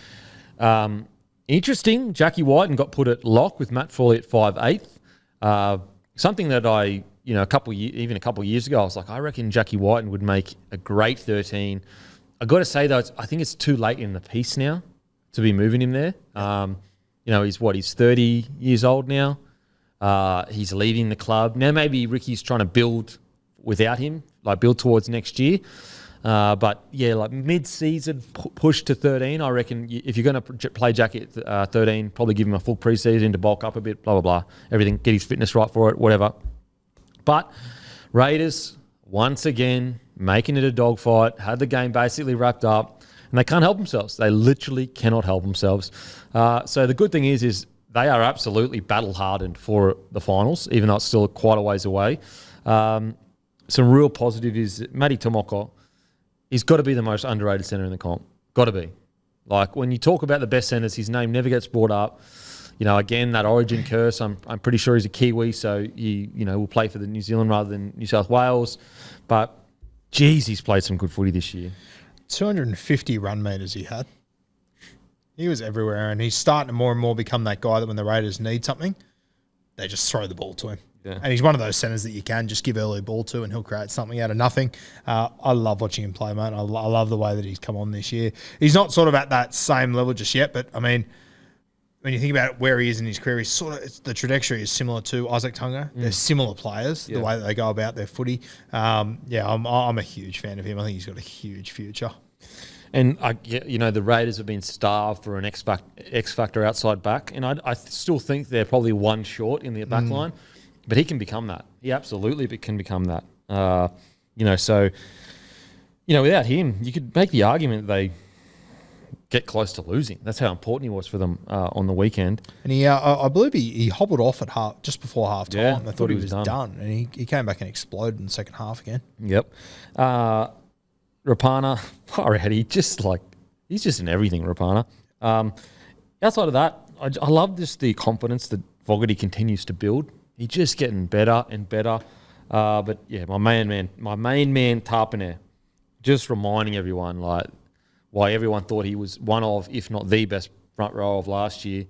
Interesting, Jackie Whiten got put at lock with Matt Foley at 5'8". Something that I, a couple of years ago, I was like, I reckon Jackie Whiten would make a great 13. I got to say though, I think it's too late in the piece now to be moving him there. He's 30 years old now. He's leaving the club now. Maybe Ricky's trying to build without him, like build towards next year. But yeah, like mid-season push to 13. I reckon if you're going to play Jackie at 13, probably give him a full preseason to bulk up a bit, blah, blah, blah. Everything, get his fitness right for it, whatever. But Raiders, once again, making it a dogfight, had the game basically wrapped up. and they can't help themselves. They literally cannot help themselves. So the good thing is they are absolutely battle hardened for the finals, even though it's still quite a ways away. Some real positive is Matty Tomoko. He's got to be the most underrated centre in the comp. Got to be. Like, when you talk about the best centres, his name never gets brought up. You know, again, that origin curse, I'm pretty sure he's a Kiwi, so he, will play for the New Zealand rather than New South Wales. But, geez, he's played some good footy this year. 250 run meters he had. He was everywhere, and he's starting to more and more become that guy that when the Raiders need something, they just throw the ball to him. Yeah. And he's one of those centres that you can just give early ball to and he'll create something out of nothing. I love watching him play, mate. I love the way that he's come on this year. He's not sort of at that same level just yet, but, I mean, when you think about where he is in his career, he's the trajectory is similar to Isaac Tungo. They're similar players, the way that they go about their footy. I'm a huge fan of him. I think he's got a huge future. And, the Raiders have been starved for an X factor outside back, and I still think they're probably one short in their back line. But he can become that. He absolutely can become that. Without him, you could make the argument that they get close to losing. That's how important he was for them on the weekend. And I believe he hobbled off at just before half time. Yeah, I thought he was done. And he came back and exploded in the second half again. Yep. Rapana, far out. He's just in everything, Rapana. Outside of that, I love just the confidence that Fogarty continues to build. He's just getting better and better. But yeah, my main man, Tarpane, just reminding everyone why everyone thought he was one of, if not the best front row of last year.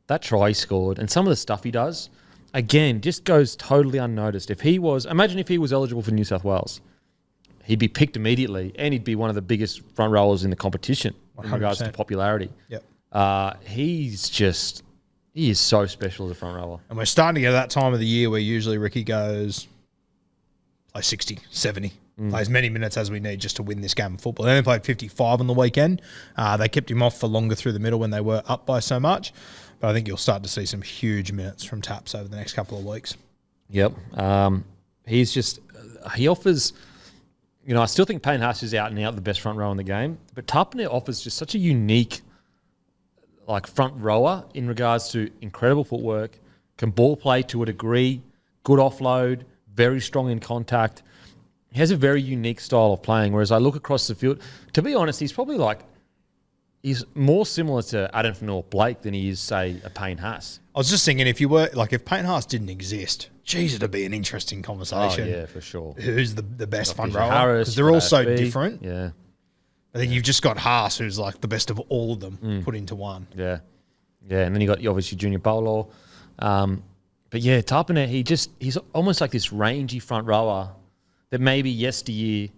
That try he scored and some of the stuff he does, again, just goes totally unnoticed. Imagine if he was eligible for New South Wales, he'd be picked immediately and he'd be one of the biggest front rowers in the competition 100%. In regards to popularity. Yep. He is so special as a front rower. And we're starting to get to that time of the year where usually Ricky goes, play 60, 70, play as many minutes as we need just to win this game of football. They only played 55 on the weekend. They kept him off for longer through the middle when they were up by so much. But I think you'll start to see some huge minutes from Taps over the next couple of weeks. Yep. He offers, I still think Payne Haas is out and out the best front row in the game. But Tarpane offers just such a unique front rower in regards to incredible footwork, can ball play to a degree, good offload, very strong in contact. He has a very unique style of playing, whereas I look across the field, to be honest, he's probably he's more similar to Adam Blake than he is, say, a Payne Haas. I was just thinking, if Payne Haas didn't exist, geez, it'd be an interesting conversation. Oh, yeah, for sure. Who's the best front rower? Because they're all so different. Yeah. I think you've just got Haas, who's the best of all of them, put into one. Yeah. Yeah, and then you got obviously Junior Paulo. But yeah, Tarpane, he's almost like this rangy front rower that maybe yesteryear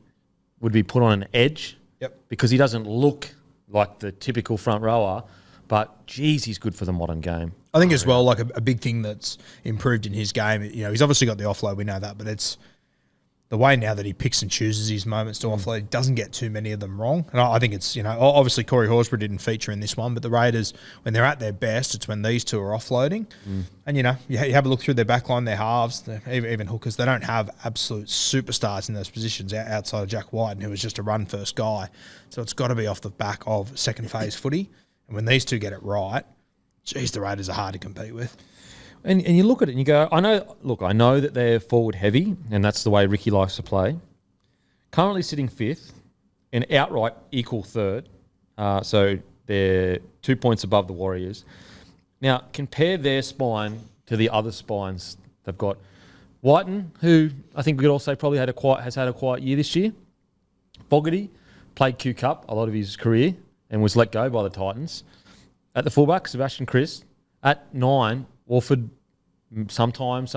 would be put on an edge. Yep. Because he doesn't look like the typical front rower, but geez, he's good for the modern game. I think as well, a big thing that's improved in his game, he's obviously got the offload, we know that, but it's the way now that he picks and chooses his moments to offload, he doesn't get too many of them wrong. And I think it's, obviously Corey Horsburgh didn't feature in this one, but the Raiders, when they're at their best, it's when these two are offloading. And, you have a look through their backline, their halves, even hookers. They don't have absolute superstars in those positions outside of Jack Whiten, who was just a run-first guy. So it's got to be off the back of second phase footy. And when these two get it right, geez, the Raiders are hard to compete with. And you look at it and you go, I know that they're forward heavy, and that's the way Ricky likes to play. Currently sitting fifth and outright equal third. So they're 2 points above the Warriors. Now, compare their spine to the other spines. They've got Whiten, who I think we could all say probably has had a quiet year this year. Fogarty played Q Cup a lot of his career and was let go by the Titans. At the fullback, Sebastian Chris. At 9, Warford sometimes.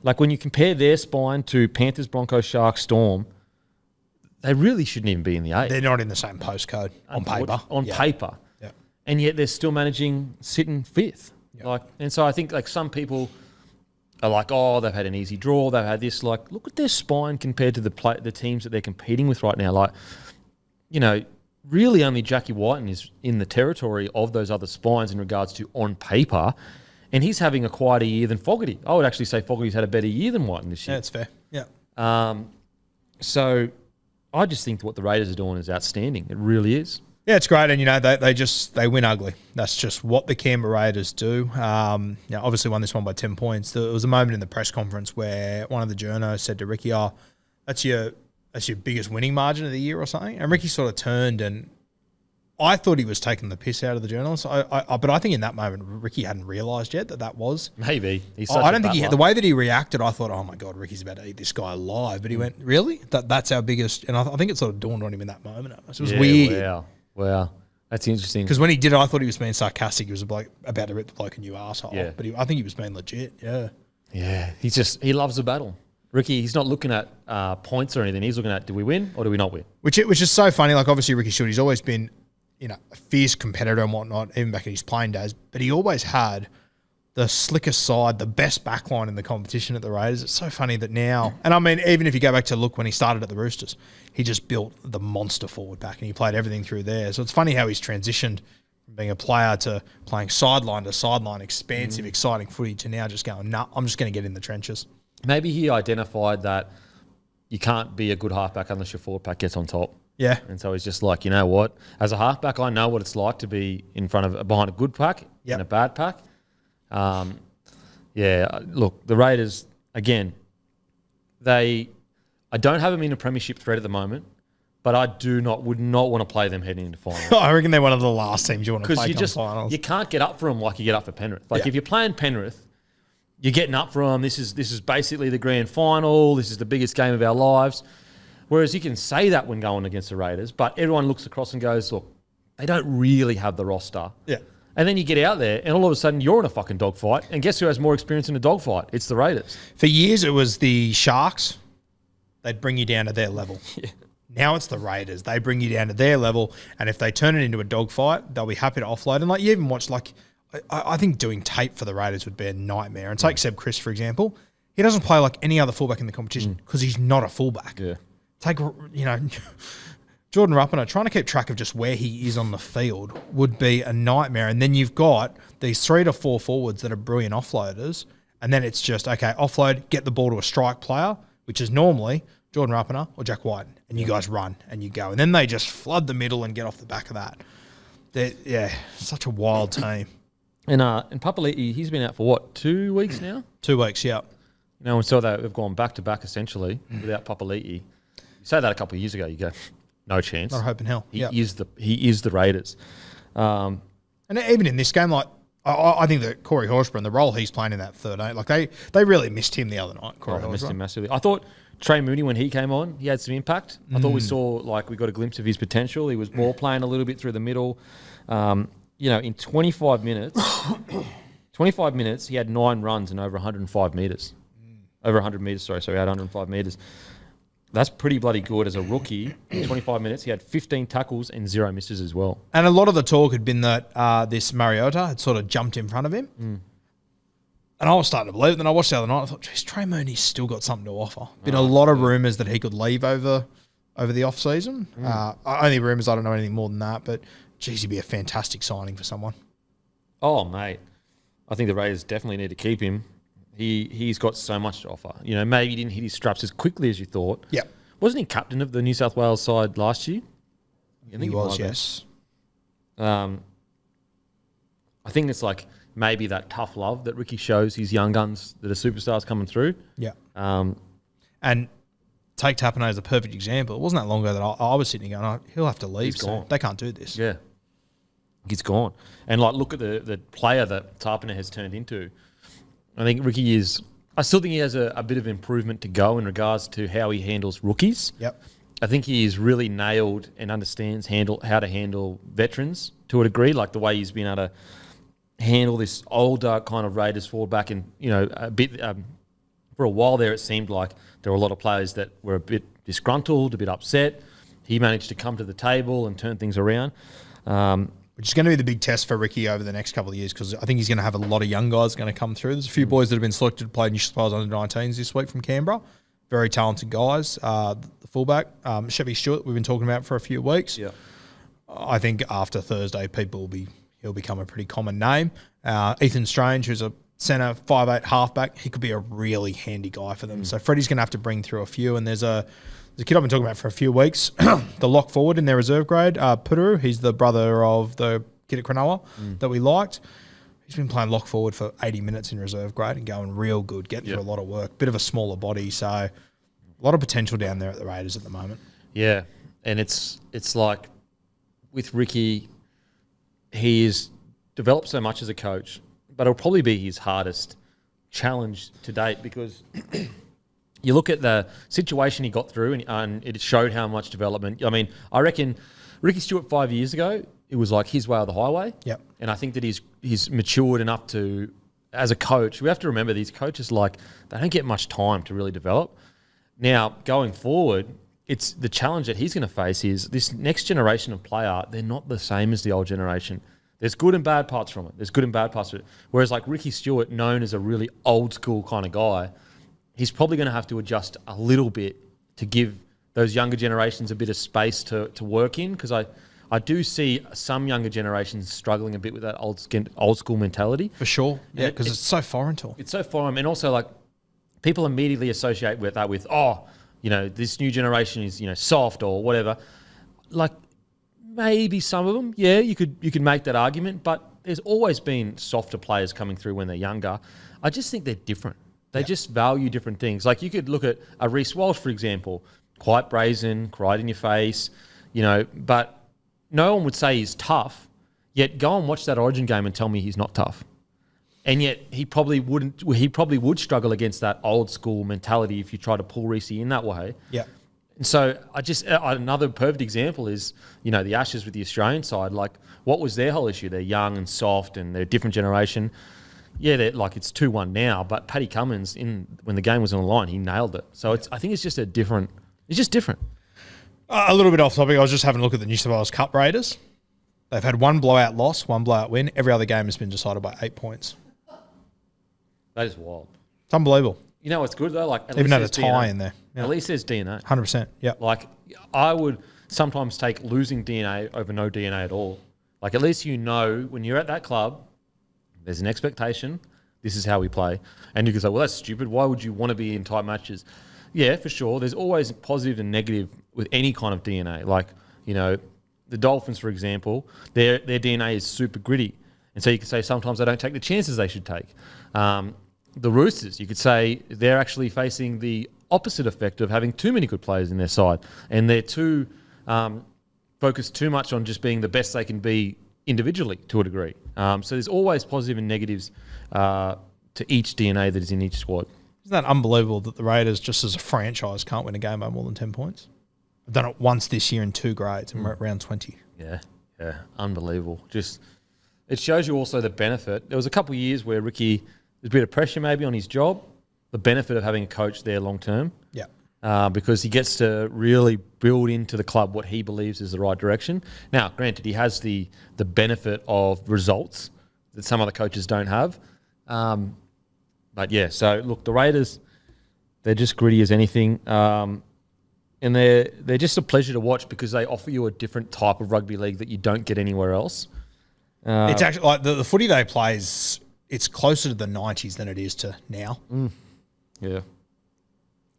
When you compare their spine to Panthers, Broncos, Sharks, Storm, they really shouldn't even be in the 8. They're not in the same postcode on paper. Paper. Yeah. And yet they're still managing sitting fifth. Yeah. And so I think some people are like, oh, they've had an easy draw, they've had this. Look at their spine compared to the teams that they're competing with right now. Really only Jackie Whiten is in the territory of those other spines in regards to on paper. And he's having a quieter year than Fogarty. I would actually say Fogarty's had a better year than Whiten this year. Yeah, that's fair. Yeah. So I just think what the Raiders are doing is outstanding. It really is. Yeah, it's great, and they win ugly. That's just what the Canberra Raiders do. Obviously won this one by 10 points. There was a moment in the press conference where one of the journos said to Ricky, "Oh, that's your biggest winning margin of the year or something." And Ricky sort of turned, and I thought he was taking the piss out of the journalist. But I think in that moment Ricky hadn't realised yet that was maybe. I don't think the way that he reacted. I thought, oh my god, Ricky's about to eat this guy alive. But he went, really? That's our biggest. And I think it sort of dawned on him in that moment. It was weird. Wow, that's interesting. Because when he did it, I thought he was being sarcastic. He was about to rip the bloke a new arsehole. Yeah. But I think he was being legit. Yeah. Yeah. He loves the battle. Ricky, he's not looking at points or anything. He's looking at, do we win or do we not win? Which is so funny. Like, obviously, Ricky Should, he's always been, a fierce competitor and whatnot, even back in his playing days. But he always had the slickest side, the best backline in the competition at the Raiders. It's so funny that now, and I mean, even if you go back to look when he started at the Roosters, he just built the monster forward pack and he played everything through there. So it's funny how he's transitioned from being a player to playing sideline to sideline, expansive, exciting footy, to now just going, nah, I'm just going to get in the trenches. Maybe he identified that you can't be a good halfback unless your forward pack gets on top. Yeah. And so he's just like, you know what? As a halfback, I know what it's like to be behind a good pack and a bad pack. Look, the Raiders, again, I don't have them in a premiership threat at the moment, but I would not want to play them heading into finals. I reckon they're one of the last teams you want to play because finals. You can't get up for them like you get up for Penrith. Like if you're playing Penrith, you're getting up for them. This is basically the grand final. This is the biggest game of our lives. Whereas you can say that when going against the Raiders, but everyone looks across and goes, look, they don't really have the roster. Yeah. And then you get out there and all of a sudden you're in a fucking dogfight. And guess who has more experience in a dogfight? It's the Raiders. For years it was the Sharks. They'd bring you down to their level. Yeah. Now it's the Raiders. They bring you down to their level. And if they turn it into a dogfight, they'll be happy to offload. And like you even watch, like, I think doing tape for the Raiders would be a nightmare. And take Seb Chris, for example. He doesn't play like any other fullback in the competition because he's not a fullback. Yeah. Take, Jordan Rapana, trying to keep track of just where he is on the field would be a nightmare. And then you've got these 3 to 4 forwards that are brilliant offloaders. And then it's just, okay, offload, get the ball to a strike player, which is normally Jordan Rapana or Jack White. And you guys run and you go. And then they just flood the middle and get off the back of that. Such a wild team. And Papali'i, he's been out for what, 2 weeks now? 2 weeks, yeah. We saw that they've gone back to back essentially without Papali'i. You say that a couple of years ago, you go, no chance. Not a hope in hell. He is the Raiders. And even in this game, like I think that Corey Horsburgh, the role he's playing in that 13, like they really missed him the other night. Corey missed him massively. I thought Trey Mooney, when he came on, he had some impact. I thought we got a glimpse of his potential. He was ball playing a little bit through the middle. In 25 minutes, he had 9 runs and over 105 metres. Over 100 metres, sorry, he had 105 metres. That's pretty bloody good as a rookie. In 25 minutes, he had 15 tackles and 0 misses as well. And a lot of the talk had been that this Mariota had sort of jumped in front of him. And I was starting to believe it. Then I watched the other night. I thought, geez, Trey Mooney's still got something to offer. Been a lot of rumours that he could leave over the off-season. Only rumours, I don't know anything more than that. But, geez, he'd be a fantastic signing for someone. Oh, mate. I think the Raiders definitely need to keep him. He's got so much to offer. Maybe he didn't hit his straps as quickly as you thought. Yeah. Wasn't he captain of the New South Wales side last year? I think he was, yes. I think it's like maybe that tough love that Ricky shows his young guns that are superstars coming through. Yeah. And take Tapano as a perfect example. It wasn't that long ago that I was sitting going, he'll have to leave soon. They can't do this. Yeah. He's gone. And look at the player that Tapano has turned into. I think Ricky I still think he has a bit of improvement to go in regards to how he handles rookies. Yep. I think he is really nailed and understands how to handle veterans to a degree, like the way he's been able to handle this older kind of Raiders forward back. And, a bit for a while there, it seemed like there were a lot of players that were a bit disgruntled, a bit upset. He managed to come to the table and turn things around. Which is going to be the big test for Ricky over the next couple of years because I think he's going to have a lot of young guys going to come through. There's a few boys that have been selected to play New South Wales under-19s this week from Canberra. Very talented guys. The fullback, Chevy Stewart, we've been talking about for a few weeks. Yeah. I think after Thursday, he'll become a pretty common name. Ethan Strange, who's a centre, 5'8" halfback, he could be a really handy guy for them. So Freddie's going to have to bring through a few, and there's The kid I've been talking about for a few weeks, the lock forward in their reserve grade, Puru, he's the brother of the kid at Cronulla that we liked. He's been playing lock forward for 80 minutes in reserve grade and going real good, getting through a lot of work. Bit of a smaller body, so a lot of potential down there at the Raiders at the moment. Yeah, and it's like with Ricky, he's developed so much as a coach, but it'll probably be his hardest challenge to date because you look at the situation he got through and it showed how much development. I mean, I reckon Ricky Stewart 5 years ago, it was like his way or the highway. Yep. And I think that he's matured enough to, as a coach, we have to remember these coaches, like, they don't get much time to really develop. Now, going forward, it's the challenge that he's going to face is this next generation of player, they're not the same as the old generation. There's good and bad parts from it. There's good and bad parts of it. Whereas like Ricky Stewart, known as a really old school kind of guy, he's probably going to have to adjust a little bit to give those younger generations a bit of space to work in, because I do see some younger generations struggling a bit with that old school mentality. For sure. Yeah, because it's so foreign to them. It's so foreign. And also, like, people immediately associate with that with, this new generation is, soft or whatever. Like, maybe some of them, yeah, you could make that argument, but there's always been softer players coming through when they're younger. I just think they're different. They just value different things. Like, you could look at a Reece Walsh, for example, quite brazen, cried in your face, but no one would say he's tough, yet go and watch that Origin game and tell me he's not tough. And yet he probably would struggle against that old school mentality if you try to pull Reece in that way. Yeah. And so another perfect example is, the Ashes with the Australian side. Like, what was their whole issue? They're young and soft and they're a different generation. Yeah, it's 2-1 now, but Paddy Cummins, when the game was on the line, he nailed it. So I think it's just different. A little bit off topic, I was just having a look at the New South Wales Cup Raiders. They've had one blowout loss, one blowout win. Every other game has been decided by 8 points. That is wild. It's unbelievable. You know what's good, though? Like, even had a tie in there. Yeah. At least there's DNA. 100%, yeah. Like, I would sometimes take losing DNA over no DNA at all. Like, at least when you're at that club, there's an expectation. This is how we play. And you can say, well, that's stupid. Why would you want to be in tight matches? Yeah, for sure. There's always positive and negative with any kind of DNA. Like, the Dolphins, for example, their DNA is super gritty. And so you could say sometimes they don't take the chances they should take. The Roosters, you could say they're actually facing the opposite effect of having too many good players in their side. And they're too focused too much on just being the best they can be individually to a degree. So there's always positive and negatives to each DNA that is in each squad. Isn't that unbelievable that the Raiders, just as a franchise, can't win a game by more than 10 points? I've done it once this year in 2 grades, and we're at round 20. Yeah, unbelievable. Just, it shows you also the benefit. There was a couple of years where Ricky, there's a bit of pressure maybe on his job, the benefit of having a coach there long term. Yeah. Because he gets to really build into the club what he believes is the right direction. Now, granted, he has the benefit of results that some other coaches don't have. But yeah, so look, the Raiders, they're just gritty as anything. And they're just a pleasure to watch because they offer you a different type of rugby league that you don't get anywhere else. It's actually like the footy they play it's closer to the 90s than it is to now. Yeah.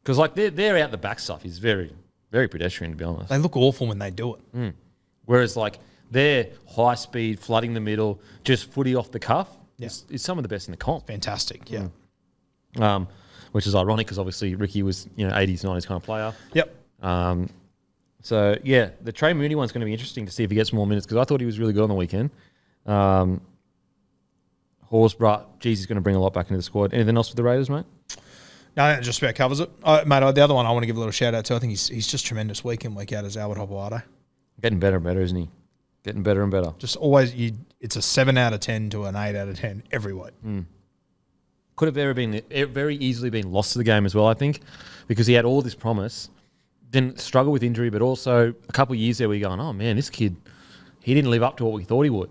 Because like their out the back stuff is very, very pedestrian, to be honest. They look awful when they do it. Whereas like their high speed, flooding the middle, just footy off the cuff is some of the best in the comp. Fantastic, yeah. Which is ironic because obviously Ricky was 80s, 90s kind of player. Yep. So yeah, the Trey Mooney one's going to be interesting to see if he gets more minutes because I thought he was really good on the weekend. Horsburgh, he's going to bring a lot back into the squad. Anything else with the Raiders, mate? No, that just about covers it. Mate, the other one I want to give a little shout out to, I think he's just tremendous week in, week out, is Albert Hopoate. Getting better and better, isn't he? Getting better and better. Just always, it's a 7 out of 10 to an 8 out of 10 every week. Could have very easily been lost to the game as well, I think, because he had all this promise, didn't struggle with injury, but also a couple of years there where you're going, oh man, this kid, he didn't live up to what we thought he would.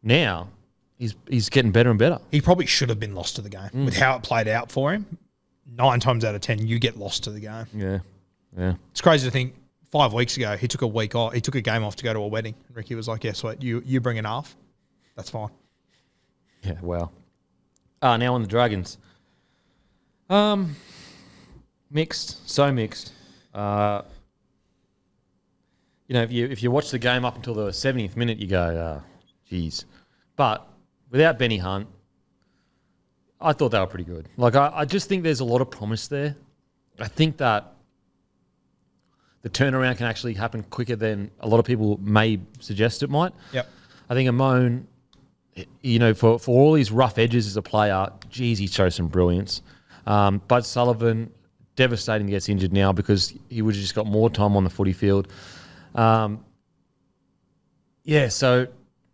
Now, he's getting better and better. He probably should have been lost to the game with how it played out for him. 9 times out of 10, you get lost to the game. Yeah. It's crazy to think 5 weeks ago, he took a week off. He took a game off to go to a wedding. Ricky was like, yeah, sweet, you bring an half. That's fine. Yeah, wow. Now on the Dragons. Mixed, so mixed. if you watch the game up until the 70th minute, you go, geez. But without Benny Hunt, I thought they were pretty good. Like, I just think there's a lot of promise there. I think that the turnaround can actually happen quicker than a lot of people may suggest it might. Yep. I think Amon, for all his rough edges as a player, geez, he shows some brilliance. Bud Sullivan, devastating he gets injured now because he would have just got more time on the footy field. So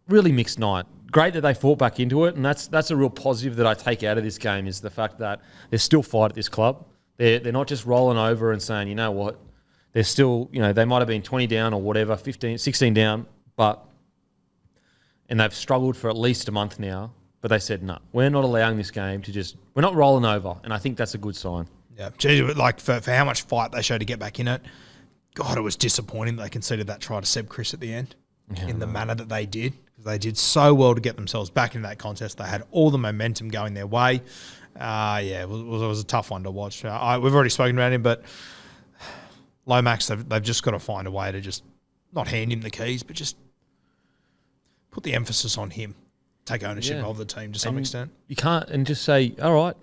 really mixed night. Great that they fought back into it, and that's a real positive that I take out of this game is the fact that there's still fight at this club. They're not just rolling over and saying, you know what, they're still, they might have been 20 down or whatever, 15, 16 down, and they've struggled for at least a month now, but they said, no, we're not allowing this game to we're not rolling over, and I think that's a good sign. Yeah, geez, like for how much fight they showed to get back in it, God, it was disappointing they conceded that try to Seb Chris at the end in the manner that they did. They did so well to get themselves back in that contest. They had all the momentum going their way. It was a tough one to watch. We've already spoken about him, but Lomax, they've just got to find a way to just not hand him the keys, but just put the emphasis on him, take ownership of the team to some extent. You can't, and just say, all right,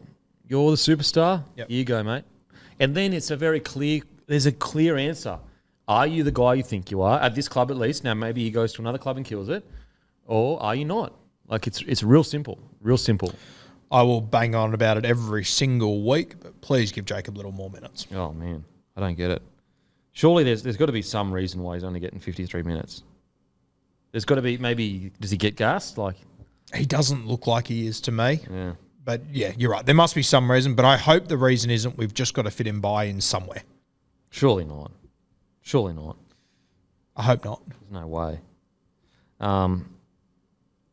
you're the superstar. Yep. Here you go, mate. And then there's a clear answer. Are you the guy you think you are, at this club at least? Now, maybe he goes to another club and kills it. Or are you not? Like, it's real simple. Real simple. I will bang on about it every single week, but please give Jacob a little more minutes. Oh, man. I don't get it. Surely there's got to be some reason why he's only getting 53 minutes. There's got to be, maybe, does he get gassed? Like, he doesn't look like he is to me. Yeah. But, yeah, you're right. There must be some reason, but I hope the reason isn't we've just got to fit him by in somewhere. Surely not. Surely not. I hope not. There's no way.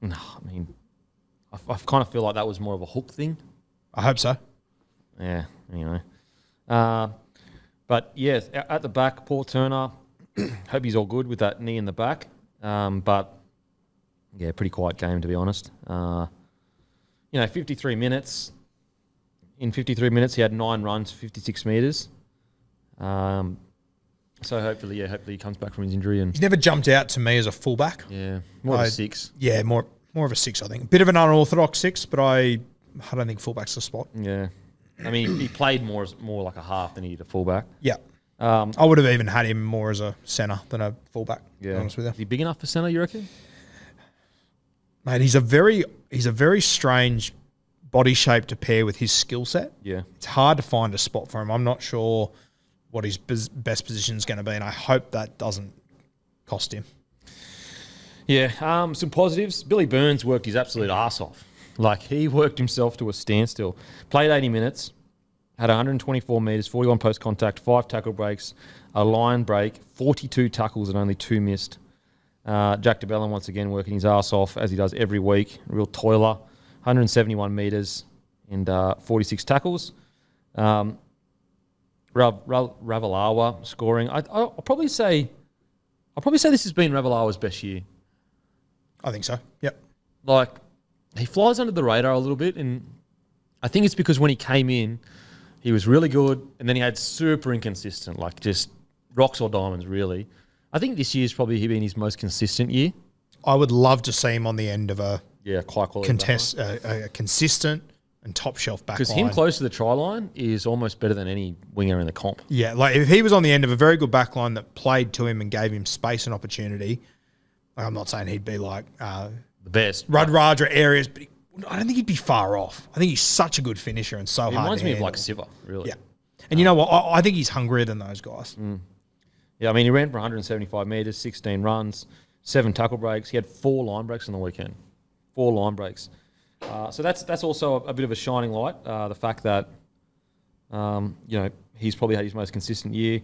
No, I mean, I kind of feel like that was more of a hook thing. I hope so. Yeah, but, yeah, at the back, Paul Turner, hope he's all good with that knee in the back. But, yeah, pretty quiet game, to be honest. 53 minutes. In 53 minutes, he had 9 runs, 56 metres. So hopefully he comes back from his injury. And he's never jumped out to me as a fullback. Yeah, more of a 6. Yeah, more of a 6, I think. Bit of an unorthodox 6, but I don't think fullback's the spot. Yeah. I mean, he played more like a half than he did a fullback. Yeah. I would have even had him more as a centre than a fullback, to be honest with you. Is he big enough for centre, you reckon? Mate, he's a very strange body shape to pair with his skill set. Yeah. It's hard to find a spot for him. I'm not sure what his best position is going to be, and I hope that doesn't cost him. Yeah, some positives. Billy Burns worked his absolute arse off. Like, he worked himself to a standstill. Played 80 minutes, had 124 metres, 41 post contact, 5 tackle breaks, a line break, 42 tackles and only 2 missed. Jack DeBellin once again working his arse off, as he does every week. Real toiler, 171 metres and 46 tackles. Ravalawa scoring. I'll probably say this has been Ravalawa's best year. I think so. Yep. Like, he flies under the radar a little bit, and I think it's because when he came in, he was really good, and then he had super inconsistent, like just rocks or diamonds, really. I think this year's probably been his most consistent year. I would love to see him on the end of a high quality a consistent and top shelf back line. Because him close to the try line is almost better than any winger in the comp. Yeah, like if he was on the end of a very good back line that played to him and gave him space and opportunity, I'm not saying he'd be like the best Rudd Raja areas, but I don't think he'd be far off. I think he's such a good finisher and so hard to handle. He reminds me of like Siva, really. Yeah. And you know what? I think he's hungrier than those guys. Mm. Yeah, I mean, he ran for 175 metres, 16 runs, 7 tackle breaks. He had 4 line breaks on the weekend. 4 line breaks. So that's also a bit of a shining light. The fact that he's probably had his most consistent year.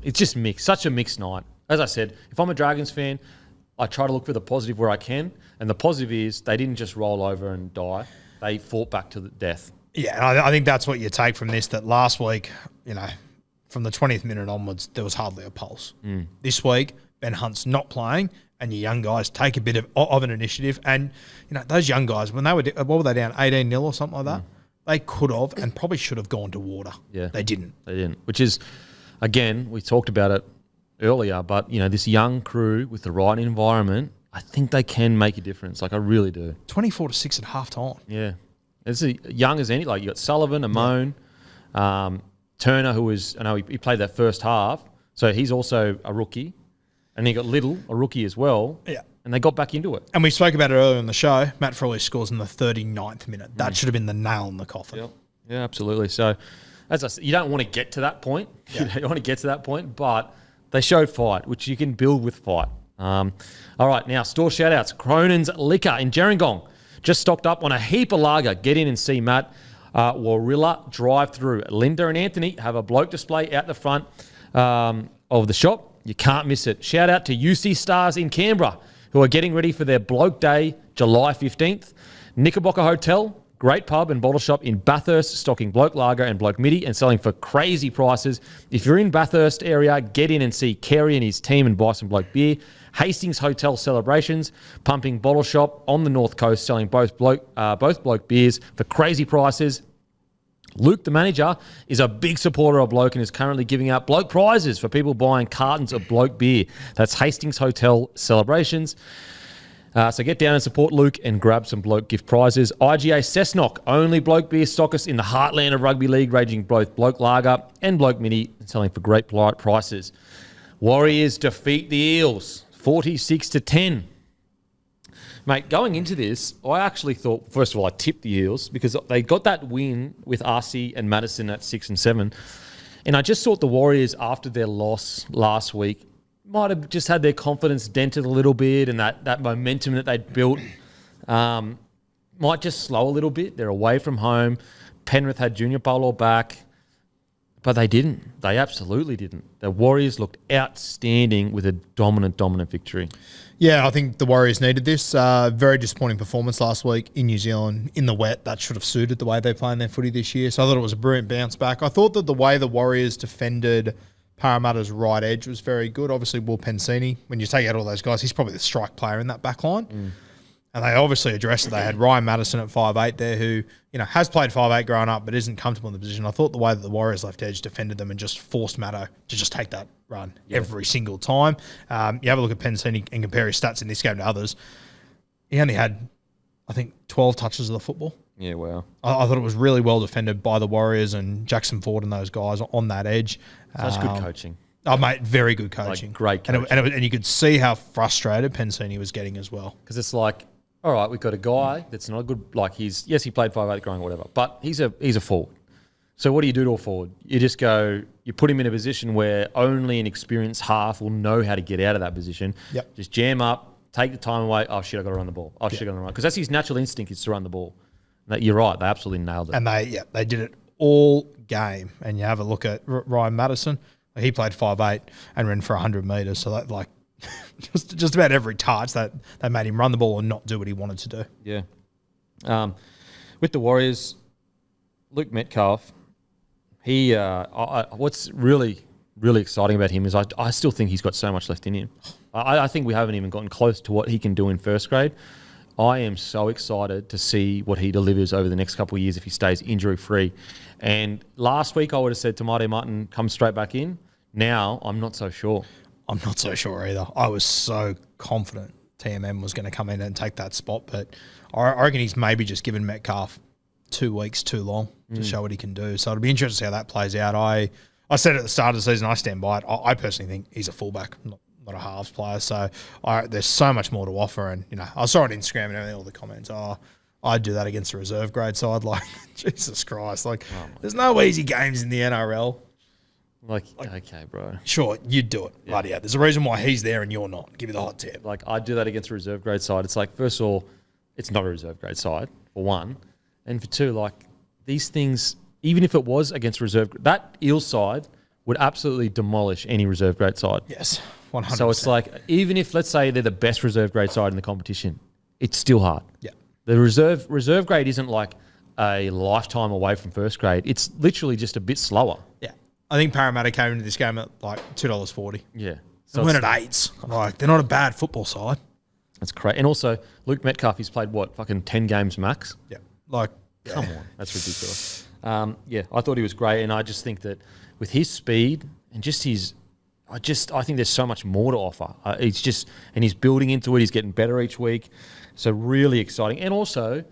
It's just mixed. Such a mixed night. As I said, if I'm a Dragons fan, I try to look for the positive where I can, and the positive is they didn't just roll over and die. They fought back to the death. Yeah, and I think that's what you take from this. That last week, from the 20th minute onwards, there was hardly a pulse. Mm. This week, Ben Hunt's not playing, and your young guys take a bit of an initiative. And those young guys, when they were what were they down 18-0 or something like that, they could have and probably should have gone to water. Yeah, they didn't. Which is, again, we talked about it earlier, but, this young crew with the right environment, I think they can make a difference. Like, I really do. 24-6 at half time. Yeah. It's as young as any. Like, you got Sullivan, Amone, Turner, who was, I know he played that first half, so he's also a rookie. And then you got Little, a rookie as well. Yeah. And they got back into it. And we spoke about it earlier in the show. Matt Frawley scores in the 39th minute. That should have been the nail in the coffin. Yep. Yeah, absolutely. So, as I said, you don't want to get to that point. Yeah. You don't want to get to that point, but they showed fight, which you can build with fight. All right, now store shout-outs. Cronin's Liquor in Gerringong. Just stocked up on a heap of lager. Get in and see Matt. Warilla drive-through. Linda and Anthony have a bloke display out the front of the shop. You can't miss it. Shout out to UC Stars in Canberra, who are getting ready for their Bloke Day, July 15th. Knickerbocker Hotel, great pub and bottle shop in Bathurst, stocking Bloke Lager and Bloke Midi and selling for crazy prices. If you're in Bathurst area, get in and see Kerry and his team and buy some Bloke beer. Hastings Hotel Celebrations, pumping bottle shop on the North Coast, selling both Bloke beers for crazy prices. Luke, the manager, is a big supporter of Bloke and is currently giving out Bloke prizes for people buying cartons of Bloke beer. That's Hastings Hotel Celebrations. So get down and support Luke and grab some Bloke gift prizes. IGA Cessnock, only Bloke beer stockist in the heartland of rugby league, ranging both Bloke Lager and Bloke Mini, selling for great prices. Warriors defeat the Eels, 46-10. Mate, going into this, I actually thought, first of all, I tipped the Eels because they got that win with RC and Madison at 6 and 7. And I just thought the Warriors, after their loss last week, might have just had their confidence dented a little bit, and that momentum that they'd built might just slow a little bit. They're away from home. Penrith had Junior Paulo back, but they didn't. They absolutely didn't. The Warriors looked outstanding with a dominant victory. Yeah, I think the Warriors needed this. Very disappointing performance last week in New Zealand in the wet. That should have suited the way they play in their footy this year. So I thought it was a brilliant bounce back. I thought that the way the Warriors defended Parramatta's right edge was very good. Obviously, Will Pensini, when you take out all those guys, he's probably the strike player in that back line. And they obviously addressed it. They had Ryan Madison at 5'8" there who, has played 5'8" growing up but isn't comfortable in the position. I thought the way that the Warriors left edge defended them and just forced Matto to just take that run every single time. You have a look at Pensini and compare his stats in this game to others. He only had, I think, 12 touches of the football. Yeah, wow. I thought it was really well defended by the Warriors and Jackson Ford and those guys on that edge. Such good coaching. Oh, mate, very good coaching. Great coaching. And you could see how frustrated Pensini was getting as well. Because it's like, all right, we've got a guy that's not a good, he played 5'8" growing, whatever, but he's a forward. So what do you do to a forward? You just go, you put him in a position where only an experienced half will know how to get out of that position. Yep. Just jam up, take the time away. Oh, shit, I've got to run the ball. Oh, shit, I've got to run. Because that's his natural instinct is to run the ball. You're right, they absolutely nailed it. And they did it all game. And you have a look at Ryan Madison. He played 5'8" and ran for 100 metres. So that just about every touch that they made him run the ball and not do what he wanted to do. Yeah. With the Warriors, Luke Metcalf, what's really, really exciting about him is I still think he's got so much left in him. I think we haven't even gotten close to what he can do in first grade. I am so excited to see what he delivers over the next couple of years if he stays injury-free. And last week I would have said Tamate Martin comes straight back in. Now I'm not so sure. I'm not so sure either. I was so confident TMM was going to come in and take that spot, but I reckon he's maybe just given Metcalf 2 weeks too long to show what he can do. So it'll be interesting to see how that plays out. I said at the start of the season, I stand by it. I personally think he's a fullback, not a halves player. So there's so much more to offer. And, I saw on Instagram and everything, all the comments, I'd do that against a reserve grade side. Jesus Christ. There's no easy games in the NRL. Okay, bro. Sure, you'd do it. Yeah. Bloody hell. There's a reason why he's there and you're not. Give you the hot tip. I'd do that against a reserve grade side. It's first of all, it's not a reserve grade side, for one. And for two, these things, even if it was against reserve, that Eels side would absolutely demolish any reserve grade side. Yes, 100%. So it's even if, let's say, they're the best reserve grade side in the competition, it's still hard. Yeah. The reserve grade isn't a lifetime away from first grade. It's literally just a bit slower. Yeah. I think Parramatta came into this game at $2.40. Yeah. So they went at 8s. They're not a bad football side. That's great. And also, Luke Metcalf, he's played, 10 games max? Yeah. Come on. That's ridiculous. I thought he was great. And I just think that with his speed, and just I think there's so much more to offer. He's building into it. He's getting better each week. So really exciting. And also,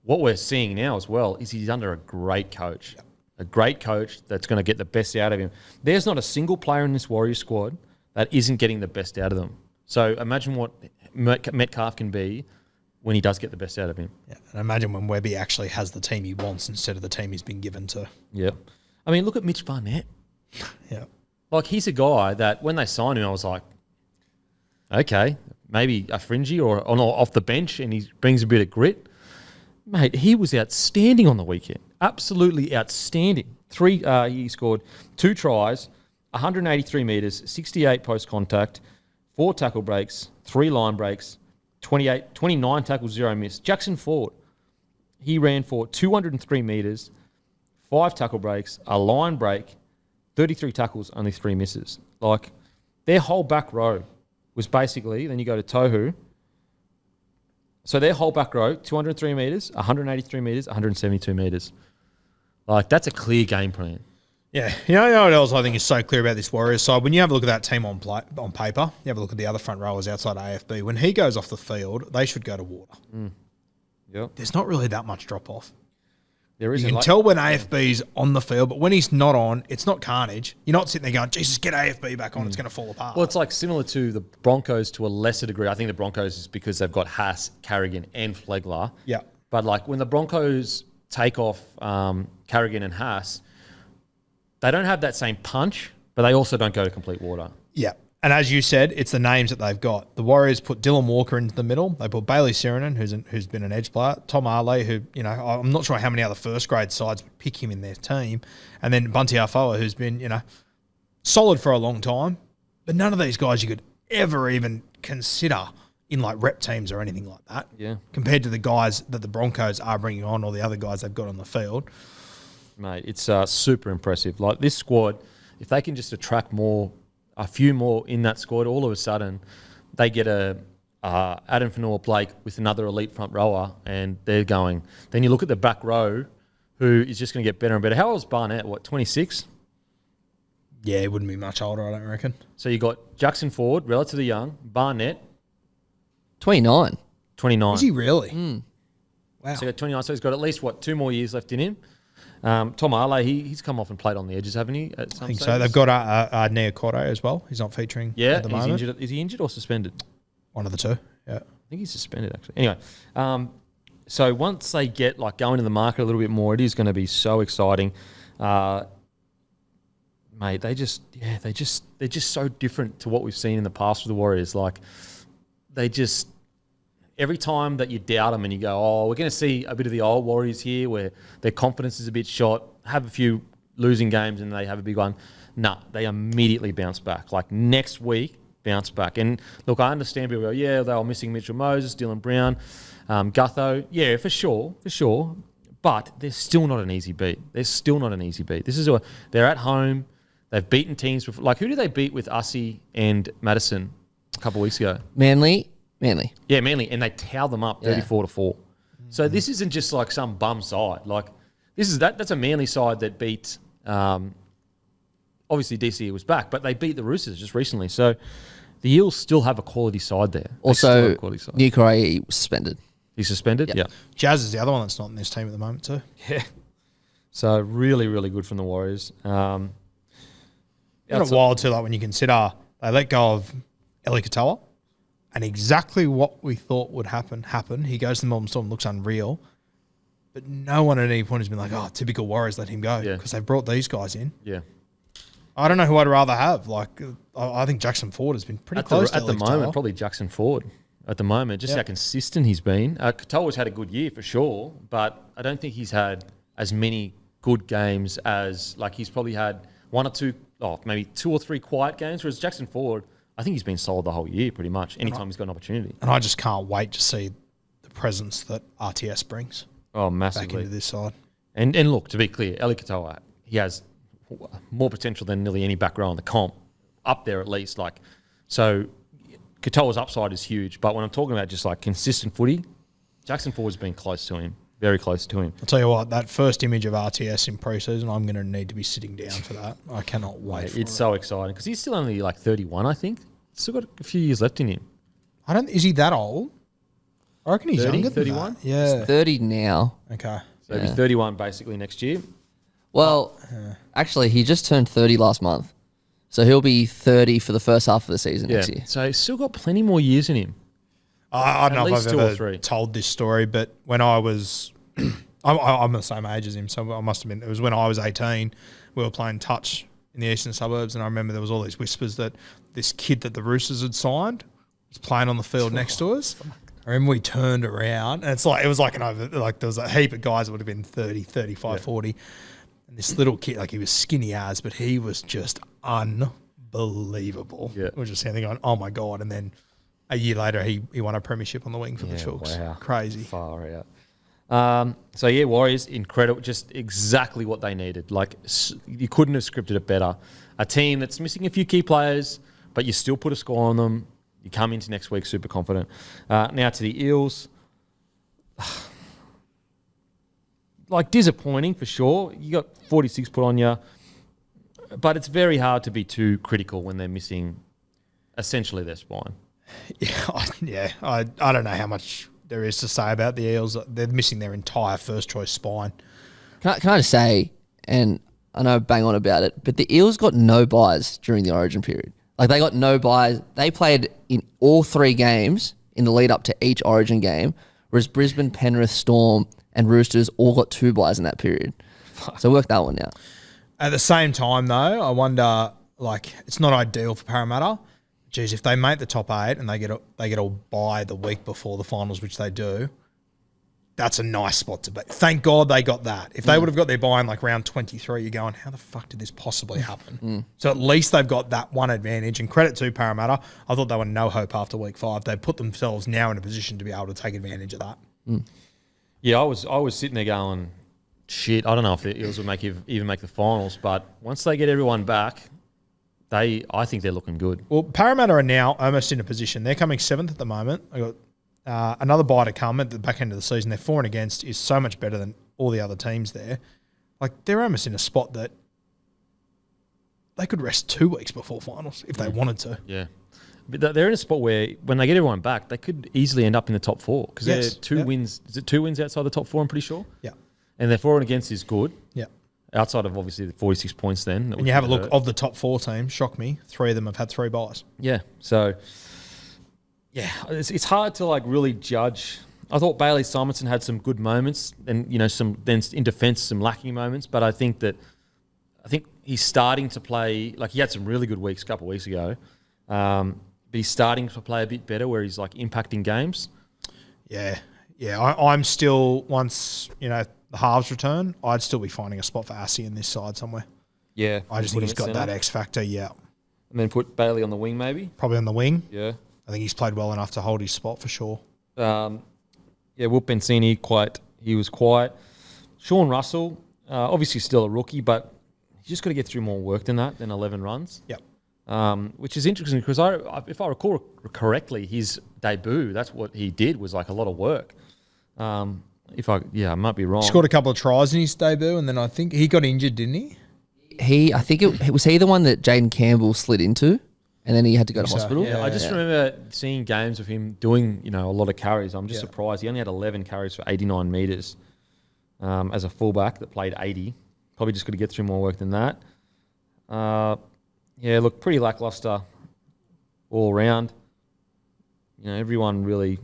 what we're seeing now as well is he's under a great coach. Yep. A great coach that's going to get the best out of him. There's not a single player in this Warriors squad that isn't getting the best out of them. So imagine what Metcalf can be when he does get the best out of him. Yeah, and imagine when Webby actually has the team he wants instead of the team he's been given to. Yeah. I mean, look at Mitch Barnett. Yeah. Like, he's a guy that when they signed him, I was like, okay, maybe a fringy or off the bench, and he brings a bit of grit. Mate, he was outstanding on the weekend. Absolutely outstanding. He scored 2 tries, 183 metres, 68 post-contact, 4 tackle breaks, 3 line breaks, 29 tackles, 0 miss. Jackson Ford, he ran for 203 metres, 5 tackle breaks, a line break, 33 tackles, only 3 misses. Like, their whole back row was basically, then you go to Tohu. So their whole back row, 203 metres, 183 metres, 172 metres. Like, that's a clear game plan. Yeah. You know what else I think is so clear about this Warriors side? When you have a look at that team on paper, you have a look at the other front rowers outside AFB, when he goes off the field, they should go to water. Yep. There's not really that much drop-off. There is. You can tell when AFB's on the field, but when he's not on, it's not carnage. You're not sitting there going, Jesus, get AFB back on, it's going to fall apart. Well, it's like similar to the Broncos to a lesser degree. I think the Broncos is because they've got Haas, Carrigan, and Flegler. Yeah. But like when the Broncos take off Carrigan and Haas, they don't have that same punch, but they also don't go to complete water. Yeah. And as you said, it's the names that they've got. The Warriors put Dylan Walker into the middle. They put Bailey Sirenen, who's been an edge player. Tom Arley, who, I'm not sure how many other first-grade sides would pick him in their team. And then Bunty Afoa, who's been, solid for a long time. But none of these guys you could ever even consider in, like, rep teams or anything like that. Yeah. Compared to the guys that the Broncos are bringing on or the other guys they've got on the field. Mate, it's super impressive. Like, this squad, if they can just attract a few more in that squad, all of a sudden they get Adam Fanua Blake with another elite front rower, and they're going. Then you look at the back row, who is just going to get better and better. How old is Barnett? 26? Yeah, he wouldn't be much older, I don't reckon. So you got Jackson Ford, relatively young. Barnett, 29. 29. Is he really? Wow. So you got 29. So he's got at least 2 more years left in him. Tom Arley, he's come off and played on the edges, haven't he? I think so. They've got Nia Cotto as well. He's not featuring at the moment. Injured. Is he injured or suspended? One of the two, yeah. I think he's suspended, actually. Anyway, so once they get going into the market a little bit more, it is going to be so exciting. Mate, they're just so different to what we've seen in the past with the Warriors. Like, every time that you doubt them and you go, we're going to see a bit of the old Warriors here where their confidence is a bit shot, have a few losing games and they have a big one. Nah, they immediately bounce back. Like, next week, bounce back. And look, I understand people go, yeah, they were missing Mitchell Moses, Dylan Brown, Gutho. Yeah, for sure. But they're still not an easy beat. They're at home. They've beaten teams before. Like, who did they beat with Ussie and Madison a couple of weeks ago? Manly. Yeah, Manly. And they towed them up 34-4. So this isn't just like some bum side. Like, that's a Manly side that beat, obviously DC was back, but they beat the Roosters just recently. So the Eels still have a quality side there. Also, New Korea suspended. He's suspended? Yeah. Jazz is the other one that's not in this team at the moment too. Yeah. So really, really good from the Warriors. It's wild too, like when you consider they let go of Eli Katoa and exactly what we thought would happen. He goes to the Melbourne Storm, looks unreal. But no one at any point has been like, typical Warriors, let him go. Because they've brought these guys in. Yeah. I don't know who I'd rather have. Like, I think Jackson Ford has been pretty close to at the moment, probably Jackson Ford. At the moment, just how consistent he's been. Katoa's had a good year for sure, but I don't think he's had as many good games as, like, he's probably had one or two, maybe 2 or 3 quiet games, whereas Jackson Ford, I think he's been solid the whole year pretty much, anytime he's got an opportunity. And I just can't wait to see the presence that RTS brings. Oh, massively. Back into this side. And look, to be clear, Eli Katoa, he has more potential than nearly any back row in the comp, up there at least. Like, so Katoa's upside is huge, but when I'm talking about just like consistent footy, Jackson Ford's been close to him. very close to him. I'll tell you what, that first image of RTS in preseason, I'm going to need to be sitting down for that. I cannot wait for it. It's so exciting because he's still only like 31, I think. He's still got a few years left in him. Is he that old? I reckon he's 30, younger than 31? that. Yeah. He's 30 now. Okay. So he'll be 31 basically next year. Well, actually, he just turned 30 last month. So he'll be 30 for the first half of the season next year. So he's still got plenty more years in him. I don't know if I've ever told this story, but when I was, I'm the same age as him, so I must have been, it was when I was 18, we were playing touch in the eastern suburbs, and I remember there was all these whispers that this kid that the Roosters had signed was playing on the field next to us. I remember we turned around, and it was like there was a heap of guys that would have been 30, 35, 40, and this little kid, like he was skinny as, but he was just unbelievable. Yeah. We were just standing going, oh my God, and then a year later, he won a premiership on the wing for the Chooks. Wow. Crazy. Far out. Warriors, incredible. Just exactly what they needed. Like, you couldn't have scripted it better. A team that's missing a few key players, but you still put a score on them. You come into next week super confident. Now to the Eels. Like, disappointing for sure. You got 46 put on you. But it's very hard to be too critical when they're missing essentially their spine. I don't know how much there is to say about the Eels. They're missing their entire first choice spine. Can I just say, and I know bang on about it, but the Eels got no buys during the Origin period. Like, they got no buys. They played in all 3 games in the lead up to each Origin game, whereas Brisbane, Penrith, Storm, and Roosters all got 2 buys in that period. So work that one out. At the same time, though, I wonder, like, it's not ideal for Parramatta. Geez, if they make the top 8 and they get a bye the week before the finals, which they do, that's a nice spot to be. Thank God they got that. If they would have got their bye in like round 23, you're going, how the fuck did this possibly happen? So at least they've got that one advantage. And credit to Parramatta, I thought they were no hope after week 5. They put themselves now in a position to be able to take advantage of that. Yeah, I was sitting there going, shit, I don't know if the Eels would even make the finals, but once they get everyone back, I think they're looking good. Well, Parramatta are now almost in a position. They're coming 7th at the moment. I got another bye to come at the back end of the season. Their for and against is so much better than all the other teams there. Like, they're almost in a spot that they could rest 2 weeks before finals if they wanted to. Yeah. But they're in a spot where when they get everyone back, they could easily end up in the top 4 because they're 2 wins. Is it 2 wins outside the top 4, I'm pretty sure? Yeah. And their for and against is good. Yeah. Outside of obviously the 46 points then. And you have a look of the top 4 teams, shock me, 3 of them have had 3 buys. Yeah. So, yeah, it's hard to like really judge. I thought Bailey Simonson had some good moments and, then in defence, some lacking moments. But I think he's starting to play, like he had some really good weeks a couple of weeks ago. But he's starting to play a bit better where he's like impacting games. Yeah. Yeah. I'm still, once, the halves return, I'd still be finding a spot for Assie in this side somewhere. Yeah. I just think he's got that X factor, yeah. And then put Bailey on the wing maybe? Probably on the wing. Yeah. I think he's played well enough to hold his spot for sure. Will Bensini, he was quiet. Sean Russell, obviously still a rookie, but he's just got to get through more work than 11 runs. Yep. Which is interesting because if I recall correctly, his debut, that's what he did, was like a lot of work. I might be wrong. He scored a couple of tries in his debut, and then I think he got injured, didn't he? I think it was he the one that Jaden Campbell slid into, and then he had to go to hospital. Yeah, I just remember seeing games of him doing, a lot of carries. I'm just surprised. He only had 11 carries for 89 metres as a fullback that played 80. Probably just got to get through more work than that. Look, pretty lacklustre all around. Everyone really...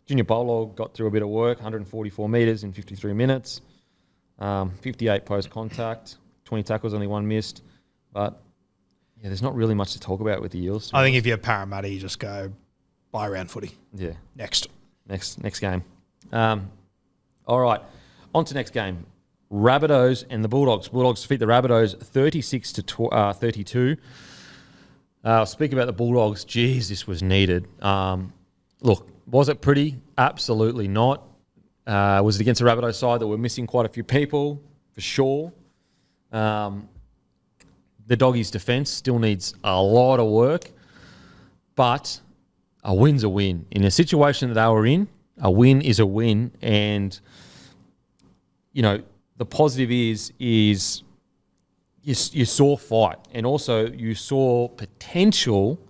Junior Bolo got through a bit of work, 144 metres in 53 minutes, 58 post-contact, 20 tackles, only 1 missed. But, there's not really much to talk about with the Eels. I think if you're Parramatta, you just go buy round footy. Yeah. Next game. All right, on to next game. Rabbitohs and the Bulldogs. Bulldogs defeat the Rabbitohs 36-32. Speak about the Bulldogs. Geez, this was needed. Look, was it pretty? Absolutely not. Was it against the Rabbitohs side that were missing quite a few people? For sure. The Doggies' defence still needs a lot of work, but a win's a win. In a situation that they were in, A win is a win, and the positive is you saw fight, and also you saw potential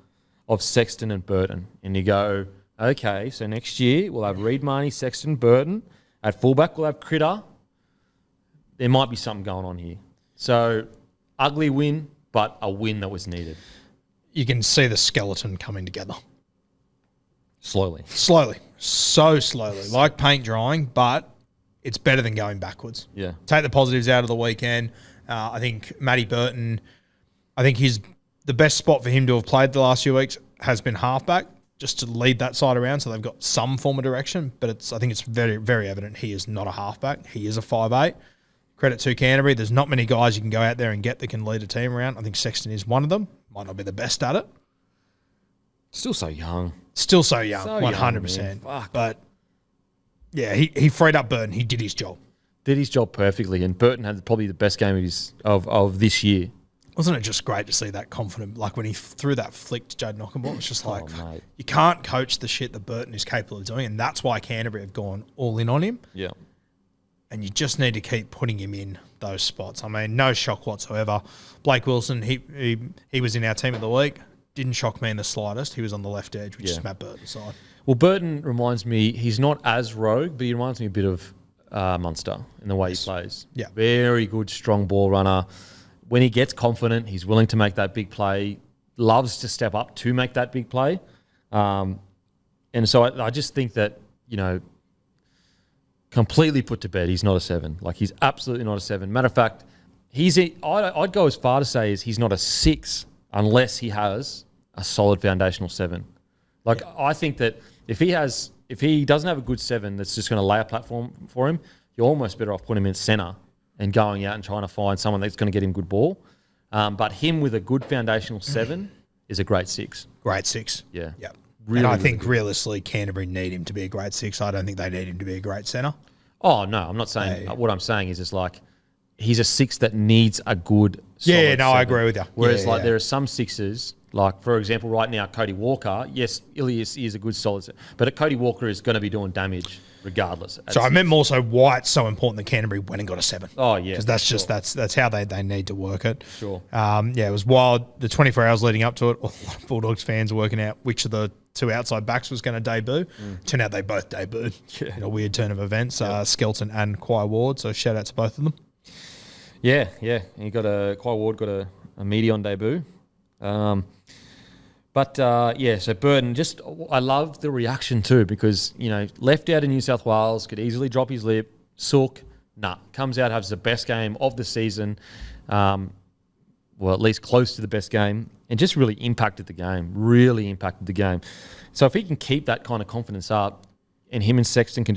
of Sexton and Burton, and you go, okay, so next year we'll have Reid Marnie, Sexton, Burton. At fullback we'll have Critter. There might be something going on here. So ugly win, but a win that was needed. You can see the skeleton coming together. Slowly. So slowly, like paint drying, but it's better than going backwards. Yeah. Take the positives out of the weekend. I think Matty Burton, I think the best spot for him to have played the last few weeks has been halfback, just to lead that side around so they've got some form of direction. But I think it's very, very evident he is not a halfback. He is a 5'8". Credit to Canterbury. There's not many guys you can go out there and get that can lead a team around. I think Sexton is one of them. Might not be the best at it. Still so young. 100%. But yeah, he freed up Burton. He did his job. Did his job perfectly, and Burton had probably the best game of this year. Wasn't it just great to see that confident, like when he threw that flick to Jade Knockenball? It's just like, mate. You can't coach the shit that Burton is capable of doing, and that's why Canterbury have gone all in on him. Yeah. And you just need to keep putting him in those spots. I mean, no shock whatsoever. Blake Wilson, he was in our team of the week. Didn't shock me in the slightest. He was on the left edge, which is Matt Burton's side. Well, Burton reminds me, he's not as rogue, but he reminds me a bit of Munster in the way he plays. Yeah. Very good, strong ball runner. When he gets confident, he's willing to make that big play, loves to step up to make that big play. And so I just think that, completely put to bed, he's not a 7. Like, he's absolutely not a 7. Matter of fact, I'd go as far to say is he's not a 6 unless he has a solid foundational 7. Like, I think that if he doesn't have a good 7 that's just going to lay a platform for him, you're almost better off putting him in centre and going out and trying to find someone that's going to get him good ball. But him with a good foundational 7 is a great 6. Great 6. Yeah. Yeah. Really, and I really think good. Realistically, Canterbury need him to be a great 6. I don't think they need him to be a great centre. Oh, no, I'm not saying. What I'm saying is just like he's a 6 that needs a good solid 7. I agree with you. Whereas there are some 6s, like, for example, right now, Cody Walker, yes, Ilias is a good solid 7, but Cody Walker is going to be doing damage regardless. So I meant more so why it's so important that Canterbury went and got a 7. Oh, yeah. Because that's just that's how they need to work it. Sure. It was wild. The 24 hours leading up to it, a lot of Bulldogs fans were working out which of the 2 outside backs was going to debut. Turned out they both debuted in a weird turn of events, Skelton and Quai Ward. So shout out to both of them. Yeah. And Quai Ward got a meaty on debut. So Burton, I love the reaction too because, left out in New South Wales, could easily drop his lip, sook, comes out, has the best game of the season, at least close to the best game, and just really impacted the game. So if he can keep that kind of confidence up and him and Sexton can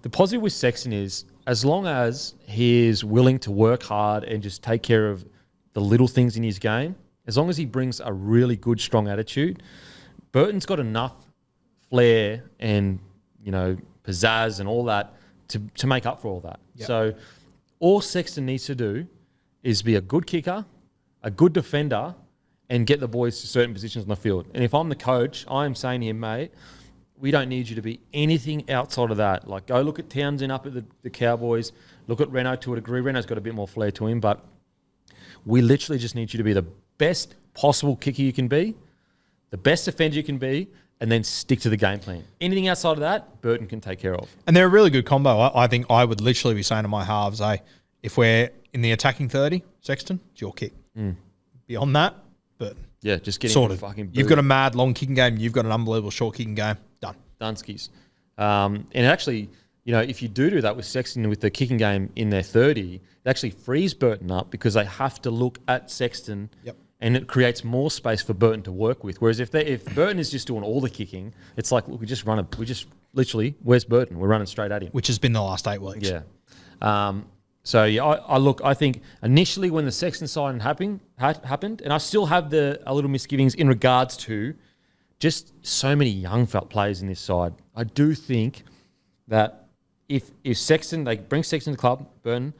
the positive with Sexton is as long as he is willing to work hard and just take care of the little things in his game, as long as he brings a really good, strong attitude, Burton's got enough flair and, pizzazz and all that to make up for all that. Yep. So all Sexton needs to do is be a good kicker, a good defender, and get the boys to certain positions on the field. And if I'm the coach, I am saying to him, mate, we don't need you to be anything outside of that. Like, go look at Townsend up at the Cowboys, look at Reno to a degree. Reno's got a bit more flair to him, but we literally just need you to be the best possible kicker you can be, the best defender you can be, and then stick to the game plan. Anything outside of that, Burton can take care of. And they're a really good combo. I think I would literally be saying to my halves, if we're in the attacking 30, Sexton, it's your kick. Beyond that, Burton. Yeah, just getting sorted. Fucking boot. You've got a mad long kicking game. You've got an unbelievable short kicking game. Done. Dunskies. And actually, if you do that with Sexton with the kicking game in their 30, it actually frees Burton up because they have to look at Sexton. Yep. And it creates more space for Burton to work with. Whereas if Burton is just doing all the kicking, it's like, look, literally, where's Burton? We're running straight at him. Which has been the last 8 weeks. Yeah. I think initially when the Sexton signing happened, and I still have a little misgivings in regards to just so many young players in this side. I do think that if Sexton, they bring Sexton to the club, Burton,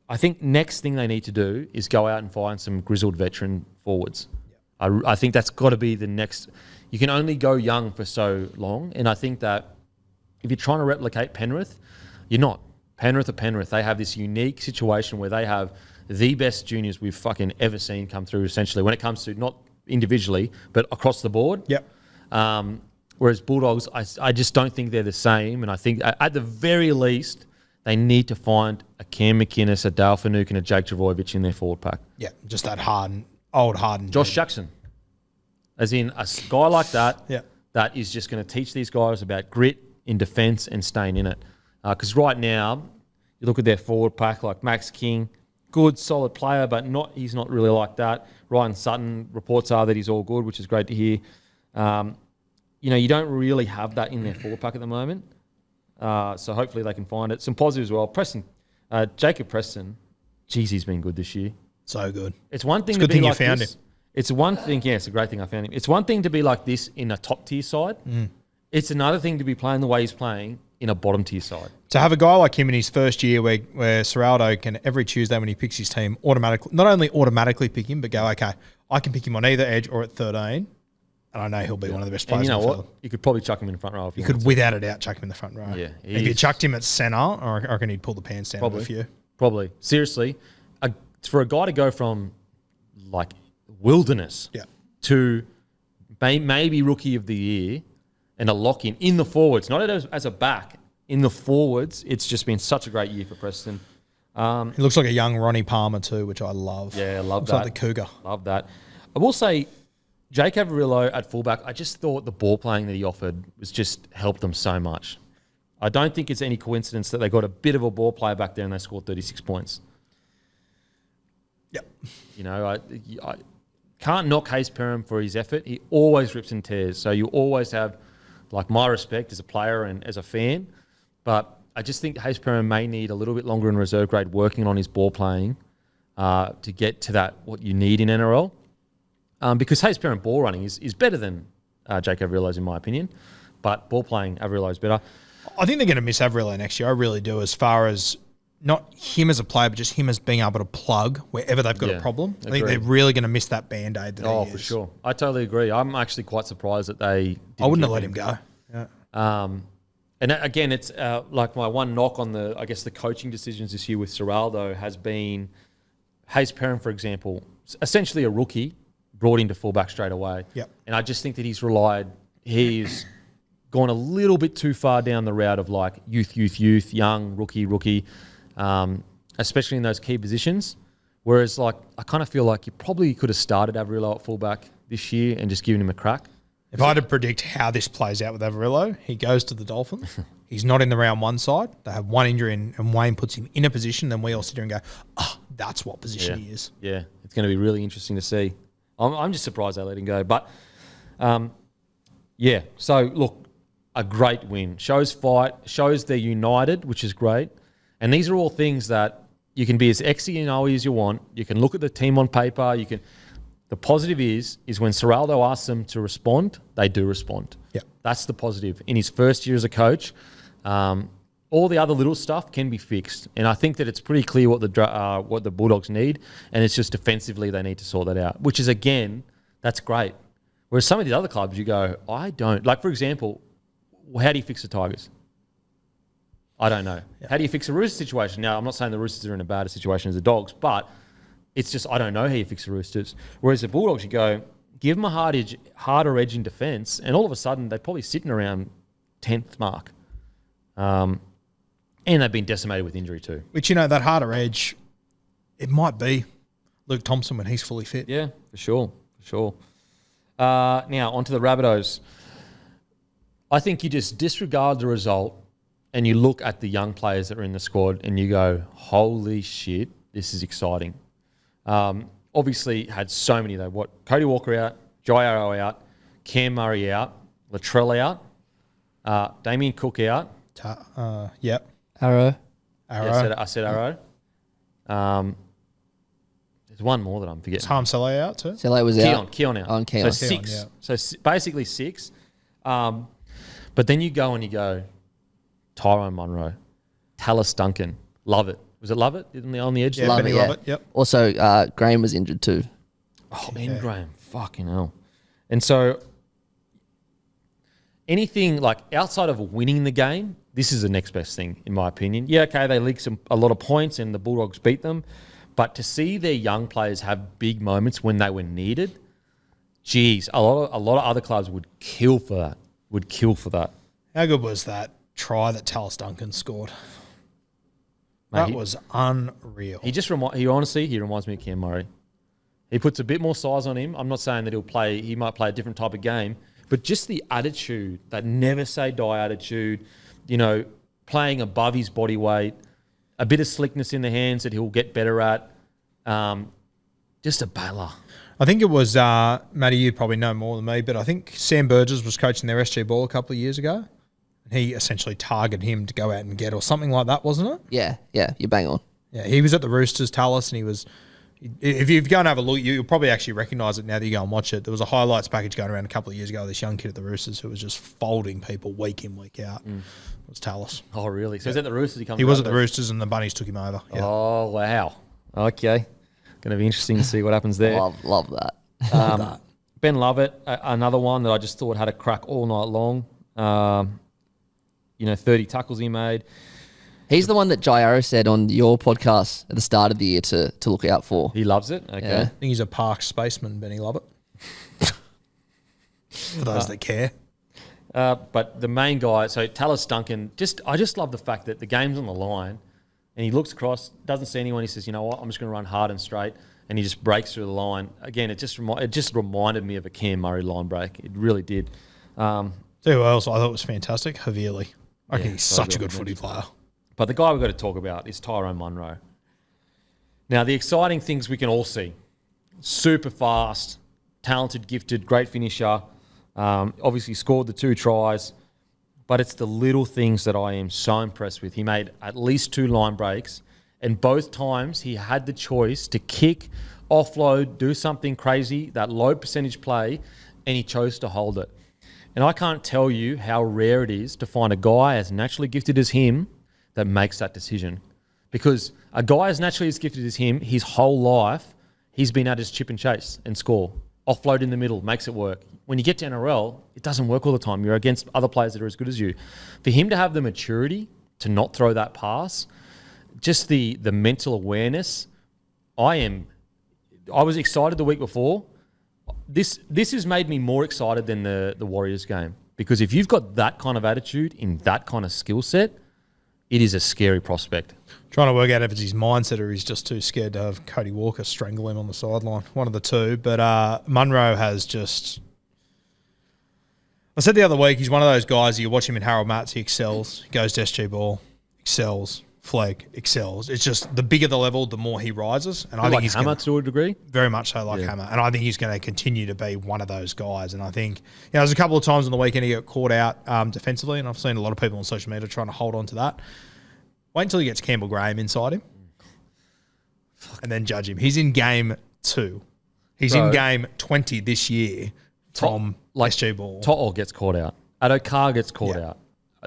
I think next thing they need to do is go out and find some grizzled veteran forwards. Yeah. I think that's got to be the next. You can only go young for so long, and I think that if you're trying to replicate Penrith, you're not. Penrith are Penrith. They have this unique situation where they have the best juniors we've fucking ever seen come through, essentially, when it comes to not individually, but across the board. Yep. Whereas Bulldogs, I just don't think they're the same. And I think at the very least, they need to find a Cam McInnes, a Dale Finucane, and a Jake Trbojevic in their forward pack. Yeah, just that old hardened. Josh Jackson. As in a guy like that, yeah, that is just going to teach these guys about grit in defence and staying in it. Because right now, you look at their forward pack, like Max King, good, solid player, but he's not really like that. Ryan Sutton, reports are that he's all good, which is great to hear. You don't really have that in their forward pack at the moment. So hopefully they can find it. Some positives as well. Jacob Preston, geez, he's been good this year. So good. It's one thing it's to good be thing like you found this. him. It's one thing, yeah, it's a great thing I found him. It's one thing to be like this in a top tier side. It's another thing to be playing the way he's playing in a bottom tier side. To have a guy like him in his first year where Serraldo can every Tuesday when he picks his team not only automatically pick him, but go, okay, I can pick him on either edge or at 13, and I know he'll be one of the best players. And you know in the what? field. You could probably chuck him in the front row if you could, without a doubt, chuck him in the front row. Yeah, if you chucked him at centre, I reckon he'd pull the pants down probably, a few. Probably. Seriously, for a guy to go from like wilderness to maybe rookie of the year and a lock in the forwards, not as a back, in the forwards, it's just been such a great year for Preston. He looks like a young Ronnie Palmer too, which I love. Yeah, I love looks that. Like the Cougar. Love that. I will say, Jake Averillo at fullback, I just thought the ball playing that he offered was just helped them so much. I don't think it's any coincidence that they got a bit of a ball player back there and they scored 36 points. Yep. I can't knock Hayes Perham for his effort. He always rips and tears. So you always have, like, my respect as a player and as a fan. But I just think Hayes Perham may need a little bit longer in reserve grade working on his ball playing to get to that, what you need in NRL. Because Hayes Perham ball running is better than Jake Averillo's, in my opinion. But ball playing, Averillo's better. I think they're going to miss Averillo next year. I really do, as far as not him as a player, but just him as being able to plug wherever they've got a problem. I think they're really going to miss that Band-Aid that he is. For sure. I totally agree. I'm actually quite surprised that they didn't I wouldn't have let him go. Yeah. And again, it's like my one knock on the coaching decisions this year with Serraldo has been Hayes Perham, for example, essentially a rookie brought into fullback straight away. Yep. And I just think that he's gone a little bit too far down the route of like youth, young, rookie, especially in those key positions. Whereas like I kind of feel like you probably could have started Averillo at fullback this year and just given him a crack. If I had to predict how this plays out with Averillo, he goes to the Dolphins. He's not in the round one side. They have one injury and Wayne puts him in a position. Then we all sit here and go, that's what position he is. Yeah, it's going to be really interesting to see. I'm just surprised they let him go. But, so look, a great win. Shows fight, shows they're united, which is great. And these are all things that you can be as Xy and O as you want. You can look at the team on paper. The positive is when Serraldo asks them to respond, they do respond. Yeah, that's the positive. In his first year as a coach, all the other little stuff can be fixed, and I think that it's pretty clear what the Bulldogs need, and it's just defensively they need to sort that out. Which is again, that's great. Whereas some of the other clubs, you go, I don't like. For example, how do you fix the Tigers? I don't know. Yeah. How do you fix a Roosters situation? Now, I'm not saying the Roosters are in a bad situation as the Dogs, but it's just I don't know how you fix the Roosters. Whereas the Bulldogs, you go, give them a harder edge in defence, and all of a sudden they're probably sitting around 10th mark. And they've been decimated with injury too. Which, that harder edge, it might be Luke Thompson when he's fully fit. Yeah, for sure. Now, on to the Rabbitohs. I think you just disregard the result and you look at the young players that are in the squad and you go, holy shit, this is exciting. Obviously, had so many though. Cody Walker out, Jai Arrow out, Cam Murray out, Latrell out, Damien Cook out. Yep. Arrow. Yeah, I said Arrow. There's one more that I'm forgetting. Is Harm Saleh out too? Saleh was out. Keon out. On Keon. So six. So basically six. But then you go Tyrone Munro, Tallis Duncan, Lovett. Was it Lovett on the edge? Yeah, Love Benny it, yeah. Lovett, yep. Also, Graham was injured too. Oh, Ben Graham. Fucking hell. And so anything like outside of winning the game, this is the next best thing, in my opinion. Yeah, okay, they leaked a lot of points and the Bulldogs beat them. But to see their young players have big moments when they were needed, geez, a lot of other clubs would kill for that. How good was that try that Tallis Duncan scored? Mate, that was unreal. He honestly reminds me of Cam Murray. He puts a bit more size on him. I'm not saying that he might play a different type of game, but just the attitude, that never say die attitude, playing above his body weight, a bit of slickness in the hands that he'll get better at. Just a baller. I think it was, Matty, you probably know more than me, but I think Sam Burgess was coaching their SG Ball a couple of years ago. And he essentially targeted him to go out and get or something like that, wasn't it? Yeah, you're bang on. Yeah, he was at the Roosters, Tallis, and he was... If you go and have a look, you'll probably actually recognise it now that you go and watch it. There was a highlights package going around a couple of years ago, this young kid at the Roosters who was just folding people week in, week out. It was Tallis. Oh, really? So is that the Roosters? He was at the Roosters and the Bunnies took him over. Yeah. Oh, wow. Okay. Going to be interesting to see what happens there. Love that. Ben Lovett, another one that I just thought had a crack all night long. 30 tackles he made. He's the one that Jairo said on your podcast at the start of the year to look out for. He loves it? Okay. Yeah. I think he's a park spaceman, Benny Lovett. For those that care. But the main guy, so Tallis Duncan, I just love the fact that the game's on the line and he looks across, doesn't see anyone. He says, you know what, I'm just going to run hard and straight. And he just breaks through the line. Again, it just reminded me of a Cam Murray line break. It really did. See who else I thought was fantastic? Havili. I think he's such a good footy player. But the guy we've got to talk about is Tyrone Munro. Now, the exciting things we can all see. Super fast, talented, gifted, great finisher. Obviously scored the 2 tries. But it's the little things that I am so impressed with. He made at least 2 line breaks. And both times he had the choice to kick, offload, do something crazy, that low percentage play, and he chose to hold it. And I can't tell you how rare it is to find a guy as naturally gifted as him that makes that decision. Because a guy as naturally as gifted as him, his whole life, he's been at his chip and chase and score. Offload in the middle, makes it work. When you get to NRL, it doesn't work all the time. You're against other players that are as good as you. For him to have the maturity to not throw that pass, just the mental awareness, I was excited the week before. This has made me more excited than the Warriors game. Because if you've got that kind of attitude in that kind of skill set, it is a scary prospect. Trying to work out if it's his mindset or he's just too scared to have Cody Walker strangle him on the sideline. One of the two. But Munro has just... I said the other week, he's one of those guys, you watch him in Harold Matts, he excels. He goes to SG Ball, excels. Flag, excels. It's just the bigger the level, the more he rises. And I think he's Hammer to a degree? Very much so like Hammer. And I think he's going to continue to be one of those guys. And I think, there's a couple of times on the weekend he got caught out defensively, and I've seen a lot of people on social media trying to hold on to that. Wait until he gets Campbell Graham inside him and then judge him. He's in game 2. He's in game 20 this year from SG Ball. To'o gets caught out. Adokar gets caught out.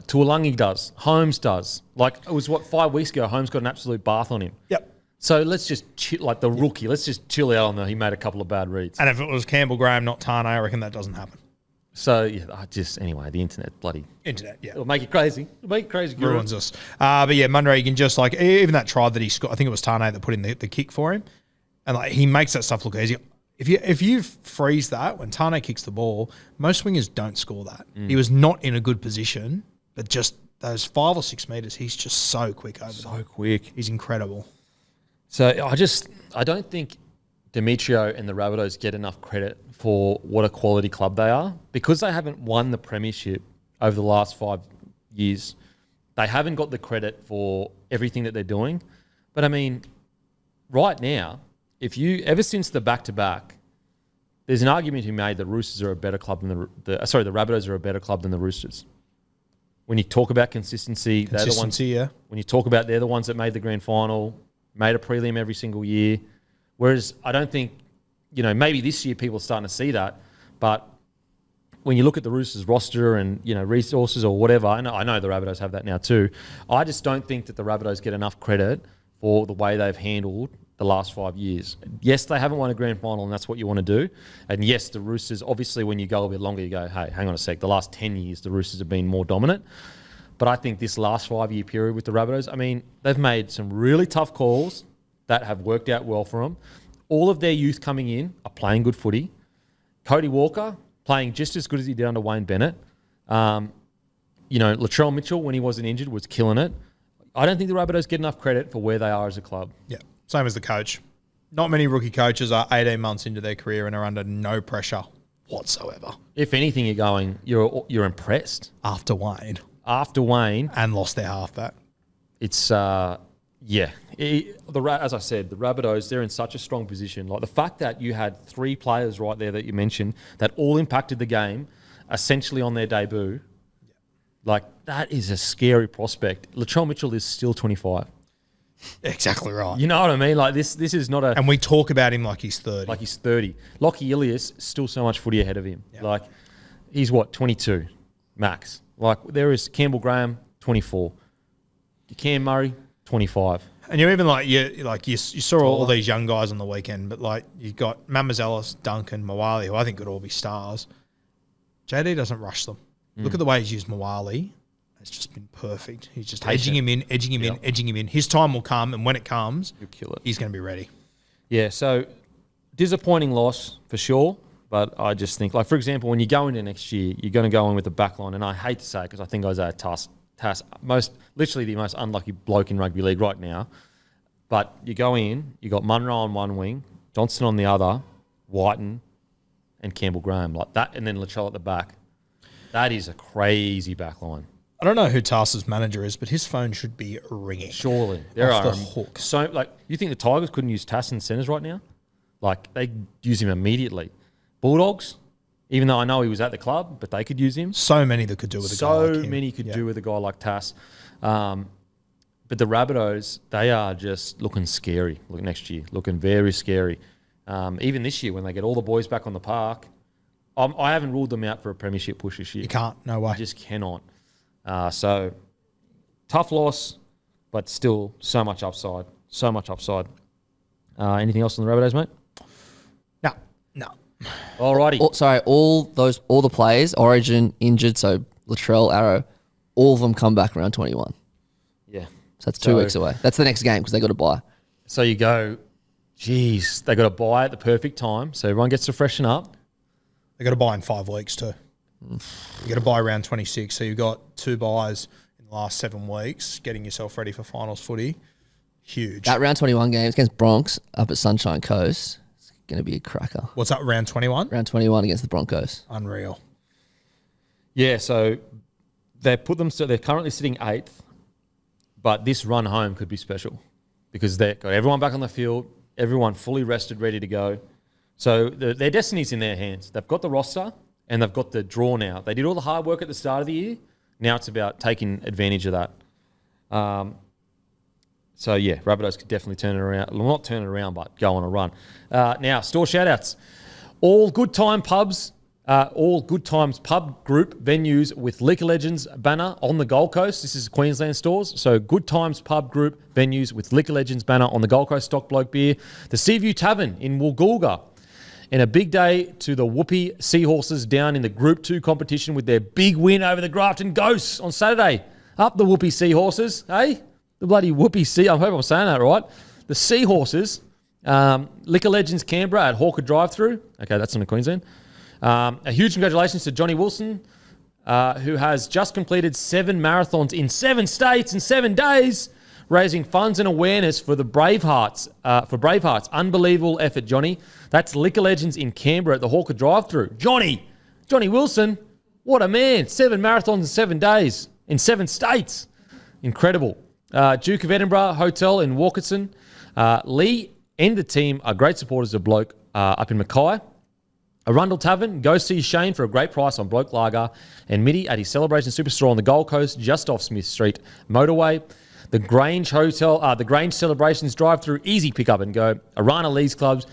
Tuolangi does. Holmes does. It was 5 weeks ago, Holmes got an absolute bath on him. Yep. So let's just chill, the rookie, let's just chill out on he made a couple of bad reads. And if it was Campbell Graham, not Tane, I reckon that doesn't happen. So, anyway, the internet, Internet, yeah. It'll make it crazy. Ruins us. But yeah, Munro, you can just, even that try that he scored, I think it was Tane that put in the kick for him. And, he makes that stuff look easy. If you freeze that, when Tane kicks the ball, most wingers don't score that. He was not in a good position. But just those 5 or 6 metres, he's just so quick over there. So quick. He's incredible. So I don't think Demetrio and the Rabbitohs get enough credit for what a quality club they are. Because they haven't won the premiership over the last 5 years, they haven't got the credit for everything that they're doing. But I mean, right now, ever since the back-to-back, there's an argument to be made that Roosters are a better club than the Rabbitohs are a better club than the Roosters. When you talk about consistency, they're the ones. Yeah. When you talk about they're the ones that made the grand final, made a prelim every single year. Whereas I don't think, maybe this year people are starting to see that, but when you look at the Roosters roster and resources or whatever, and I know the Rabbitohs have that now too. I just don't think that the Rabbitohs get enough credit for the way they've handled the last 5 years. Yes, they haven't won a grand final, and that's what you want to do. And yes, the Roosters, obviously, when you go a bit longer, you go, hey, hang on a sec. The last 10 years, the Roosters have been more dominant. But I think this last 5-year period with the Rabbitohs, I mean, they've made some really tough calls that have worked out well for them. All of their youth coming in are playing good footy. Cody Walker playing just as good as he did under Wayne Bennett. Latrell Mitchell, when he wasn't injured, was killing it. I don't think the Rabbitohs get enough credit for where they are as a club. Yeah, same as the coach. Not many rookie coaches are 18 months into their career and are under no pressure whatsoever. If anything, you're impressed. After Wayne. And lost their halfback. It's, as I said, the Rabbitohs, they're in such a strong position. Like the fact that you had 3 players right there that you mentioned that all impacted the game essentially on their debut. Like, that is a scary prospect. Latrell Mitchell is still 25. Exactly right. You know what I mean? Like, this is not a... And we talk about him like he's 30. Like he's 30. Lockie Ilias, still so much footy ahead of him. Yep. Like, he's 22 max. Like, there is Campbell Graham, 24. Cam Murray, 25. And you're even you saw all these young guys on the weekend, but like you got Mamazelis, Duncan, Mawali, who I think could all be stars. JD doesn't rush them. Look at the way he's used Mawali. It's just been perfect. He's just edging him in. His time will come, and when it comes, he'll kill it. He's going to be ready. Yeah, so disappointing loss for sure, but I just think, like, for example, when you go into next year, you're going to go in with the back line, and I hate to say it because I think Isaiah Tass, literally the most unlucky bloke in rugby league right now, but you go in, you got Munro on one wing, Johnson on the other, Whiten, and Campbell Graham, like that, and then Latrell at the back. That is a crazy back line. I don't know who Tass's manager is, but his phone should be ringing. Surely. Off the hook. So, like, you think the Tigers couldn't use Tass in centres right now? Like, they use him immediately. Bulldogs, even though I know he was at the club, but they could use him. So many that could do with a guy like him. So many could do with a guy like Tass. But the Rabbitohs, they are just looking scary next year, looking very scary. Even this year when they get all the boys back on the park, I haven't ruled them out for a premiership push this year. You can't, no way. You just cannot. So, tough loss, but still so much upside. So much upside. Anything else on the Rabbitohs, mate? No. Alrighty. All the players, Origin, injured, so Latrell, Arrow, all of them come back around 21. Yeah. So that's 2 weeks away. That's the next game because they got to buy. So you go, geez, they got to buy at the perfect time, so everyone gets to freshen up. They got to buy in 5 weeks too. You got to buy around 26, so you've got 2 buys in the last 7 weeks, getting yourself ready for finals footy. Huge. That round 21 games against Bronx up at Sunshine Coast, it's going to be a cracker. What's that, round 21? Round 21 against the Broncos. Unreal. Yeah, so they're currently sitting 8th, but this run home could be special because they've got everyone back on the field, everyone fully rested, ready to go. So their destiny's in their hands. They've got the roster and they've got the draw now. They did all the hard work at the start of the year. Now it's about taking advantage of that. So, yeah, Rabbitohs could definitely turn it around. Well, not turn it around, but go on a run. Now, store shout-outs. All Good Times pub group venues with Liquor Legends banner on the Gold Coast. This is Queensland stores. So, Good Times pub group venues with Liquor Legends banner on the Gold Coast Stock Bloke beer. The Seaview Tavern in Woolgoolga. And a big day to the Whoopee Seahorses down in the Group 2 competition with their big win over the Grafton Ghosts on Saturday. Up the Whoopee Seahorses, hey? The bloody Whoopee I hope I'm saying that right. The Seahorses, Liquor Legends Canberra at Hawker Drive-Thru. Okay, that's in Queensland. A huge congratulations to Johnny Wilson, who has just completed 7 marathons in 7 states in 7 days, raising funds and awareness for the Bravehearts. Unbelievable effort, Johnny. That's Liquor Legends in Canberra at the Hawker Drive-Thru. Johnny Wilson, what a man. 7 marathons in 7 days in 7 states. Incredible. Duke of Edinburgh Hotel in Walkerton. Lee and the team are great supporters of Bloke up in Mackay. Arundel Tavern, go see Shane for a great price on Bloke Lager. And Mitty at his Celebration Superstore on the Gold Coast, just off Smith Street Motorway. The Grange Hotel, the Grange Celebrations drive-through, easy pick up and go. Arana Lee's Clubs,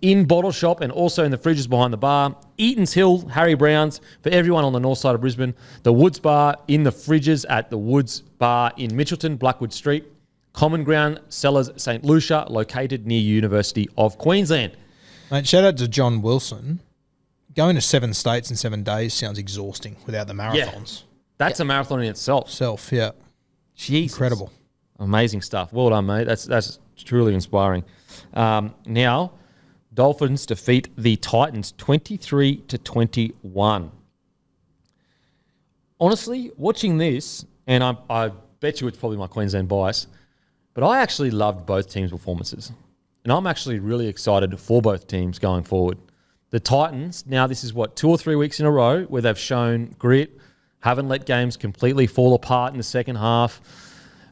in Bottle Shop and also in the fridges behind the bar. Eaton's Hill, Harry Brown's, for everyone on the north side of Brisbane. The Woods Bar in the fridges at the Woods Bar in Mitchelton, Blackwood Street. Common Ground Cellars St. Lucia, located near University of Queensland. Mate, shout out to John Wilson. Going to 7 states in 7 days sounds exhausting without the marathons. Yeah. That's a marathon in itself. Yeah. Jesus. Incredible. Amazing stuff. Well done, mate. That's truly inspiring. Now, Dolphins defeat the Titans 23-21. Honestly, watching this, and I bet you it's probably my Queensland bias, but I actually loved both teams' performances. And I'm actually really excited for both teams going forward. The Titans, now this is 2 or 3 weeks in a row where they've shown grit, haven't let games completely fall apart in the second half.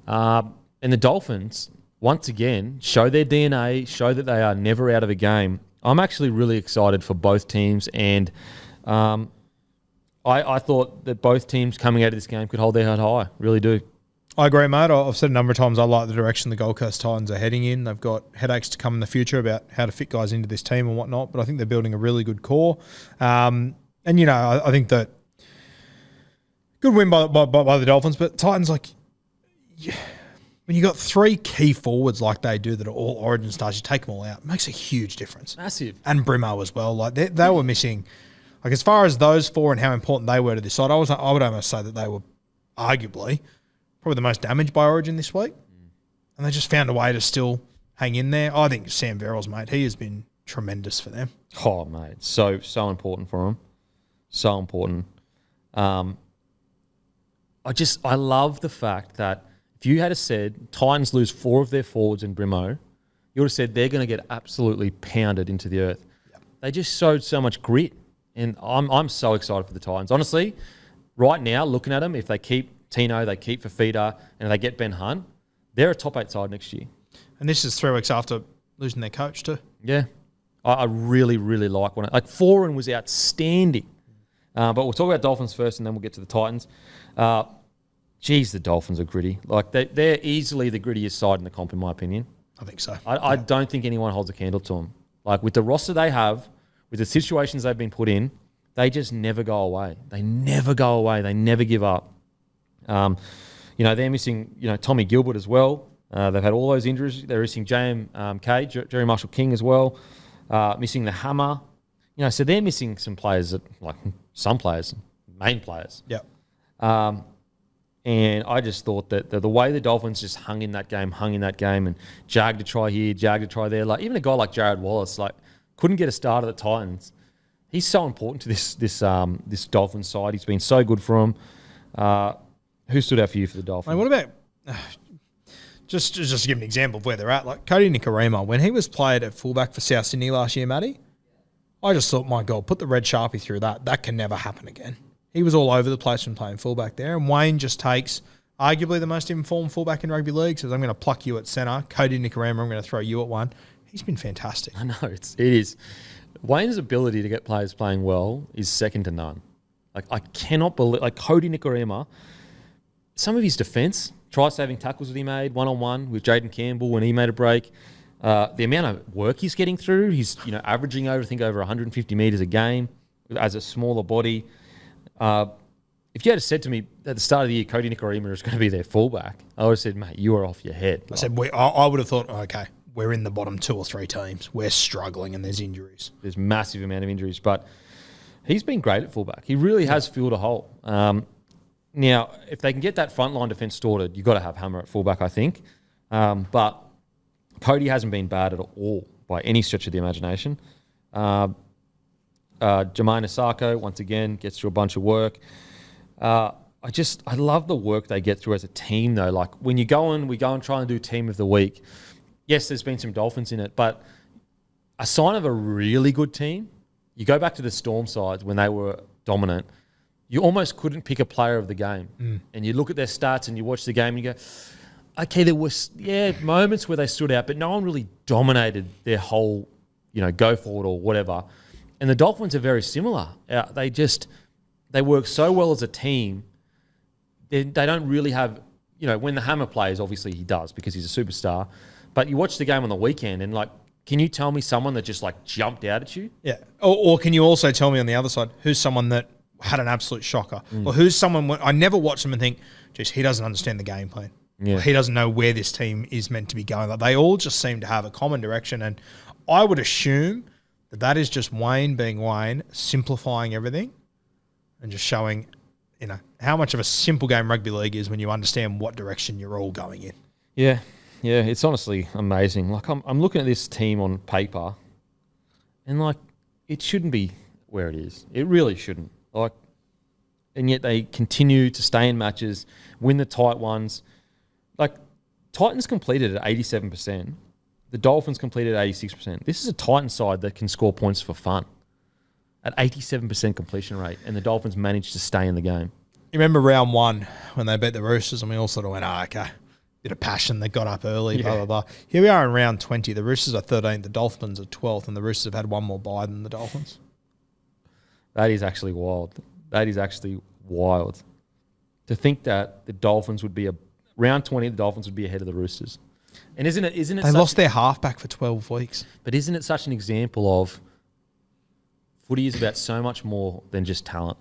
And the Dolphins, once again, show their DNA, show that they are never out of a game. I'm actually really excited for both teams, and I thought that both teams coming out of this game could hold their head high. Really do. I agree, mate. I've said a number of times I like the direction the Gold Coast Titans are heading in. They've got headaches to come in the future about how to fit guys into this team and whatnot, but I think they're building a really good core. And, I think that good win by the Dolphins, but Titans, when you got 3 key forwards like they do that are all Origin stars, you take them all out. It makes a huge difference. Massive. And Brimo as well. They were missing, as far as those 4 and how important they were to this side, I would almost say that they were arguably probably the most damaged by Origin this week. And they just found a way to still hang in there. I think Sam Verrills, mate, he has been tremendous for them. Oh, mate, so important for them. So important. I love the fact that if you had said Titans lose 4 of their forwards in Brimo, you would have said they're going to get absolutely pounded into the earth. Yep. They just showed so much grit, and I'm so excited for the Titans. Honestly, right now, looking at them, if they keep Tino, they keep Fafita, and they get Ben Hunt, they're a top 8 side next year. And this is 3 weeks after losing their coach too. Yeah. I really, really like one. Foran was outstanding. But we'll talk about Dolphins first, and then we'll get to the Titans. The Dolphins are gritty. They're easily the grittiest side in the comp, in my opinion. I think so. I don't think anyone holds a candle to them. With the roster they have, with the situations they've been put in, they just never go away. They never go away. They never give up. They're missing, Tommy Gilbert as well. They've had all those injuries. They're missing JMK, Jerry Marshall King as well. Missing the Hammer. So they're missing some players some players, main players. Yep. And I just thought that the way the Dolphins just hung in that game, and jagged to try here, jagged to try there. Even a guy like Jared Wallace, couldn't get a start at the Titans. He's so important to this Dolphins side. He's been so good for them. Who stood out for you for the Dolphins? Mate, what about just to give an example of where they're at? Cody Nikorima, when he was played at fullback for South Sydney last year, Matty, I just thought, my God, put the red Sharpie through that. That can never happen again. He was all over the place when playing fullback there, and Wayne just takes arguably the most informed fullback in rugby league, says, I'm going to pluck you at centre. Cody Nikorima, I'm going to throw you at one. He's been fantastic. I know, it is. Wayne's ability to get players playing well is second to none. I cannot believe, Cody Nikorima, some of his defence, try-saving tackles that he made, one-on-one with Jaden Campbell when he made a break, the amount of work he's getting through, he's averaging over 150 metres a game as a smaller body. If you had said to me at the start of the year, Cody Nikorima is going to be their fullback, I would have said, mate, you are off your head. I said, I would have thought, okay, we're in the bottom 2 or 3 teams. We're struggling and there's injuries. There's massive amount of injuries, but he's been great at fullback. He really has filled a hole. Now, if they can get that frontline defence sorted, you've got to have Hammer at fullback, I think. But Cody hasn't been bad at all by any stretch of the imagination. Jermaine Asako, once again, gets through a bunch of work. I love the work they get through as a team, though. When we go and try and do Team of the Week, yes, there's been some Dolphins in it, but a sign of a really good team, you go back to the Storm sides when they were dominant, you almost couldn't pick a player of the game. And you look at their stats and you watch the game and you go, okay, there was, moments where they stood out, but no one really dominated their whole, go forward or whatever. And the Dolphins are very similar. They work so well as a team. They don't really have, when the Hammer plays, obviously he does because he's a superstar. But you watch the game on the weekend and can you tell me someone that just jumped out at you? Yeah. Or can you also tell me on the other side, who's someone that had an absolute shocker? Or who's someone, I never watch them and think, geez, he doesn't understand the game plan. Yeah. He doesn't know where this team is meant to be going. Like, they all just seem to have a common direction. And I would assume that is just Wayne being Wayne, simplifying everything and just showing, how much of a simple game rugby league is when you understand what direction you're all going in. Yeah. Yeah, it's honestly amazing. Like, I'm looking at this team on paper and, like, it shouldn't be where it is. It really shouldn't. Like, and yet they continue to stay in matches, win the tight ones. Like, Titans completed at 87%. The Dolphins completed at 86%. This is a Titans side that can score points for fun at 87% completion rate, and the Dolphins managed to stay in the game. You remember round 1 when they beat the Roosters and we all sort of went, okay. Bit of passion. They got up early, blah, blah, blah. Here we are in round 20. The Roosters are 13th, the Dolphins are 12th, and the Roosters have had one more bye than the Dolphins. That is actually wild. That is actually wild. To think that the Dolphins would be round 20, the Dolphins would be ahead of the Roosters. And isn't it? They lost their halfback for 12 weeks. But isn't it such an example of footy is about so much more than just talent?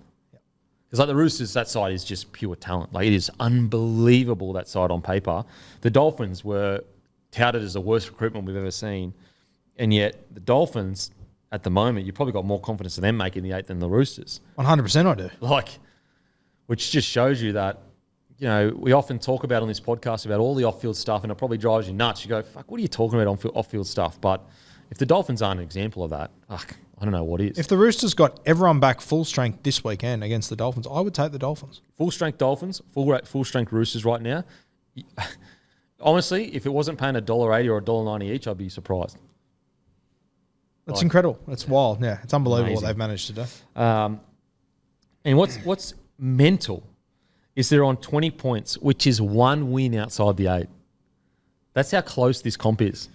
Because like the Roosters, that side is just pure talent. Like, it is unbelievable, that side on paper. The Dolphins were touted as the worst recruitment we've ever seen. And yet the Dolphins, at the moment, you've probably got more confidence in them making the 8 than the Roosters. 100% I do. Like, which just shows you that, we often talk about on this podcast about all the off-field stuff, and it probably drives you nuts. You go, fuck, what are you talking about on off-field stuff? But if the Dolphins aren't an example of that, fuck, I don't know what is. If the Roosters got everyone back full strength this weekend against the Dolphins, I would take the Dolphins. Full strength Dolphins, full strength Roosters right now. Honestly, if it wasn't paying $1.80 or $1.90 each, I'd be surprised. That's incredible. That's wild. Yeah, it's unbelievable what they've managed to do. And what's mental is they're on 20 points, which is one win outside the 8. That's how close this comp is.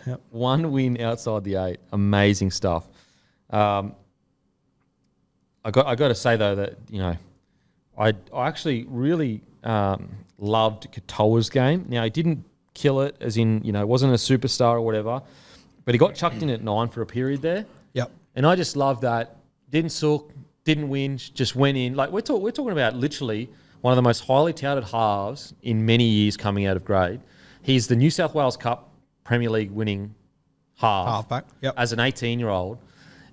Yep. One win outside the 8. Amazing stuff. I got to say, though, that, I actually really loved Katoa's game. Now, he didn't kill it, as in, wasn't a superstar or whatever, but he got chucked in at 9 for a period there. Yep. And I just love that. Didn't sook, didn't whinge, just went in. Like, we're talking about literally one of the most highly touted halves in many years coming out of grade. He's the New South Wales Cup Premier League winning halfback as an 18-year-old,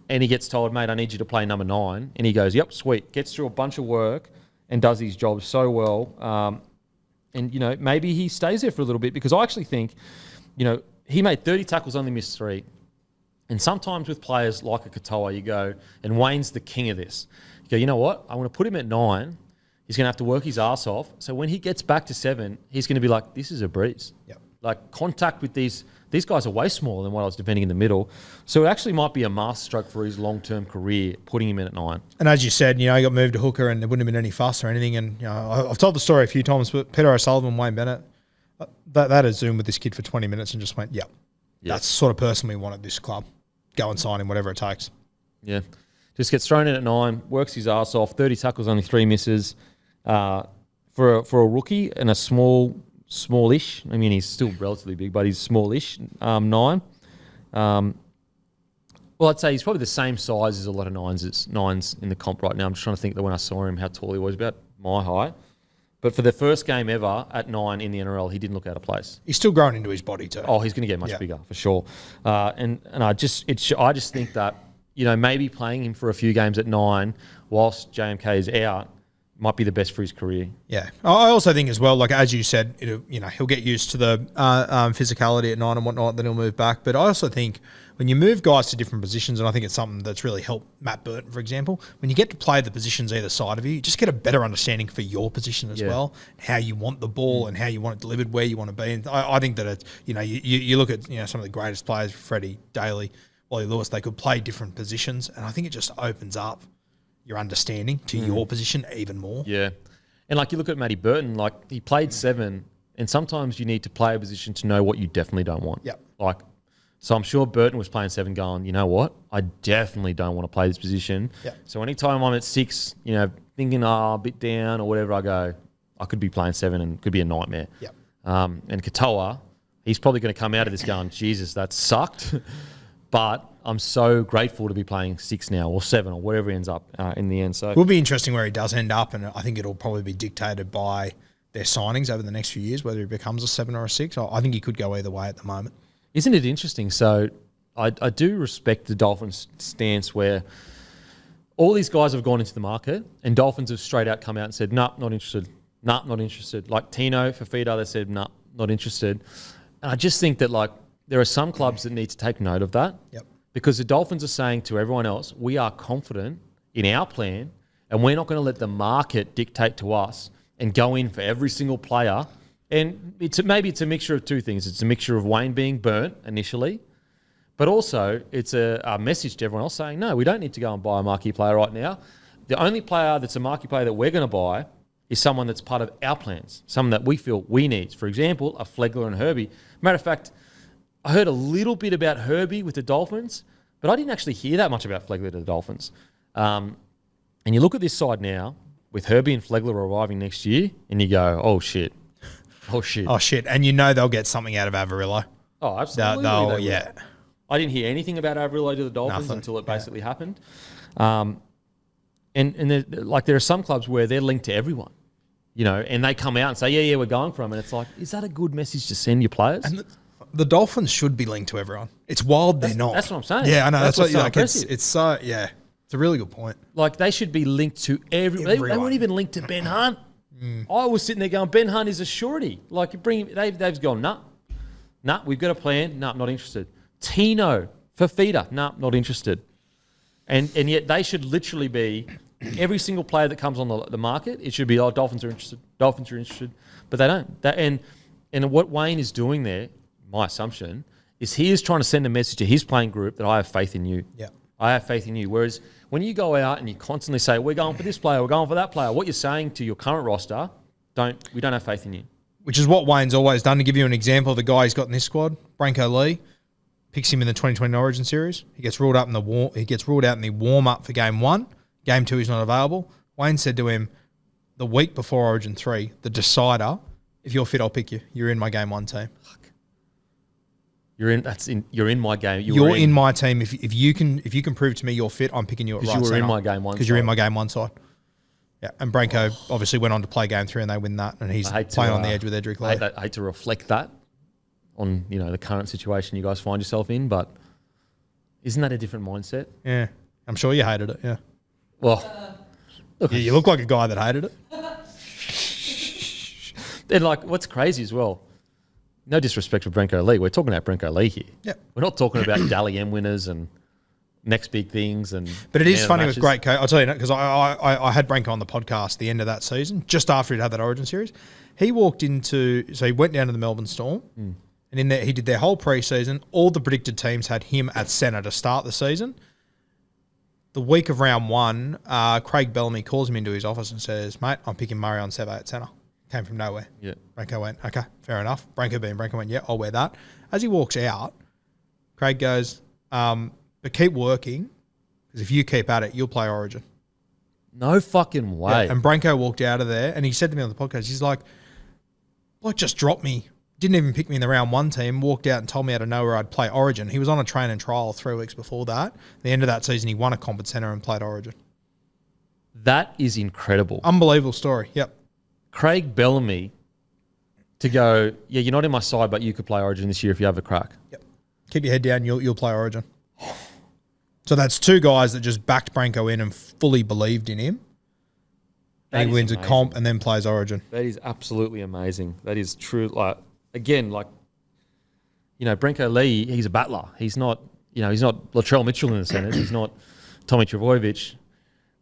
and he gets told, mate, I need you to play number 9. And he goes, yep, sweet. Gets through a bunch of work and does his job so well. And, maybe he stays there for a little bit, because I actually think, he made 30 tackles, only missed 3. And sometimes with players like a Katoa, you go, and Wayne's the king of this. You go, you know what? I want to put him at 9. He's going to have to work his ass off. So when he gets back to 7, he's going to be like, this is a breeze. Yep. Like, contact with these guys are way smaller than what I was defending in the middle. So it actually might be a masterstroke for his long-term career, putting him in at 9. And as you said, he got moved to hooker and there wouldn't have been any fuss or anything. And I've told the story a few times, but Peter O'Sullivan, Wayne Bennett, that has Zoomed with this kid for 20 minutes and just went, yep. That's the sort of person we want at this club. Go and sign him, whatever it takes. Yeah. Just gets thrown in at 9, works his ass off, 30 tackles, only 3 misses. For a rookie and a smallish, I mean, he's still relatively big, but he's smallish, 9. Well, I'd say he's probably the same size as a lot of nines in the comp right now. I'm just trying to think that when I saw him, how tall he was, about my height. But for the first game ever at 9 in the NRL, he didn't look out of place. He's still growing into his body too. Oh, he's going to get much bigger for sure. And I just think that, maybe playing him for a few games at 9 whilst JMK is out might be the best for his career. Yeah. I also think as well, like as you said, he'll get used to the physicality at 9 and whatnot, then he'll move back. But I also think when you move guys to different positions, and I think it's something that's really helped Matt Burton, for example, when you get to play the positions either side of you just get a better understanding for your position as well, how you want the ball and how you want it delivered, where you want to be. And I think that it's, you look at some of the greatest players, Freddie, Daly, Wally Lewis, they could play different positions, and I think it just opens up your understanding to your position even more. Yeah. And like you look at Matty Burton, like he played 7, and sometimes you need to play a position to know what you definitely don't want. Yep. So I'm sure Burton was playing 7 going, you know what? I definitely don't want to play this position. Yep. So anytime I'm at 6, thinking, a bit down or whatever, I go, I could be playing 7 and could be a nightmare. Yep. And Katoa, he's probably going to come out of this going, Jesus, that sucked. But I'm so grateful to be playing 6 now or 7 or whatever ends up in the end. So it will be interesting where he does end up, and I think it'll probably be dictated by their signings over the next few years, whether he becomes a 7 or a 6. I think he could go either way at the moment. Isn't it interesting? So I do respect the Dolphins' stance where all these guys have gone into the market and Dolphins have straight out come out and said, nah, not interested. Nah, not interested. Like Tino, Fafita, they said, nah, not interested. And I just think that like there are some clubs that need to take note of that. Yep. Because the Dolphins are saying to everyone else, we are confident in our plan and we're not going to let the market dictate to us and go in for every single player. And maybe it's a mixture of two things. It's a mixture of Wayne being burnt initially, but also it's a message to everyone else saying, no, we don't need to go and buy a marquee player right now. The only player that's a marquee player that we're going to buy is someone that's part of our plans, someone that we feel we need. For example, a Flegler and Herbie. Matter of fact, I heard a little bit about Herbie with the Dolphins, but I didn't actually hear that much about Flegler to the Dolphins. And you look at this side now, with Herbie and Flegler arriving next year, and you go, oh, shit. Oh, shit. Oh, shit. And you know they'll get something out of Avarillo. Oh, absolutely. Yeah. I didn't hear anything about Avarillo to the Dolphins until it basically happened. And there are some clubs where they're linked to everyone, you know, and they come out and say, yeah, we're going for him. And it's like, is that a good message to send your players? And the Dolphins should be linked to everyone. It's wild they're not. That's what I'm saying. Yeah, I know. That's what so like, it's so, yeah. It's a really good point. Like, they should be linked to everyone. They weren't even linked to Ben Hunt. I was sitting there going, Ben Hunt is a surety. Like, you bring him, they've gone, nah, we've got a plan. Nah, not interested. Tino, Fafita, nah, not interested. And yet they should literally be, every single player that comes on the market, it should be, oh, Dolphins are interested. Dolphins are interested. But they don't. And what Wayne is doing there, my assumption, is he is trying to send a message to his playing group that I have faith in you. Yeah. I have faith in you. Whereas when you go out and you constantly say, we're going for this player, we're going for that player, what you're saying to your current roster, we don't have faith in you. Which is what Wayne's always done. To give you an example of the guy he's got in this squad, Branko Lee, picks him in the 2020 Origin Series. He gets ruled out in the warm-up for Game 1. Game 2 he's not available. Wayne said to him the week before Origin 3, the decider, if you're fit, I'll pick you. You're in my Game 1 team. You're in my game. You're in my team. If you can prove to me you're fit, I'm picking you at right centre. Because you were in my Game 1 Because you're in my Game 1 side. Yeah, and Branko obviously went on to play Game 3 and they win that, and he's playing on the edge with Edric Lee. I hate to reflect that on the current situation you guys find yourself in, but isn't that a different mindset? Yeah, I'm sure you hated it. Yeah. Well, look, you look like a guy that hated it. And like, what's crazy as well, no disrespect for Branko Lee, we're talking about Branko Lee here. Yeah. We're not talking about Dally M winners and next big things. But it is funny with great coach. I'll tell you, because I had Branko on the podcast the end of that season, just after he'd had that Origin Series. He went down to the Melbourne Storm, and in there he did their whole preseason. All the predicted teams had him at centre to start the season. The week of round 1, Craig Bellamy calls him into his office and says, mate, I'm picking Murray on Seve at centre. Came from nowhere. Yeah. Branko went, okay, fair enough. Branko went, yeah, I'll wear that. As he walks out, Craig goes, but keep working, because if you keep at it, you'll play Origin. No fucking way. Yeah, and Branko walked out of there, and he said to me on the podcast, he's like, just dropped me. Didn't even pick me in the round 1 team, walked out and told me out of nowhere I'd play Origin. He was on a train and trial 3 weeks before that. At the end of that season, he won a comp at centre and played Origin. That is incredible. Unbelievable story. Yep. Craig Bellamy to go, yeah, you're not in my side, but you could play Origin this year if you have a crack. Yep. Keep your head down, you'll play Origin. So that's 2 guys that just backed Branko in and fully believed in him. And he wins amazing. A comp and then plays Origin. That is absolutely amazing. That is true. Like, again, Branko Lee, he's a battler. He's not, he's not Latrell Mitchell in the centres. He's not Tommy Trbojevic.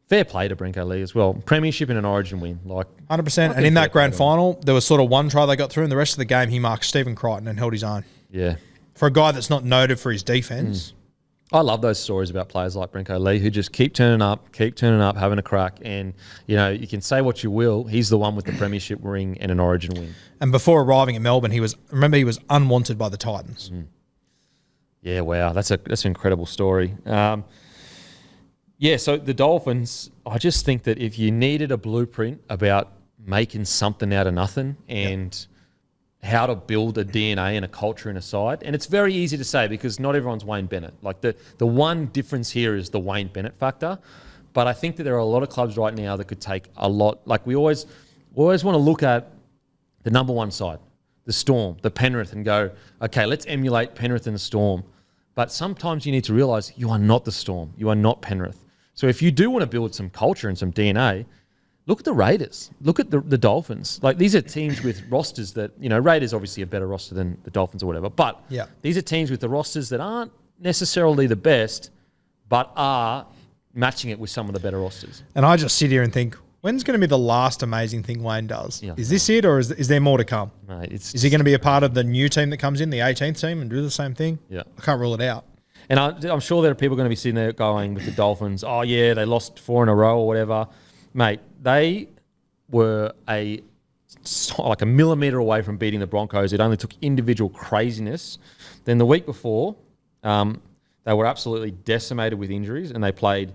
Fair play to Branko Lee as well. Premiership and an Origin win. 100%. And in that grand final, there was sort of one try they got through, and the rest of the game he marked Stephen Crichton and held his own. Yeah. For a guy that's not noted for his defence. I love those stories about players like Branko Lee who just keep turning up, having a crack. And, you can say what you will. He's the one with the premiership ring and an Origin win. And before arriving at Melbourne, he was unwanted by the Titans. Yeah, wow. That's an incredible story. So the Dolphins, I just think that if you needed a blueprint about making something out of nothing and how to build a DNA and a culture in a side, and it's very easy to say because not everyone's Wayne Bennett. Like the one difference here is the Wayne Bennett factor, but I think that there are a lot of clubs right now that could take a lot. Like we always want to look at the number one side, the Storm, the Penrith, and go, okay, let's emulate Penrith and the Storm. But sometimes you need to realise you are not the Storm. You are not Penrith. So if you do want to build some culture and some DNA, look at the Raiders. Look at the Dolphins. Like, these are teams with rosters that, Raiders obviously a better roster than the Dolphins or whatever. But these are teams with the rosters that aren't necessarily the best, but are matching it with some of the better rosters. And I just sit here and think, when's going to be the last amazing thing Wayne does? Yeah. Is this it, or is there more to come? Mate, is he going to be a part of the new team that comes in, the 18th team, and do the same thing? Yeah. I can't rule it out. And I'm sure there are people going to be sitting there going with the Dolphins, oh, yeah, they lost 4 in a row or whatever. Mate, they were like a millimetre away from beating the Broncos. It only took individual craziness. Then the week before, they were absolutely decimated with injuries, and they played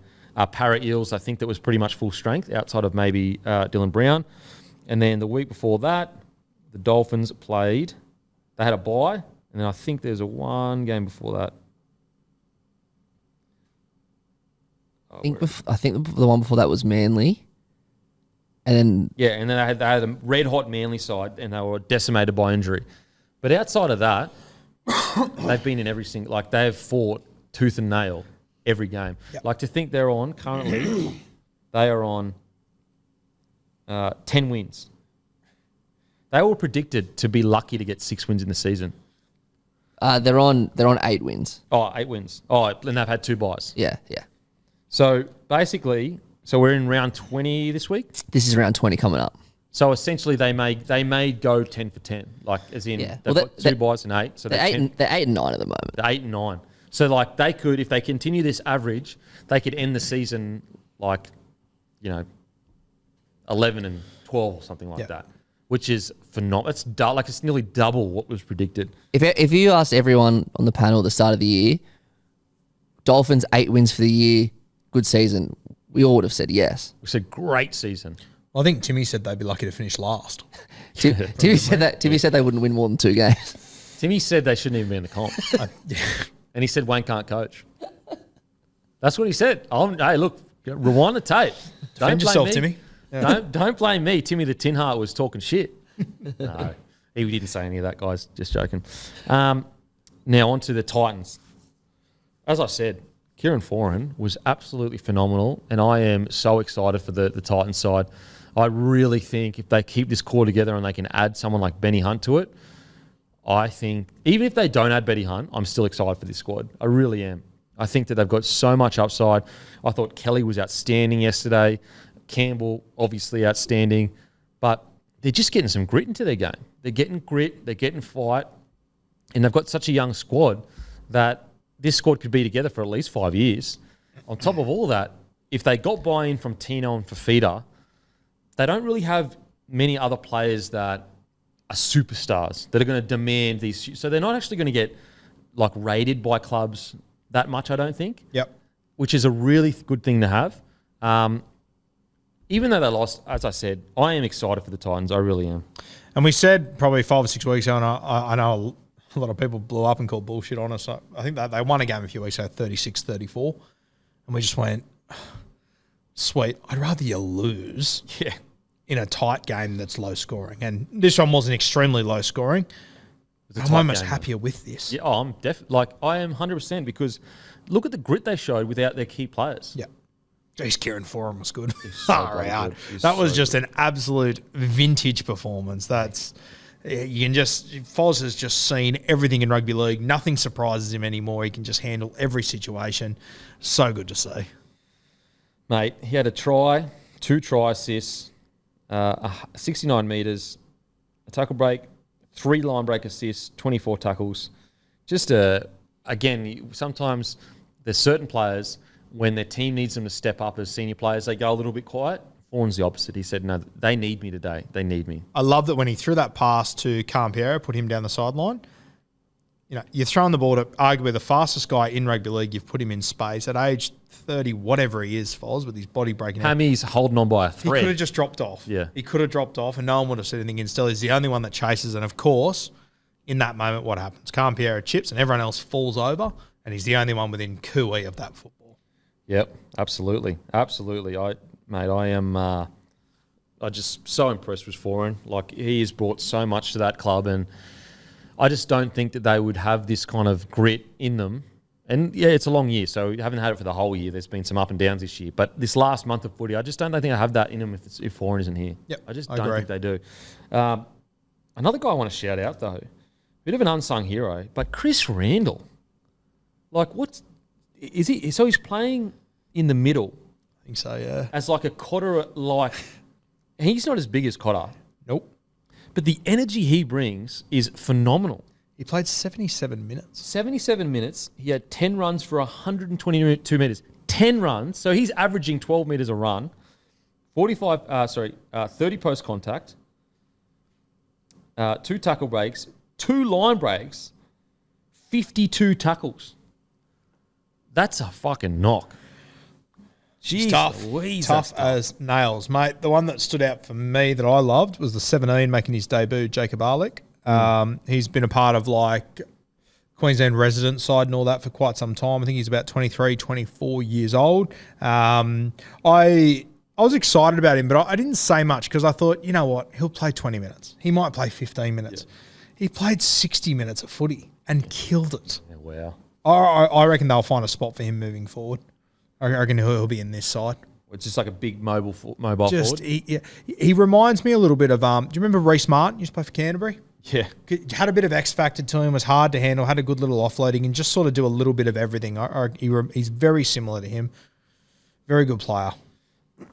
Para Eels, I think that was pretty much full strength outside of maybe Dylan Brown. And then the week before that, the Dolphins played. They had a bye, and then I think there's one game before that. I think the one before that was Manly. And then they had a red hot Manly side, and they were decimated by injury. But outside of that, they've been in every single, like, they have fought tooth and nail every game. Yep. Like, to think they're on currently, they are on 10 wins. They were predicted to be lucky to get 6 wins in the season. They're on 8 wins. Oh, 8 wins. Oh, and they've had 2 byes. Yeah. So basically, we're in round 20 this week. This is round 20 coming up. So essentially, they may go 10 for 10, like, as in they've got 2 byes and 8. So they're 8 and 9 at the moment. They're 8 and 9. So, like, they could, if they continue this average, they could end the season like, 11 and 12 or something like that, which is phenomenal. It's nearly double what was predicted. If you asked everyone on the panel at the start of the year, Dolphins 8 wins for the year, good season, we all would have said yes. We said great season. Well, I think Timmy said they'd be lucky to finish last. Timmy said that. Timmy said they wouldn't win more than 2 games. Timmy said they shouldn't even be in the comp. And he said Wayne can't coach. That's what he said. Hey, look, rewind the tape. Defend yourself, Timmy. Yeah. Don't blame me. Timmy the Tin Heart was talking shit. No, he didn't say any of that, guys. Just joking. Now on to the Titans. As I said, Kieran Foran was absolutely phenomenal, and I am so excited for the Titans side. I really think if they keep this core together and they can add someone like Benny Hunt to it, I think even if they don't add Benny Hunt, I'm still excited for this squad. I really am. I think that they've got so much upside. I thought Kelly was outstanding yesterday. Campbell, obviously outstanding. But they're just getting some grit into their game. They're getting grit. They're getting fight. And they've got such a young squad that this squad could be together for at least 5 years. On top of all that, if they got buy-in from Tino and Fafita, they don't really have many other players that are superstars that are going to demand these. So they're not actually going to get like rated by clubs that much, I don't think. Yep. Which is a really good thing to have. Even though they lost, as I said, I am excited for the Titans. I really am. And we said probably 5 or 6 weeks ago, and I know a lot of people blew up and called bullshit on us. I think that they won a game a few weeks ago, 36-34. And we just went, sweet, I'd rather you lose in a tight game that's low scoring. And this one wasn't extremely low scoring. I'm almost happier with this. Yeah, I'm I am 100% because look at the grit they showed without their key players. Yeah. Jeez, Kieran Foran was good. That That was just an absolute vintage performance. That's you can just Foz has just seen everything in rugby league. Nothing surprises him anymore. He can just handle every situation. So good to see. Mate, he had a try, 2 try assists, 69 metres, a tackle break, 3 line break assists, 24 tackles. Just again, sometimes there's certain players when their team needs them to step up as senior players, they go a little bit quiet. Foran's the opposite. He said, no, they need me today. They need me. I love that when he threw that pass to Campiero, put him down the sideline. You know, you're throwing the ball to arguably the fastest guy in rugby league. You've put him in space at age 30, whatever he is, Foz, with his body breaking out. Hammy's holding on by a thread. He could have just dropped off. Yeah. He could have dropped off and no one would have said anything. Instead, he's the only one that chases. And of course, in that moment, what happens? Campiero chips and everyone else falls over and he's the only one within cooey of that football. Yep, absolutely. Absolutely. I am just so impressed with Foran. Like, he has brought so much to that club, and I just don't think that they would have this kind of grit in them. And yeah, it's a long year, so you haven't had it for the whole year. There's been some up and downs this year, but this last month of footy, I just don't think I have that in them if Foran isn't here. Yep, I just I don't agree. think they do. Another guy I want to shout out though, bit of an unsung hero, but Chris Randall. Like, is he? So he's playing in the middle. I think so, yeah. As like a Cotter, like he's not as big as Cotter. Nope. But the energy he brings is phenomenal. He played 77 minutes. 77 minutes. He had 10 runs for 122 metres. 10 runs. So he's averaging 12 metres a run. 30 post contact. 2 tackle breaks. 2 line breaks. 52 tackles. That's a fucking knock. Jeez, tough as nails, mate. The one that stood out for me that I loved was the 17 making his debut, Jacob Arlick. He's been a part of like Queensland resident side and all that for quite some time. I think he's about 23, 24 years old. I was excited about him, but I didn't say much because I thought, you know what, he'll play 20 minutes. He might play 15 minutes. Yeah. He played 60 minutes of footy and killed it. Yeah, wow. I reckon they'll find a spot for him moving forward. I reckon he'll be in this side. It's just like a big mobile forward. He reminds me a little bit of, do you remember Reece Martin used to play for Canterbury? Yeah. Had a bit of X factor to him, was hard to handle, had a good little offloading and just sort of do a little bit of everything. He's very similar to him. Very good player.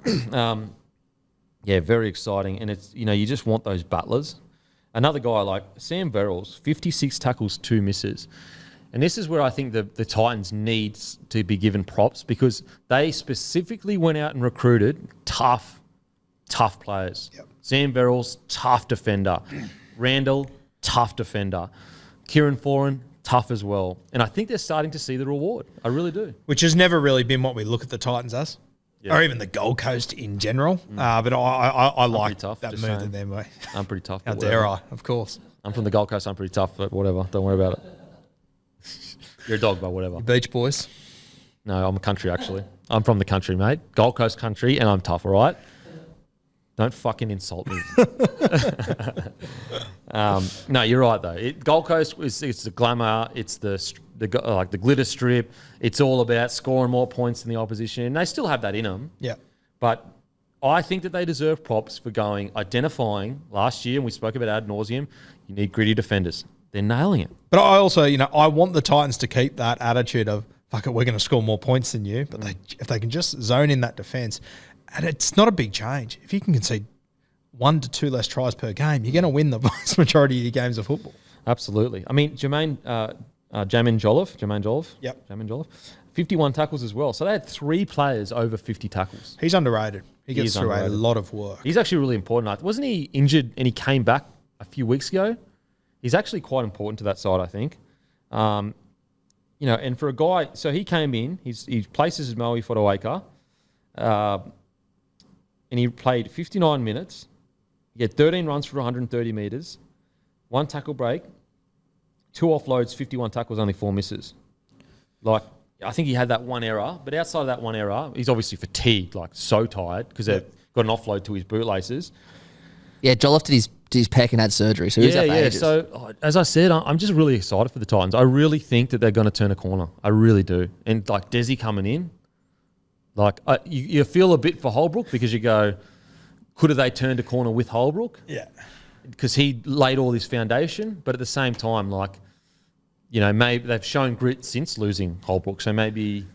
Yeah, very exciting. And it's, you just want those battlers. Another guy like Sam Verrills, 56 tackles, 2 misses. And this is where I think the Titans need to be given props because they specifically went out and recruited tough players. Yep. Sam Verrills, tough defender. Randall, tough defender. Kieran Foran, tough as well. And I think they're starting to see the reward. I really do. Which has never really been what we look at the Titans as. Yep. Or even the Gold Coast in general. But I like that move that they're making. I'm pretty tough. How dare I, of course. I'm from the Gold Coast. I'm pretty tough, but whatever. Don't worry about it. You're a dog, but whatever. Beach boys. No, I'm a country, actually. I'm from the country, mate. Gold Coast country, and I'm tough, all right? Don't fucking insult me. No, you're right, though. Gold Coast, it's the glamour. It's the glitter strip. It's all about scoring more points than the opposition. And they still have that in them. Yeah. But I think that they deserve props for identifying last year, and we spoke about ad nauseum, you need gritty defenders. They're nailing it. But I also, I want the Titans to keep that attitude of, fuck it, we're going to score more points than you. But if they can just zone in that defence, and it's not a big change. If you can concede 1 to 2 less tries per game, you're going to win the vast majority of your games of football. Absolutely. I mean, Jamin Jolliffe. Yep. Jamin Jolliffe. 51 tackles as well. So they had 3 players over 50 tackles. He's underrated. He gets through a lot of work. He's actually really important. Wasn't he injured and he came back a few weeks ago? He's actually quite important to that side, I think. And for a guy, so he came in, he places Moe Fotuaika, and he played 59 minutes. He had 13 runs for 130 metres, 1 tackle break, 2 offloads, 51 tackles, only 4 misses. Like, I think he had that one error, but outside of that one error, he's obviously fatigued, like so tired, because they've got an offload to his bootlaces. Yeah, Jolliffe did his pec and had surgery, so he was out for ages. So as I said, I'm just really excited for the Titans. I really think that they're going to turn a corner. I really do. And like Desi coming in, like you feel a bit for Holbrook because you go, could have they turned a corner with Holbrook? Yeah. Because he laid all this foundation, but at the same time, like, maybe they've shown grit since losing Holbrook, so maybe.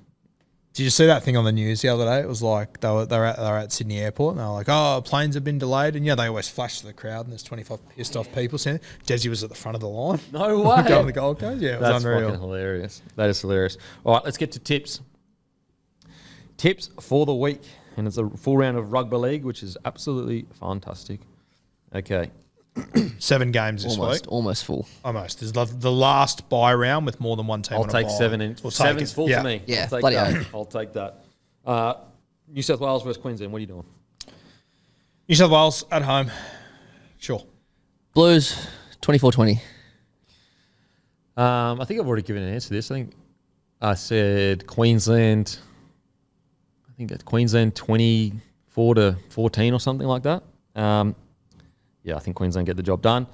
Did you see that thing on the news the other day? It was like they were at Sydney Airport and they were like, oh, planes have been delayed. And they always flash to the crowd and there's 25 pissed off people saying Desi was at the front of the line. No way. Going to the Gold Coast. Yeah, it was unreal. That's fucking hilarious. That is hilarious. All right, let's get to tips. Tips for the week. And it's a full round of rugby league, which is absolutely fantastic. Okay. 7 games this week. Almost full. Almost. There's the last bye round with more than one team. I'll take 7. Seven's full for me. Yeah, I'll take that. New South Wales versus Queensland. What are you doing? New South Wales at home. Sure. Blues, 24-20. I think I've already given an answer to this. I think I said Queensland. I think it's Queensland 24-14 or something like that. Yeah, I think Queensland get the job done,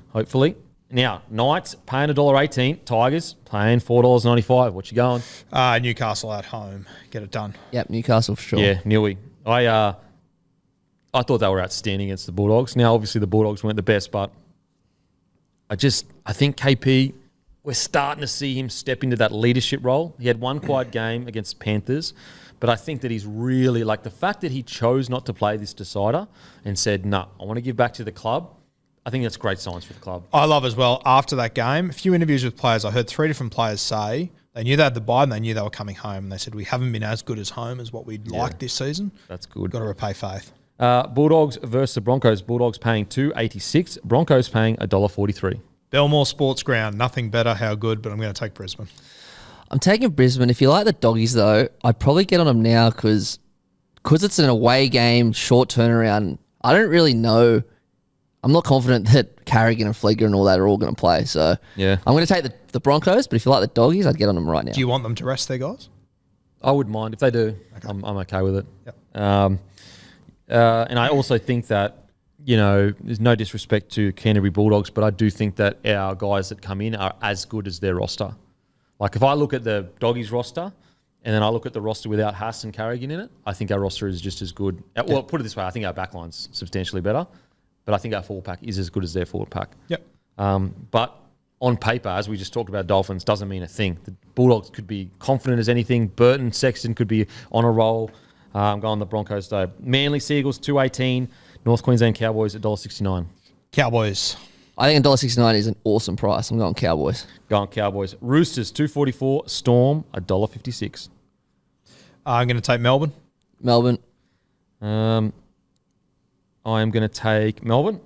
hopefully. Now, Knights paying $1.18. Tigers paying $4.95. What you going? Newcastle at home. Get it done. Yep, Newcastle for sure. Yeah, Newey. I thought they were outstanding against the Bulldogs. Now, obviously, the Bulldogs weren't the best, but I think KP, we're starting to see him step into that leadership role. He had one quiet game against Panthers, but I think that he's really, like, the fact that he chose not to play this decider and said, no, I want to give back to the club, I think that's great signs for the club. I love as well, after that game, a few interviews with players, I heard 3 different players say they knew they had the bye and they knew they were coming home. And they said, we haven't been as good as home as what we'd like this season. That's good. Got to repay faith. Bulldogs versus the Broncos. Bulldogs paying $2.86. Broncos paying $1.43. Belmore Sports Ground. Nothing better. How good, but I'm going to take Brisbane. I'm taking Brisbane. If you like the Doggies, though, I'd probably get on them now because it's an away game, short turnaround. I don't really know. I'm not confident that Carrigan and Flegler and all that are all going to play. So yeah, I'm going to take the Broncos, but if you like the Doggies, I'd get on them right now. Do you want them to rest their guys? I wouldn't mind. If they do, okay. I'm okay with it. Yep. And I also think that, there's no disrespect to Canterbury Bulldogs, but I do think that our guys that come in are as good as their roster. Like, if I look at the Doggies roster and then I look at the roster without Haas and Carrigan in it, I think our roster is just as good. Well, put it this way, I think our backline's substantially better, but I think our forward pack is as good as their forward pack. Yep. But on paper, as we just talked about Dolphins, doesn't mean a thing. The Bulldogs could be confident as anything. Burton, Sexton could be on a roll. I'm going the Broncos, though. Manly Seagulls, $2.18. North Queensland Cowboys, $1.69. Cowboys. I think $1.69 is an awesome price. I'm going Cowboys. Going Cowboys. Roosters, $2.44. Storm, $1.56. I'm going to take Melbourne. Melbourne. I am going to take Melbourne.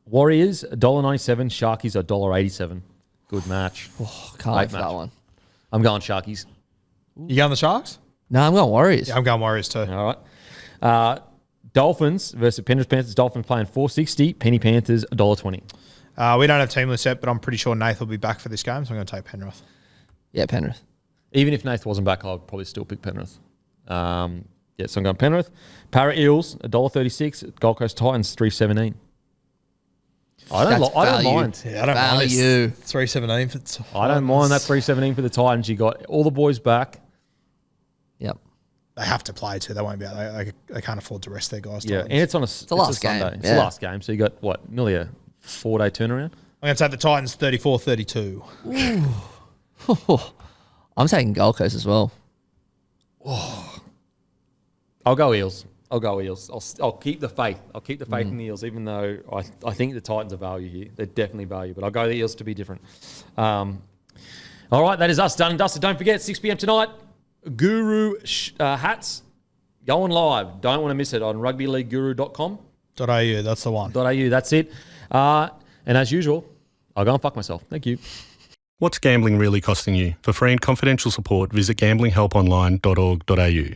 Warriors, $1.97. Sharkies, $1.87. Good match. Oh, can't wait for that one. I'm going Sharkies. You going the Sharks? No, I'm going Warriors. Yeah, I'm going Warriors too. All right. Dolphins versus Penrith Panthers. Dolphins playing $4.60. Penny Panthers, $1.20. We don't have team list yet, but I'm pretty sure Nath will be back for this game, so I'm going to take Penrith. Yeah, Penrith. Even if Nath wasn't back, I'd probably still pick Penrith. So I'm going Penrith. Para Eels, $1.36. Gold Coast Titans, $3.17. I don't mind. Yeah, I don't value. mind. $3.17 for the Titans. I don't mind that $3.17 for the Titans. You got all the boys back. Yep. They have to play too. They won't be able. They can't afford to rest their guys. Yeah, Titans. and it's on it's the last Sunday. game. It's the last game. So you got what? Nearly a 4-day turnaround. I'm going to take the Titans 34-32. I'm taking Gold Coast as well. I'll go Eels. I'll keep the faith. I'll keep the faith in the Eels, even though I think the Titans are value here. They're definitely value, but I'll go the Eels to be different. All right, that is us done and dusted. Don't forget, 6 p.m. tonight, Guru hats going live. Don't want to miss it on rugbyleagueguru.com. .au, that's the one. .au, that's it. And as usual, I'll go and fuck myself. Thank you. What's gambling really costing you? For free and confidential support, visit gamblinghelponline.org.au.